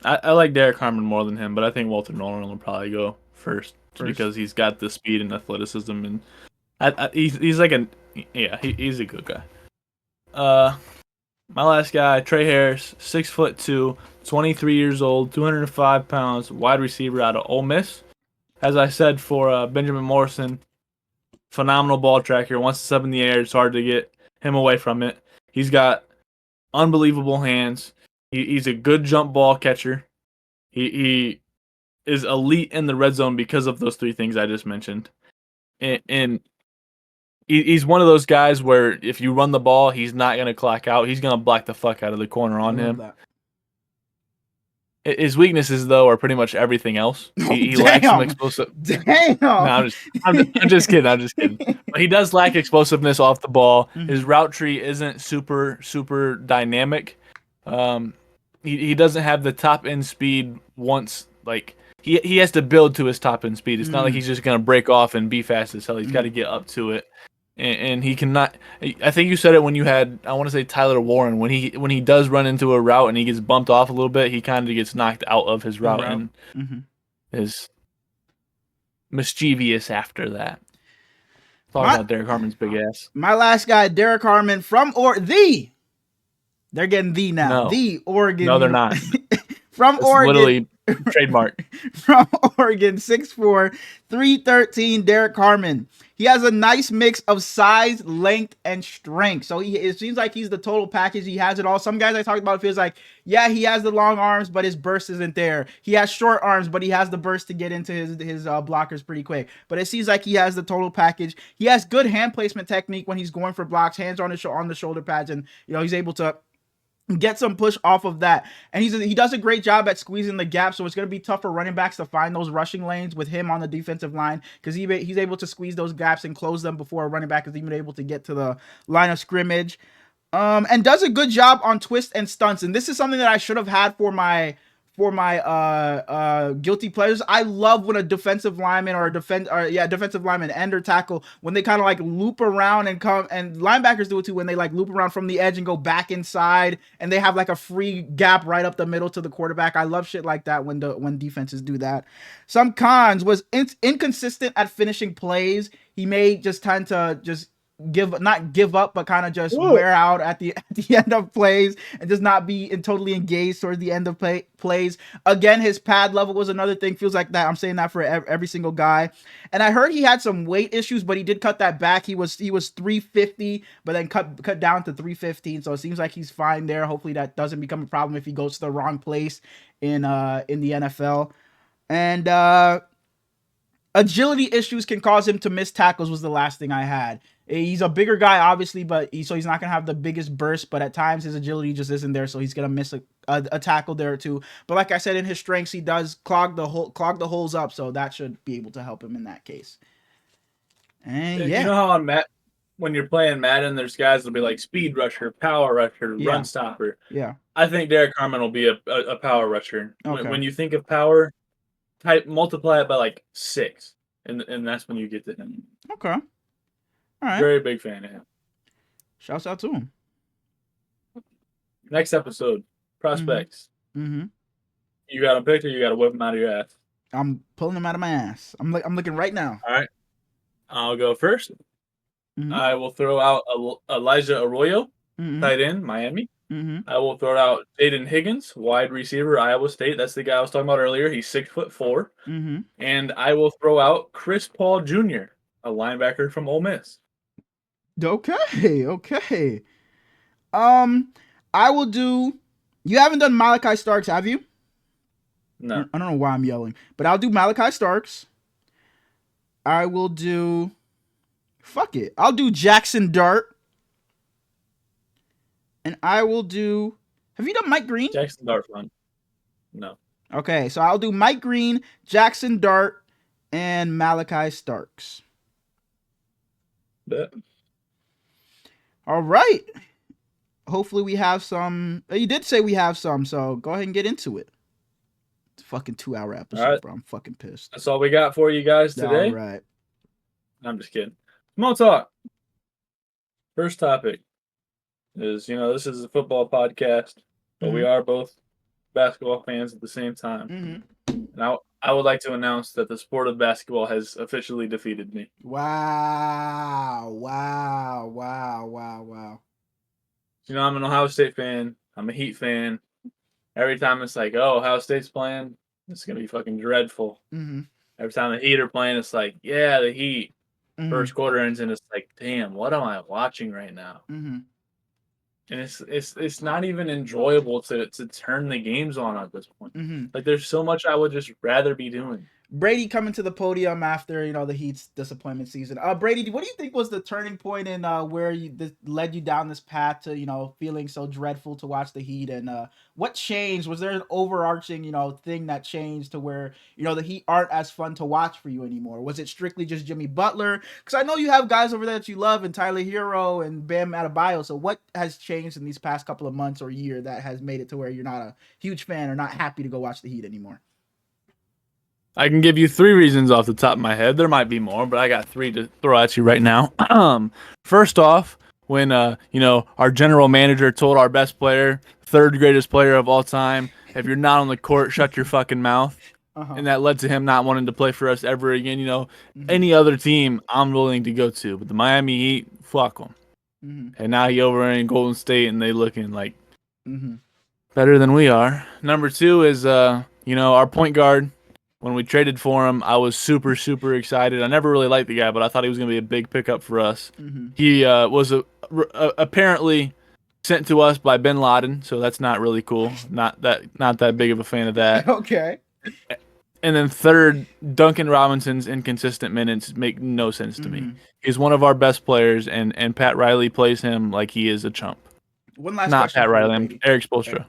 Speaker 2: I like Derek Harmon more than him, but I think Walter Nolan will probably go first. Because he's got the speed and athleticism, and he's like he's a good guy. My last guy, Trey Harris, 6'2", 23 years old, 205 pounds, wide receiver out of Ole Miss. As I said for Benjamin Morrison, phenomenal ball tracker. Once it's up in the air, it's hard to get him away from it. He's got unbelievable hands. He's a good jump ball catcher. He is elite in the red zone because of those three things I just mentioned. And he's one of those guys where if you run the ball, he's not going to clock out. He's going to block the fuck out of the corner
Speaker 1: I
Speaker 2: on
Speaker 1: love
Speaker 2: him.
Speaker 1: that.
Speaker 2: His weaknesses, though, are pretty much everything else.
Speaker 1: Oh,
Speaker 2: He lacks some
Speaker 1: damn.
Speaker 2: explosive.
Speaker 1: Damn.
Speaker 2: No, I'm just kidding. I'm just kidding. But he does lack explosiveness off the ball. His route tree isn't super dynamic. He doesn't have the top end speed once like he has to build to his top end speed. It's not like he's just gonna break off and be fast as hell. He's got to get up to it, and he cannot. I think you said it when you had I want to say Tyler Warren when he does run into a route and he gets bumped off a little bit, he kind of gets knocked out of his route and is mischievous after that. Talk about Derek Harmon's big ass.
Speaker 1: My last guy, Derek Harmon from they're getting the now.
Speaker 2: No.
Speaker 1: The Oregon.
Speaker 2: No, they're not.
Speaker 1: From
Speaker 2: It's
Speaker 1: Oregon.
Speaker 2: literally trademark.
Speaker 1: From Oregon, 6'4", 313, Derek Harmon. He has a nice mix of size, length, and strength. So it seems like he's the total package. He has it all. Some guys I talked about, it feels like, yeah, he has the long arms, but his burst isn't there. He has short arms, but he has the burst to get into his blockers pretty quick. But it seems like he has the total package. He has good hand placement technique when he's going for blocks, hands on the shoulder pads, and he's able to get some push off of that. And he does a great job at squeezing the gap, so it's going to be tough for running backs to find those rushing lanes with him on the defensive line because he's able to squeeze those gaps and close them before a running back is even able to get to the line of scrimmage. And does a good job on twists and stunts. And this is something that I should have had for my guilty pleasures. I love when a defensive lineman or defensive lineman end or tackle, when they kind of like loop around and come, and linebackers do it too, when they like loop around from the edge and go back inside and they have like a free gap right up the middle to the quarterback. I love shit like that when defenses do that. Some cons was inconsistent at finishing plays. He may just tend to just not give up, but kind of just wear out at the end of plays and just not be totally engaged towards the end of plays. Again, his pad level was another thing. Feels like that. I'm saying that for every single guy. And I heard he had some weight issues, but he did cut that back. He was 350, but then cut down to 315. So it seems like he's fine there. Hopefully that doesn't become a problem if he goes to the wrong place in the NFL. And agility issues can cause him to miss tackles was the last thing I had. He's a bigger guy, obviously, but he's not going to have the biggest burst, but at times his agility just isn't there, so he's going to miss a tackle there too. But like I said, in his strengths, he does clog the holes up, so that should be able to help him in that case. And yeah.
Speaker 2: You know how when you're playing Madden, there's guys that'll be like speed rusher, power rusher, run stopper.
Speaker 1: Yeah.
Speaker 2: I think Derek Harmon will be a power rusher.
Speaker 1: Okay.
Speaker 2: When you think of power, multiply it by like 6, and that's when you get to him.
Speaker 1: Okay. All right.
Speaker 2: Very big fan of him.
Speaker 1: Shouts out to him.
Speaker 2: Next episode, prospects.
Speaker 1: Mm-hmm.
Speaker 2: You got them picked, or you got to whip them out of your ass?
Speaker 1: I'm pulling them out of my ass. I'm looking right now.
Speaker 2: All right. I'll go first.
Speaker 1: Mm-hmm.
Speaker 2: I will throw out Elijah Arroyo, tight end, Miami. I will throw out Jaden Higgins, wide receiver, Iowa State. That's the guy I was talking about earlier. He's 6'4". And I will throw out Chris Paul Jr., a linebacker from Ole Miss.
Speaker 1: Okay. I will do. You haven't done Malachi Starks, have you?
Speaker 2: No.
Speaker 1: I don't know why I'm yelling, but I'll do Malachi Starks. I will do. Fuck it. I'll do Jackson Dart. And I will do. Have you done Mike Green?
Speaker 2: Jackson Dart fun. No.
Speaker 1: Okay, so I'll do Mike Green, Jackson Dart, and Malachi Starks.
Speaker 2: Bet.
Speaker 1: All right. Hopefully we have some. You did say we have some, so go ahead and get into it. It's a fucking 2-hour episode, bro. I'm fucking pissed.
Speaker 2: That's all we got for you guys today.
Speaker 1: All right.
Speaker 2: I'm just kidding. Small talk. First topic is, this is a football podcast, but we are both basketball fans at the same time. And I would like to announce that the sport of basketball has officially defeated me.
Speaker 1: Wow.
Speaker 2: I'm an Ohio State fan. I'm a Heat fan. Every time it's like, oh, Ohio State's playing, it's going to be fucking dreadful. Every time the Heat are playing, it's like, yeah, the Heat. First quarter ends and it's like, damn, what am I watching right now? And it's not even enjoyable to turn the games on at this point.
Speaker 1: Mm-hmm.
Speaker 2: Like there's so much I would just rather be doing.
Speaker 1: Brady coming to the podium after the Heat's disappointment season. Brady, what do you think was the turning point in where this led you down this path to feeling so dreadful to watch the Heat, and what changed? Was there an overarching thing that changed to where the Heat aren't as fun to watch for you anymore? Was it strictly just Jimmy Butler? Because I know you have guys over there that you love, and Tyler Hero and Bam Adebayo. So what has changed in these past couple of months or year that has made it to where you're not a huge fan or not happy to go watch the Heat anymore?
Speaker 2: I can give you 3 reasons off the top of my head. There might be more, but I got 3 to throw at you right now. First off, when our general manager told our best player, 3rd greatest player of all time, if you're not on the court, shut your fucking mouth. And that led to him not wanting to play for us ever again. Any other team I'm willing to go to, but the Miami Heat, fuck them. And now he over in Golden State, and they looking like better than we are. Number 2 is our point guard. When we traded for him, I was super, super excited. I never really liked the guy, but I thought he was going to be a big pickup for us. He was apparently sent to us by Bin Laden, so that's not really cool. Not that big of a fan of that.
Speaker 1: Okay.
Speaker 2: And then 3rd, Duncan Robinson's inconsistent minutes make no sense to me. He's one of our best players, and Pat Riley plays him like he is a chump.
Speaker 1: One last
Speaker 2: Not
Speaker 1: question.
Speaker 2: Pat Riley, I'm Eric Spoelstra.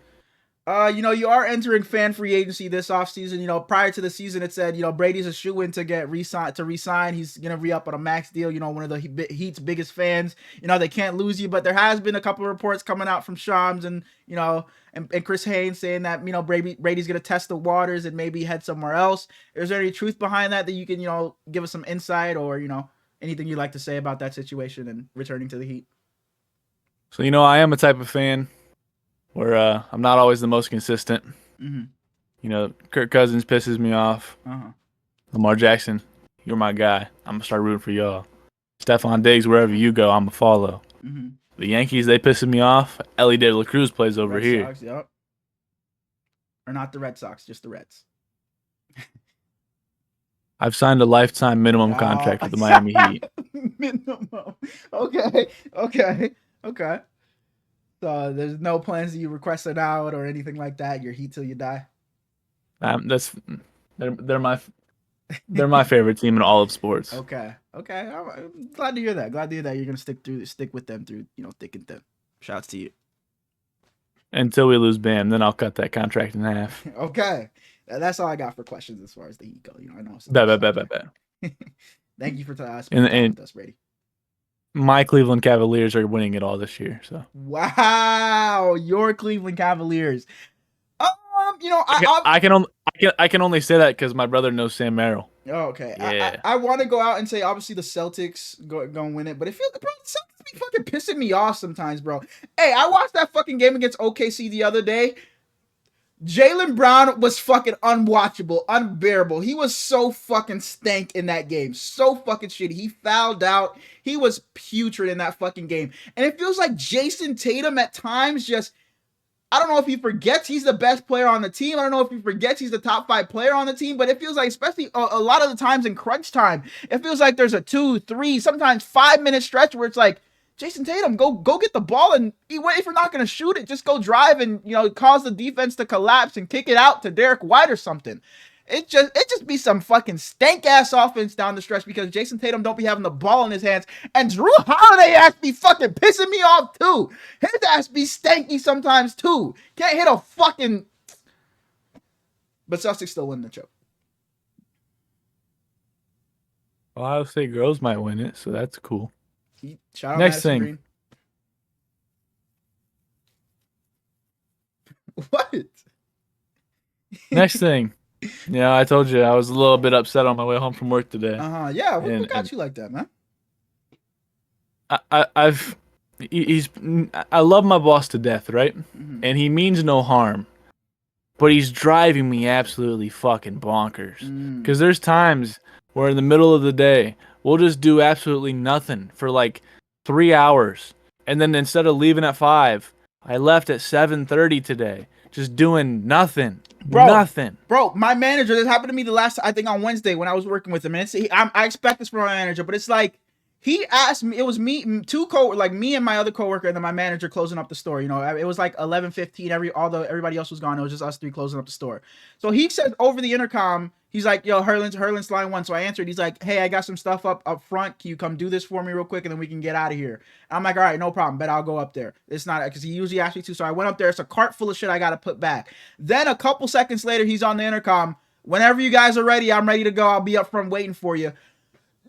Speaker 1: Okay. You are entering fan free agency this offseason. Prior to the season, it said, Brady's a shoo-in to get resign. He's going to re-up on a max deal. One of the Heat's biggest fans. They can't lose you, but there has been a couple of reports coming out from Shams and Chris Haynes saying that, Brady's going to test the waters and maybe head somewhere else. Is there any truth behind that you can, give us some insight or, anything you'd like to say about that situation and returning to the Heat?
Speaker 2: So, I am a type of fan where I'm not always the most consistent. Kirk Cousins pisses me off. Lamar Jackson, you're my guy. I'm going to start rooting for y'all. Stephon Diggs, wherever you go, I'm going to follow. The Yankees, they pissing me off. Ellie De La Cruz plays over
Speaker 1: Red
Speaker 2: here.
Speaker 1: Sox, yep. Or not the Red Sox, just the Reds.
Speaker 2: I've signed a lifetime minimum contract with the Miami Heat.
Speaker 1: Minimum. Okay. So there's no plans that you requested out or anything like that. You're Heat till you die.
Speaker 2: They're my favorite team in all of sports.
Speaker 1: Okay. I'm glad to hear that. You're gonna stick with them through thick and thin. Shouts to you.
Speaker 2: Until we lose Bam, then I'll cut that contract in half.
Speaker 1: Okay, that's all I got for questions as far as the Heat go. I know.
Speaker 2: Bet.
Speaker 1: Thank you for spending with us, Brady.
Speaker 2: My Cleveland Cavaliers are winning it all this year. So
Speaker 1: wow, your Cleveland Cavaliers.
Speaker 2: I can only say that because my brother knows Sam Merrill.
Speaker 1: Oh, okay.
Speaker 2: Yeah.
Speaker 1: I want to go out and say obviously the Celtics go and win it, but it feels, bro, the Celtics be fucking pissing me off sometimes, bro. Hey, I watched that fucking game against OKC the other day. Jaylen Brown was fucking unwatchable, unbearable. He was so fucking stank in that game. So fucking shitty. He fouled out. He was putrid in that fucking game. And it feels like Jason Tatum at times just, I don't know if he forgets he's the best player on the team. I don't know if he forgets he's the top 5 player on the team, but it feels like, especially a lot of the times in crunch time, it feels like there's a 2, 3, sometimes 5-minute stretch where it's like, Jason Tatum, go get the ball, and if you're not going to shoot it, just go drive and, cause the defense to collapse and kick it out to Derek White or something. It just be some fucking stank-ass offense down the stretch because Jason Tatum don't be having the ball in his hands, and Drew Holiday ass be fucking pissing me off too. His ass be stanky sometimes too. Can't hit a fucking... But Celtics still win the choke.
Speaker 2: Ohio State girls might win it, so that's cool.
Speaker 1: Shout out
Speaker 2: Next
Speaker 1: Madison
Speaker 2: thing.
Speaker 1: Green. What?
Speaker 2: Next thing. Yeah, I told you I was a little bit upset on my way home from work today.
Speaker 1: Yeah, what got you like that, man?
Speaker 2: I love my boss to death, right? And he means no harm. But he's driving me absolutely fucking bonkers. Because there's times where in the middle of the day, we'll just do absolutely nothing for like 3 hours. And then instead of leaving at 5, I left at 7:30 today. Just doing nothing. Nothing.
Speaker 1: Bro, my manager, this happened to me I think on Wednesday when I was working with him. And I expect this from my manager, but it's like, He asked me. It was me, like me and my other coworker, and then my manager closing up the store. You know, it was like 11:15. Everybody else was gone. It was just us three closing up the store. So he said over the intercom, he's like, "Yo, Hurlin's line one." So I answered. He's like, "Hey, I got some stuff up front. Can you come do this for me real quick, and then we can get out of here?" And I'm like, "All right, no problem. Bet I'll go up there." It's not because he usually asks me to. So I went up there. It's a cart full of shit I got to put back. Then a couple seconds later, he's on the intercom. "Whenever you guys are ready, I'm ready to go. I'll be up front waiting for you."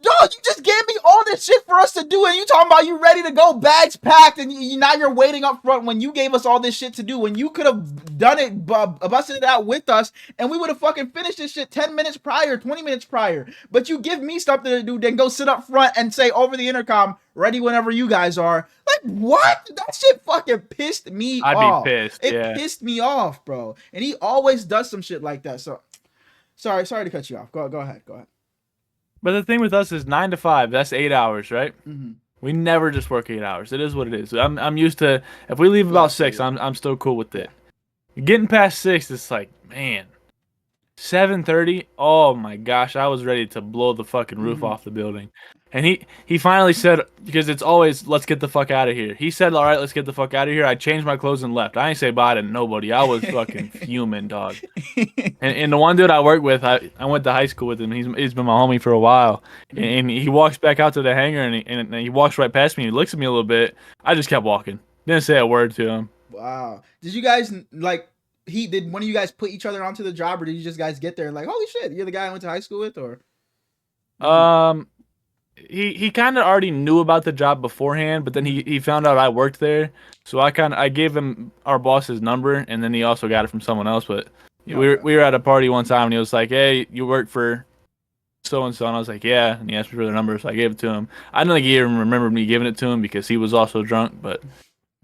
Speaker 1: Dog, you just gave me all this shit for us to do, and you talking about you ready to go, bags packed, and now you're waiting up front when you gave us all this shit to do, when you could have done it, busted it out with us, and we would have fucking finished this shit 10 minutes prior, 20 minutes prior. But you give me something to do, then go sit up front and say over the intercom, "Ready whenever you guys are." Like, what? That shit fucking pissed me off.
Speaker 2: I'd be pissed.
Speaker 1: It pissed me off, bro. And he always does some shit like that. So, sorry to cut you off. Go ahead.
Speaker 2: But the thing with us is 9 to 5. That's 8 hours, right?
Speaker 1: Mm-hmm.
Speaker 2: We never just work 8 hours. It is what it is. I'm used to, if we leave about 6, I'm still cool with it. Getting past 6, it's like, man, 7:30. Oh my gosh, I was ready to blow the fucking roof off the building. And he finally said, because it's always, "Let's get the fuck out of here." He said, "All right, let's get the fuck out of here." I changed my clothes and left. I ain't say bye to nobody. I was fucking fuming, dog. And the one dude I work with, I went to high school with him. He's been my homie for a while. And he walks back out to the hangar, and he walks right past me. He looks at me a little bit. I just kept walking. Didn't say a word to him.
Speaker 1: Wow. Did you guys, like, did one of you guys put each other onto the job, or did you just guys get there and like, "Holy shit, you're the guy I went to high school with," or?
Speaker 2: He kind of already knew about the job beforehand, but then he found out I worked there, so I gave him our boss's number, and then he also got it from someone else. But we were at a party one time, and he was like, "Hey, you work for so and so," and I was like, "Yeah," and he asked me for their number, so I gave it to him. I don't think he even remembered me giving it to him because he was also drunk, but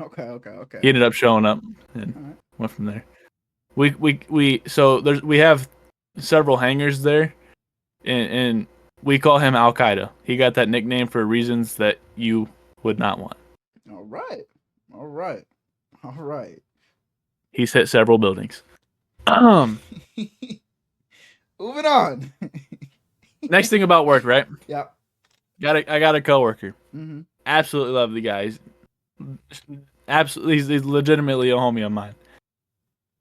Speaker 1: Okay.
Speaker 2: he ended up showing up and went from there. We have several hangars there, and we call him Al Qaeda. He got that nickname for reasons that you would not want.
Speaker 1: All right.
Speaker 2: He's hit several buildings.
Speaker 1: Moving on.
Speaker 2: Next thing about work, right?
Speaker 1: Yep.
Speaker 2: I got a coworker.
Speaker 1: Mm-hmm.
Speaker 2: Absolutely love the guy. He's legitimately a homie of mine.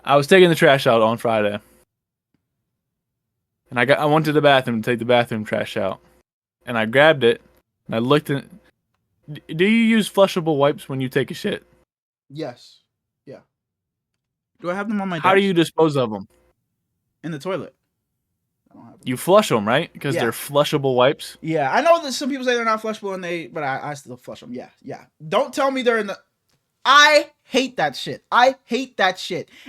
Speaker 2: I was taking the trash out on Friday, and I went to the bathroom to take the bathroom trash out, and I grabbed it, and I looked at. Do you use flushable wipes when you take a shit?
Speaker 1: Yes. Yeah. Do I have them on my desk?
Speaker 2: How do you dispose of them?
Speaker 1: In the toilet. I don't have them.
Speaker 2: You flush them, right? Because they're flushable wipes.
Speaker 1: Yeah, I know that some people say they're not flushable, but I still flush them. Yeah. Don't tell me they're in the. I hate that shit. And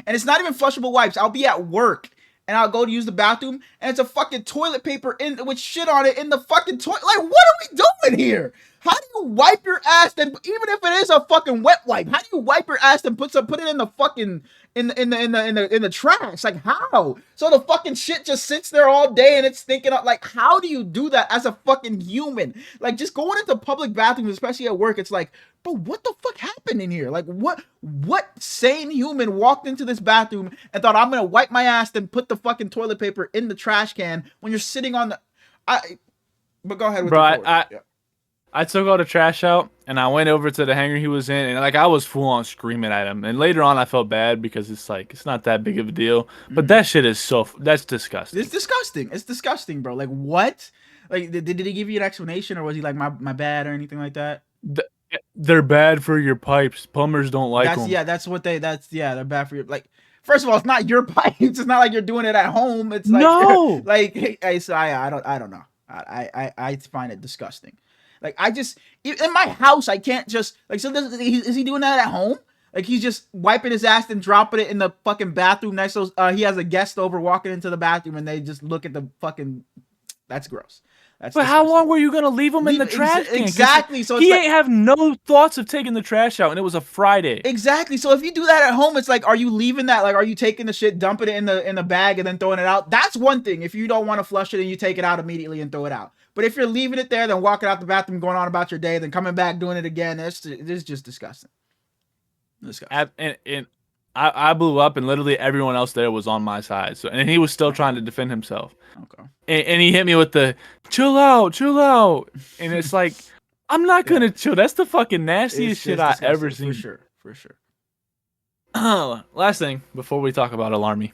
Speaker 1: it's not even flushable wipes. I'll be at work and I'll go to use the bathroom and it's a fucking toilet paper with shit on it in the fucking toilet. Like, what are we doing here? How do you wipe your ass? Then, even if it is a fucking wet wipe, how do you wipe your ass and put it in the fucking in the trash? Like, how? So the fucking shit just sits there all day and it's thinking of, like, how do you do that as a fucking human? Like, just going into public bathrooms, especially at work, it's like, bro, what the fuck happened in here? Like, what sane human walked into this bathroom and thought, "I'm gonna wipe my ass and put the fucking toilet paper in the trash can," when you're sitting on the but go ahead with
Speaker 2: the I took all the trash out and I went over to the hangar he was in, and like I was full on screaming at him. And later on I felt bad because it's like it's not that big of a deal. But that shit is that's disgusting.
Speaker 1: It's disgusting, bro. Like, what? Like, did he give you an explanation, or was he like, my bad, or anything like that?
Speaker 2: They're bad for your pipes. Plumbers don't like them.
Speaker 1: Yeah, they're bad for your, like, first of all, it's not your pipes. It's not like you're doing it at home. It's like,
Speaker 2: no.
Speaker 1: Like, so I don't know. I find it disgusting. Like, I just, in my house, I can't just, like, so is he doing that at home? Like, he's just wiping his ass and dropping it in the fucking bathroom next to, he has a guest over walking into the bathroom and they just look at the fucking, that's gross.
Speaker 2: But disgusting. How long were you going to leave him in the trash can?
Speaker 1: Exactly. So
Speaker 2: he ain't have no thoughts of taking the trash out, and it was a Friday.
Speaker 1: Exactly. So if you do that at home, it's like, are you leaving that? Like, are you taking the shit, dumping it in the bag, and then throwing it out? That's one thing. If you don't want to flush it and you take it out immediately and throw it out. But if you're leaving it there, then walking out the bathroom, going on about your day, then coming back, doing it again, it's just disgusting.
Speaker 2: And I blew up, and literally everyone else there was on my side. So, and he was still trying to defend himself.
Speaker 1: Okay.
Speaker 2: And he hit me with the chill out, and it's like, I'm not
Speaker 1: Yeah,
Speaker 2: gonna chill. That's the fucking nastiest shit
Speaker 1: it's
Speaker 2: I ever
Speaker 1: disgusting for
Speaker 2: seen.
Speaker 1: sure, for sure.
Speaker 2: Last thing before we talk about Alarmy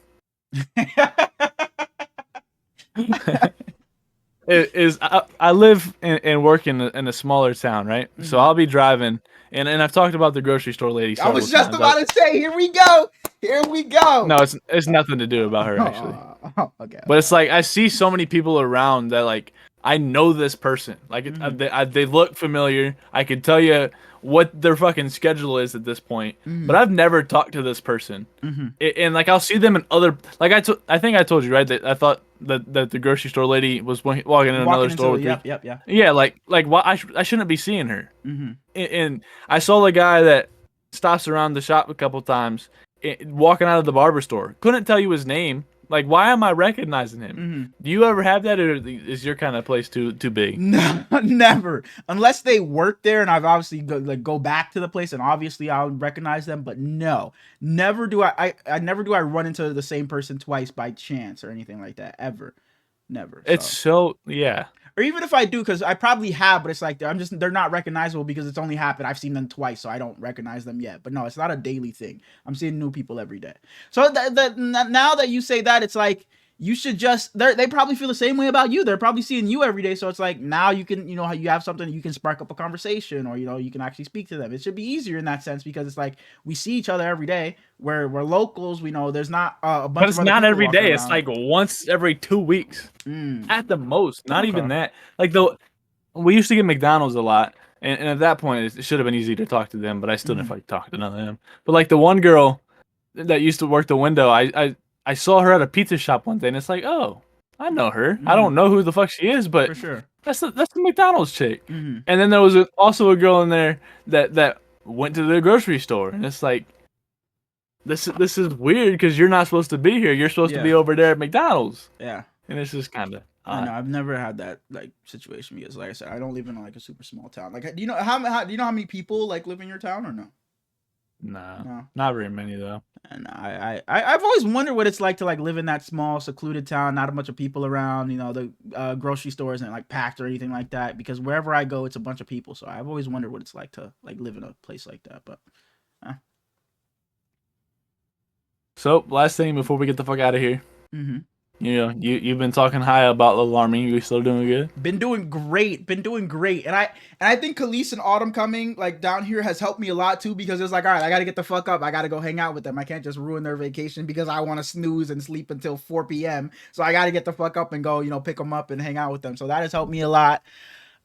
Speaker 2: is I live and work in a smaller town, right? So
Speaker 1: Mhm.
Speaker 2: I'll be driving, and I've talked about the grocery store lady
Speaker 1: I
Speaker 2: several
Speaker 1: was just
Speaker 2: times. I,
Speaker 1: about to say, here we go, here we go.
Speaker 2: no, it's nothing to do about her actually.
Speaker 1: Okay,
Speaker 2: But
Speaker 1: okay.
Speaker 2: it's like I see so many people around that like I know this person. Like
Speaker 1: Mhm,
Speaker 2: they look familiar. I could tell you what their fucking schedule is at this point, but
Speaker 1: mhm,
Speaker 2: I've never talked to this person.
Speaker 1: mhm.
Speaker 2: And like I'll see them in other like I think I told you right that I thought that the grocery store lady was walking in another
Speaker 1: Walking
Speaker 2: store
Speaker 1: into it.
Speaker 2: with me.
Speaker 1: Yep, yep, yeah.
Speaker 2: Yeah, like why I shouldn't be seeing her.
Speaker 1: Mhm,
Speaker 2: And I saw the guy that stops around the shop a couple times walking out of the barber store. Couldn't tell you his name. Like, why am I recognizing him?
Speaker 1: mhm.
Speaker 2: Do you ever have that, or is your kind of place too big?
Speaker 1: No, never. Unless they work there, and I've obviously go back to the place, and obviously I'll recognize them. But no, never do I never do I run into the same person twice by chance or anything like that ever. Never.
Speaker 2: It's
Speaker 1: So,
Speaker 2: so yeah.
Speaker 1: or even if I do, because I probably have, but it's like they're not recognizable because it's only happened. I've seen them twice, so I don't recognize them yet. But no, it's not a daily thing. I'm seeing new people every day. So now that you say that, it's like you should just they probably feel the same way about you. They're probably seeing you every day, so it's like now you can you have something you can spark up a conversation, or you can actually speak to them. It should be easier in that sense because it's like we see each other every day. We're locals. We know there's not a
Speaker 2: But
Speaker 1: bunch of
Speaker 2: it's
Speaker 1: other
Speaker 2: not
Speaker 1: people
Speaker 2: every
Speaker 1: walking
Speaker 2: day. It's
Speaker 1: around.
Speaker 2: like once every 2 weeks
Speaker 1: Mm,
Speaker 2: at the most. Not even
Speaker 1: okay.
Speaker 2: that. Like though, we used to get McDonald's a lot, and at that point it should have been easy to talk to them, but I still didn't
Speaker 1: Mm-hmm.
Speaker 2: like talk to none of them. But like the one girl that used to work the window, I saw her at a pizza shop one day, and it's like, oh, I know her. I
Speaker 1: Mm-hmm.
Speaker 2: don't know who the fuck she is, but
Speaker 1: For sure.
Speaker 2: that's the McDonald's chick.
Speaker 1: Mm-hmm.
Speaker 2: And then there was also a girl in there that went to the grocery store, and it's like this is weird because you're not supposed to be here. You're supposed to
Speaker 1: Yeah.
Speaker 2: be over there at McDonald's,
Speaker 1: Yeah.
Speaker 2: and it's just kind of
Speaker 1: I know.
Speaker 2: odd.
Speaker 1: I've never had that like situation because, like I said, I don't live in like a super small town. Like, do you know do you know how many people like live in your town or no?
Speaker 2: No,
Speaker 1: No.
Speaker 2: not very many though.
Speaker 1: And I've always wondered what it's like to like live in that small secluded town, not a bunch of people around. The grocery store isn't like packed or anything like that. Because wherever I go, it's a bunch of people. So I've always wondered what it's like to like live in a place like that. But
Speaker 2: So last thing before we get the fuck out of here,
Speaker 1: mm-hmm.
Speaker 2: you've been talking high about alarming. You still doing good?
Speaker 1: Been doing great. Been doing great. And I think Khalees and Autumn coming like down here has helped me a lot too because it's like, all right, I gotta get the fuck up. I gotta go hang out with them. I can't just ruin their vacation because I want to snooze and sleep until 4 p.m. So I gotta get the fuck up and go, pick them up and hang out with them. So that has helped me a lot.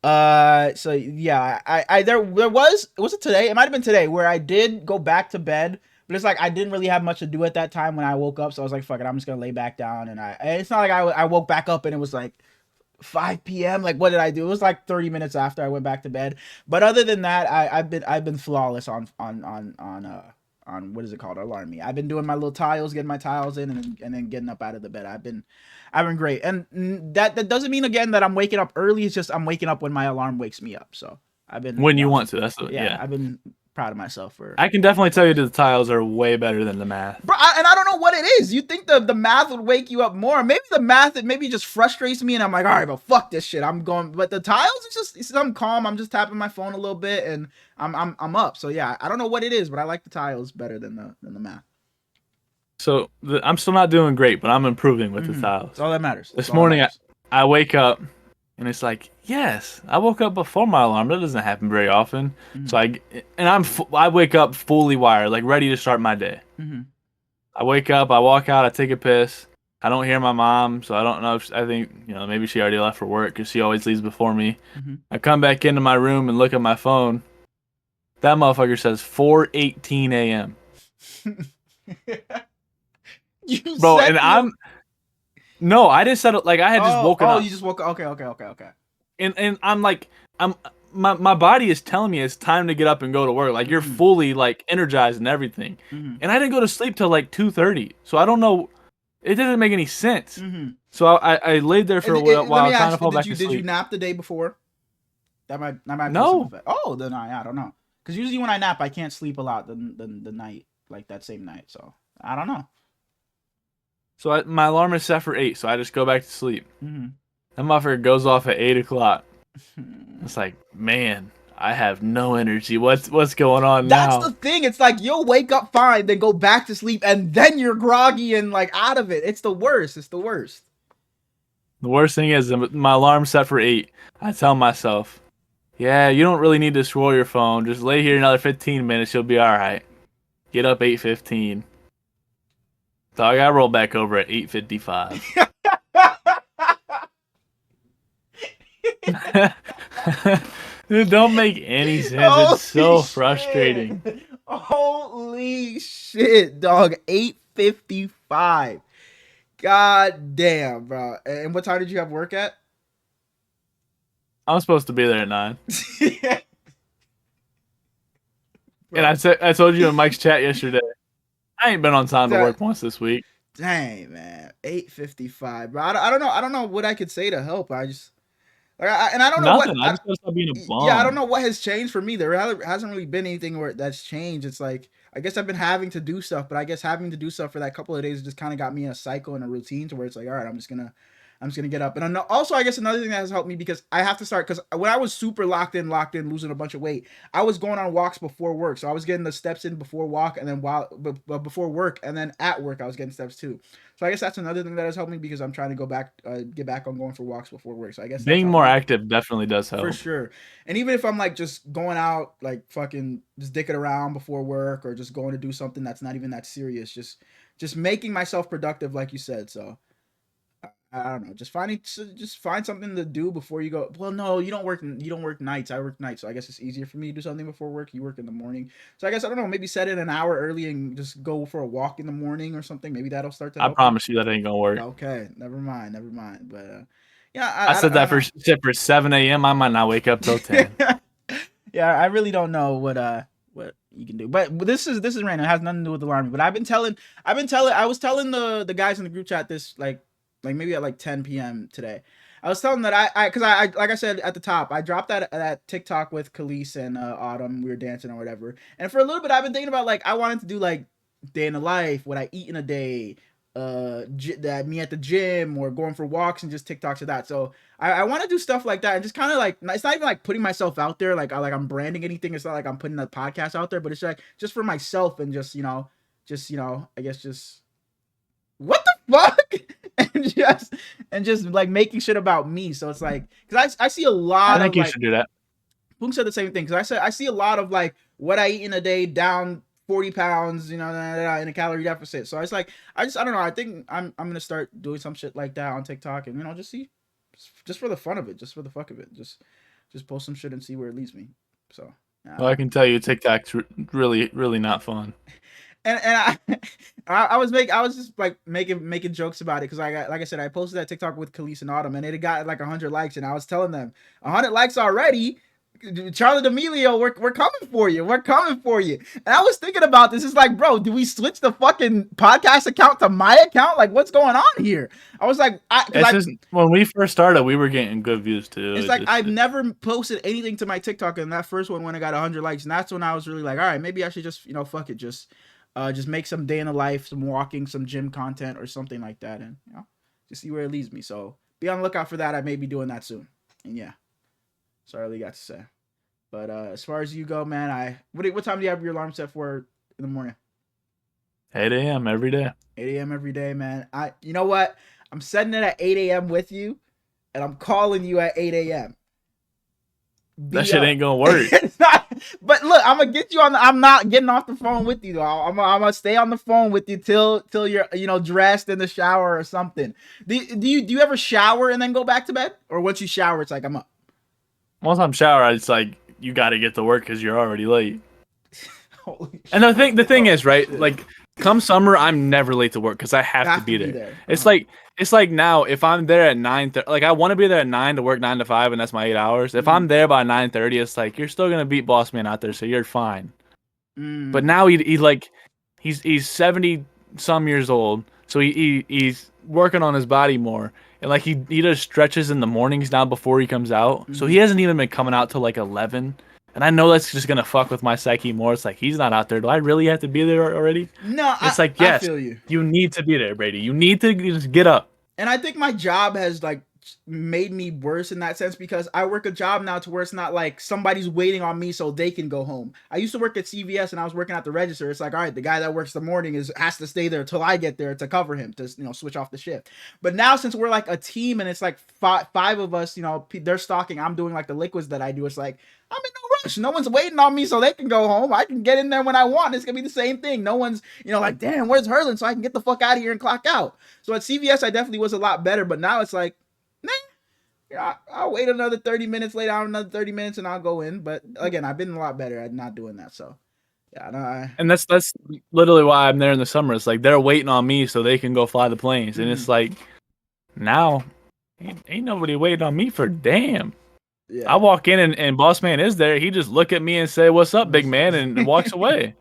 Speaker 1: So yeah, I there was it today? It might have been today where I did go back to bed. But it's like I didn't really have much to do at that time when I woke up, so I was like, "Fuck it, I'm just gonna lay back down." And it's not like I woke back up and it was like 5 p.m. Like, what did I do? It was like 30 minutes after I went back to bed. But other than that, I've been flawless on what is it called? Alarm me. I've been doing my little tiles, getting my tiles in, and then getting up out of the bed. I've been great. And that doesn't mean again that I'm waking up early. It's just I'm waking up when my alarm wakes me up. So I've been
Speaker 2: When you want to.
Speaker 1: yeah,
Speaker 2: Yeah.
Speaker 1: I've been proud of myself for
Speaker 2: I can definitely tell you that the tiles are way better than the math.
Speaker 1: Bro, and I don't know what it is. You think the math would wake you up more? Maybe the math it maybe just frustrates me, and I'm like, all right, but fuck this shit. I'm going. But the tiles, I'm calm. I'm just tapping my phone a little bit, and I'm up. So yeah, I don't know what it is, but I like the tiles better than the math.
Speaker 2: So I'm still not doing great, but I'm improving with the
Speaker 1: That's
Speaker 2: tiles.
Speaker 1: all that matters. That's
Speaker 2: This
Speaker 1: all that
Speaker 2: morning
Speaker 1: matters.
Speaker 2: I wake up and it's like, yes, I woke up before my alarm. That doesn't happen very often. So I wake up fully wired, like ready to start my day.
Speaker 1: Mm-hmm.
Speaker 2: I wake up, I walk out, I take a piss. I don't hear my mom, so I don't know if I think maybe she already left for work because she always leaves before me.
Speaker 1: Mm-hmm.
Speaker 2: I come back into my room and look at my phone. That motherfucker says 4:18 a.m.
Speaker 1: You
Speaker 2: Bro,
Speaker 1: set
Speaker 2: and
Speaker 1: the
Speaker 2: no, I didn't set it like I had just woken
Speaker 1: oh
Speaker 2: up.
Speaker 1: you just woke up. Okay.
Speaker 2: And I'm like my body is telling me it's time to get up and go to work. Like you're fully like energized and everything.
Speaker 1: Mm-hmm.
Speaker 2: And I didn't go to sleep till like 2:30. So I don't know. It didn't make any sense.
Speaker 1: Mm-hmm.
Speaker 2: So I laid there for a
Speaker 1: Let
Speaker 2: while
Speaker 1: me
Speaker 2: trying to
Speaker 1: ask you,
Speaker 2: fall back to
Speaker 1: did you
Speaker 2: sleep.
Speaker 1: nap the day before? That might play some
Speaker 2: No.
Speaker 1: effect. Oh, then I don't know. Because usually when I nap, I can't sleep a lot the night like that same night. So I don't know.
Speaker 2: So my alarm is set for 8, so I just go back to sleep.
Speaker 1: Mm-hmm.
Speaker 2: That motherfucker goes off at 8 o'clock. It's like, man, I have no energy. What's going on
Speaker 1: That's the
Speaker 2: now?
Speaker 1: thing. It's like you'll wake up fine, then go back to sleep, and then you're groggy and like out of it. It's the worst. It's the worst.
Speaker 2: The worst thing is my alarm's set for 8. I tell myself, yeah, you don't really need to scroll your phone. Just lay here another 15 minutes. You'll be all right. Get up 8:15. Dog, I roll back over at 8:55. It don't make any sense. It's so frustrating.
Speaker 1: Holy shit, dog. 8:55. God damn, bro. And what time did you have work at?
Speaker 2: I'm supposed to be there at 9.
Speaker 1: Bro.
Speaker 2: And I told you in Mike's chat yesterday, I ain't been on time to work once this week.
Speaker 1: Dang, man. 8:55, bro. I don't know. I don't know what I could say to help. I just like, and I don't know
Speaker 2: Nothing.
Speaker 1: what.
Speaker 2: I just gotta stop being a
Speaker 1: Yeah, I don't
Speaker 2: bum.
Speaker 1: know what has changed for me. There hasn't really been anything where that's changed. It's like I guess I've been having to do stuff, but I guess having to do stuff for that couple of days just kind of got me in a cycle and a routine to where it's like, all right, I'm just gonna get up. And I know, also, I guess another thing that has helped me because I have to start because when I was super locked in, losing a bunch of weight, I was going on walks before work, so I was getting the steps in before walk, and then before work, and then at work I was getting steps too. So I guess that's another thing that has helped me because I'm trying to go back, get back on going for walks before work. So I guess that's
Speaker 2: Being
Speaker 1: helped
Speaker 2: more
Speaker 1: me.
Speaker 2: active definitely does
Speaker 1: For
Speaker 2: help.
Speaker 1: sure. And even if I'm like just going out, like fucking just dicking around before work or just going to do something that's not even that serious, just making myself productive, like you said. So I don't know, just find something to do before you go. Well, no, you don't work nights. I work nights, so I guess it's easier for me to do something before work. You work in the morning, so I guess I don't know. Maybe set it an hour early and just go for a walk in the morning or something. Maybe that'll start to
Speaker 2: I
Speaker 1: help you.
Speaker 2: promise you that ain't gonna work.
Speaker 1: Okay, never mind, never mind. But yeah,
Speaker 2: I
Speaker 1: I
Speaker 2: said
Speaker 1: don't
Speaker 2: that for
Speaker 1: know.
Speaker 2: shit for 7 a.m. I might not wake up till 10.
Speaker 1: Yeah, I really don't know what you can do. But this is random. It has nothing to do with the alarm. But I was telling the guys in the group chat this like maybe at like 10 p.m. today. I was telling them that I because I like I said at the top, I dropped that TikTok with Khalees and Autumn. We were dancing or whatever. And for a little bit, I've been thinking about like I wanted to do like day in the life, what I eat in a day, that me at the gym or going for walks and just TikToks of that. So I want to do stuff like that and just kind of like it's not even like putting myself out there like I'm branding anything. It's not like I'm putting the podcast out there, but it's like just for myself and just I guess just what the fuck and just like making shit about me. So it's like because I see a
Speaker 2: I
Speaker 1: lot of
Speaker 2: think you
Speaker 1: like
Speaker 2: should do that.
Speaker 1: Boom said the same thing because I see a lot of like what I eat in a day down 40 pounds, in a calorie deficit. So it's like I don't know. I think I'm gonna start doing some shit like that on TikTok and just see, just for the fun of it, just for the fuck of it, just post some shit and see where it leads me. So yeah, I
Speaker 2: Well,
Speaker 1: don't
Speaker 2: I
Speaker 1: know.
Speaker 2: can tell you TikTok's really, really not fun.
Speaker 1: And I was just like making jokes about it because I got like I said I posted that TikTok with Khalees and Autumn and it got like 100 likes and I was telling them 100 likes already. Charlie D'Amelio, we're coming for you. We're coming for you. And I was thinking about this. It's like, bro, do we switch the fucking podcast account to my account? Like, what's going on here? I was like,
Speaker 2: It's just when we first started, we were getting good views too.
Speaker 1: it's
Speaker 2: It
Speaker 1: like
Speaker 2: just
Speaker 1: I've never posted anything to my TikTok, and that first one when I got 100 likes, and that's when I was really like, all right, maybe I should just fuck it, just make some day in the life, some walking, some gym content, or something like that, and just see where it leads me. So be on the lookout for that. I may be doing that soon. And yeah, that's all I really got to say. But as far as you go, man, what time do you have your alarm set for in the morning?
Speaker 2: 8 a.m. every day.
Speaker 1: 8 a.m. every day, man. You know what? I'm setting it at 8 a.m. with you, and I'm calling you at 8 a.m.
Speaker 2: That
Speaker 1: Be
Speaker 2: shit
Speaker 1: up.
Speaker 2: ain't gonna work.
Speaker 1: It's not, but look, I'm gonna get you on. I'm not getting off the phone with you though. I'm gonna stay on the phone with you till you're dressed in the shower or something. Do you ever shower and then go back to bed, or once you shower, it's like I'm up?
Speaker 2: Once I'm showered, it's like you got to get to work because you're already late.
Speaker 1: Holy
Speaker 2: And
Speaker 1: shit.
Speaker 2: the thing is, right?
Speaker 1: Shit.
Speaker 2: Like, come summer, I'm never late to work because I have to
Speaker 1: Have to
Speaker 2: be
Speaker 1: be
Speaker 2: there.
Speaker 1: there.
Speaker 2: It's like now, if I'm there at 9:30, like I want to be there at 9 to work 9 to 5, and that's my 8 hours. If
Speaker 1: Mm,
Speaker 2: I'm there by 9:30, it's like you're still gonna beat boss man out there, so you're fine. But
Speaker 1: mm,
Speaker 2: now he's 70 some years old, so he's working on his body more, and like he does stretches in the mornings now before he comes out, so he
Speaker 1: mm.
Speaker 2: hasn't even been coming out till like 11. And I know that's just gonna fuck with my psyche more. It's like he's not out there. Do I really have to be there already?
Speaker 1: No,
Speaker 2: It's like
Speaker 1: I
Speaker 2: yes,
Speaker 1: feel you.
Speaker 2: you need to be there, Brady. You need to just get up.
Speaker 1: And I think my job has like made me worse in that sense because I work a job now to where it's not like somebody's waiting on me so they can go home. I used to work at CVS and I was working at the register. It's like, all right, the guy that works the morning has to stay there till I get there to cover him to switch off the shift. But now since we're like a team and it's like five of us, they're stocking, I'm doing like the liquids that I do. It's like I'm in no rush. No one's waiting on me so they can go home. I can get in there when I want. It's gonna be the same thing. No one's, like, damn, where's Herlin so I can get the fuck out of here and clock out. So at CVS, I definitely was a lot better, but now it's like, nah, I'll wait another 30 minutes, lay down another 30 minutes, and I'll go in. But again, I've been a lot better at not doing that. So yeah, no,
Speaker 2: And that's literally why I'm there in the summer. It's like they're waiting on me so they can go fly the planes, and it's like now ain't nobody waiting on me for damn. Yeah. I walk in and boss man is there. He just look at me and say, "What's up, big man?" and walks away.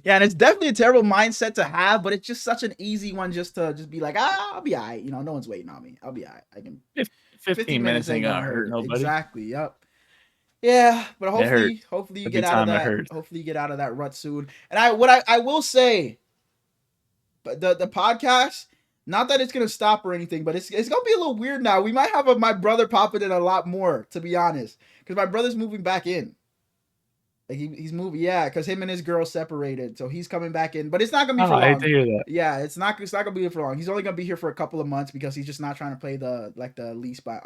Speaker 1: Yeah, and it's definitely a terrible mindset to have, but it's just such an easy one just to be like, I'll be all right. No one's waiting on me. I'll be all right. I can.
Speaker 2: 15 minutes ain't gonna hurt nobody.
Speaker 1: Exactly. Yep. Yeah, but hopefully you get out of that. Hopefully you get out of that rut soon. And I will say, but the podcast. Not that it's gonna stop or anything, but it's gonna be a little weird now. We might have my brother popping in a lot more, to be honest, because my brother's moving back in. Like he's moving, yeah, because him and his girl separated, so he's coming back in. But it's not gonna be for long. I hate to hear that. Yeah, it's not gonna be here for long. He's only gonna be here for a couple of months because he's just not trying to play the lease by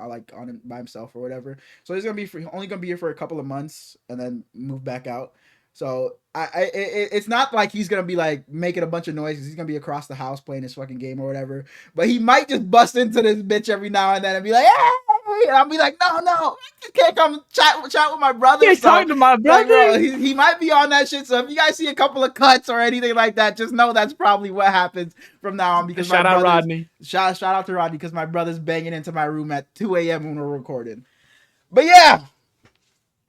Speaker 1: himself or whatever. So he's only gonna be here for a couple of months and then move back out. So it's not like he's gonna be like making a bunch of noises. He's gonna be across the house playing his fucking game or whatever. But he might just bust into this bitch every now and then and be like, hey! And I'll be like, no, I can't come chat with my brother.
Speaker 2: Can't talk to my brother.
Speaker 1: Like, bro, he might be on that shit. So if you guys see a couple of cuts or anything like that, just know that's probably what happens from now on. Because
Speaker 2: shout out Rodney.
Speaker 1: Shout out to Rodney because my brother's banging into my room at 2 a.m. when we're recording. But yeah.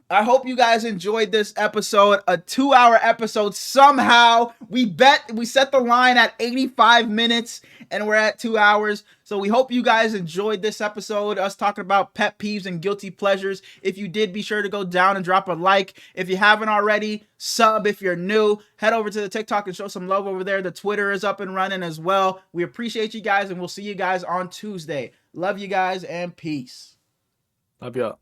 Speaker 1: I hope you guys enjoyed this episode, a 2-hour episode. Somehow we set the line at 85 minutes and we're at 2 hours. So we hope you guys enjoyed this episode, us talking about pet peeves and guilty pleasures. If you did, be sure to go down and drop a like. If you haven't already, sub if you're new. Head over to the TikTok and show some love over there. The Twitter is up and running as well. We appreciate you guys and we'll see you guys on Tuesday. Love you guys and peace.
Speaker 2: Love y'all.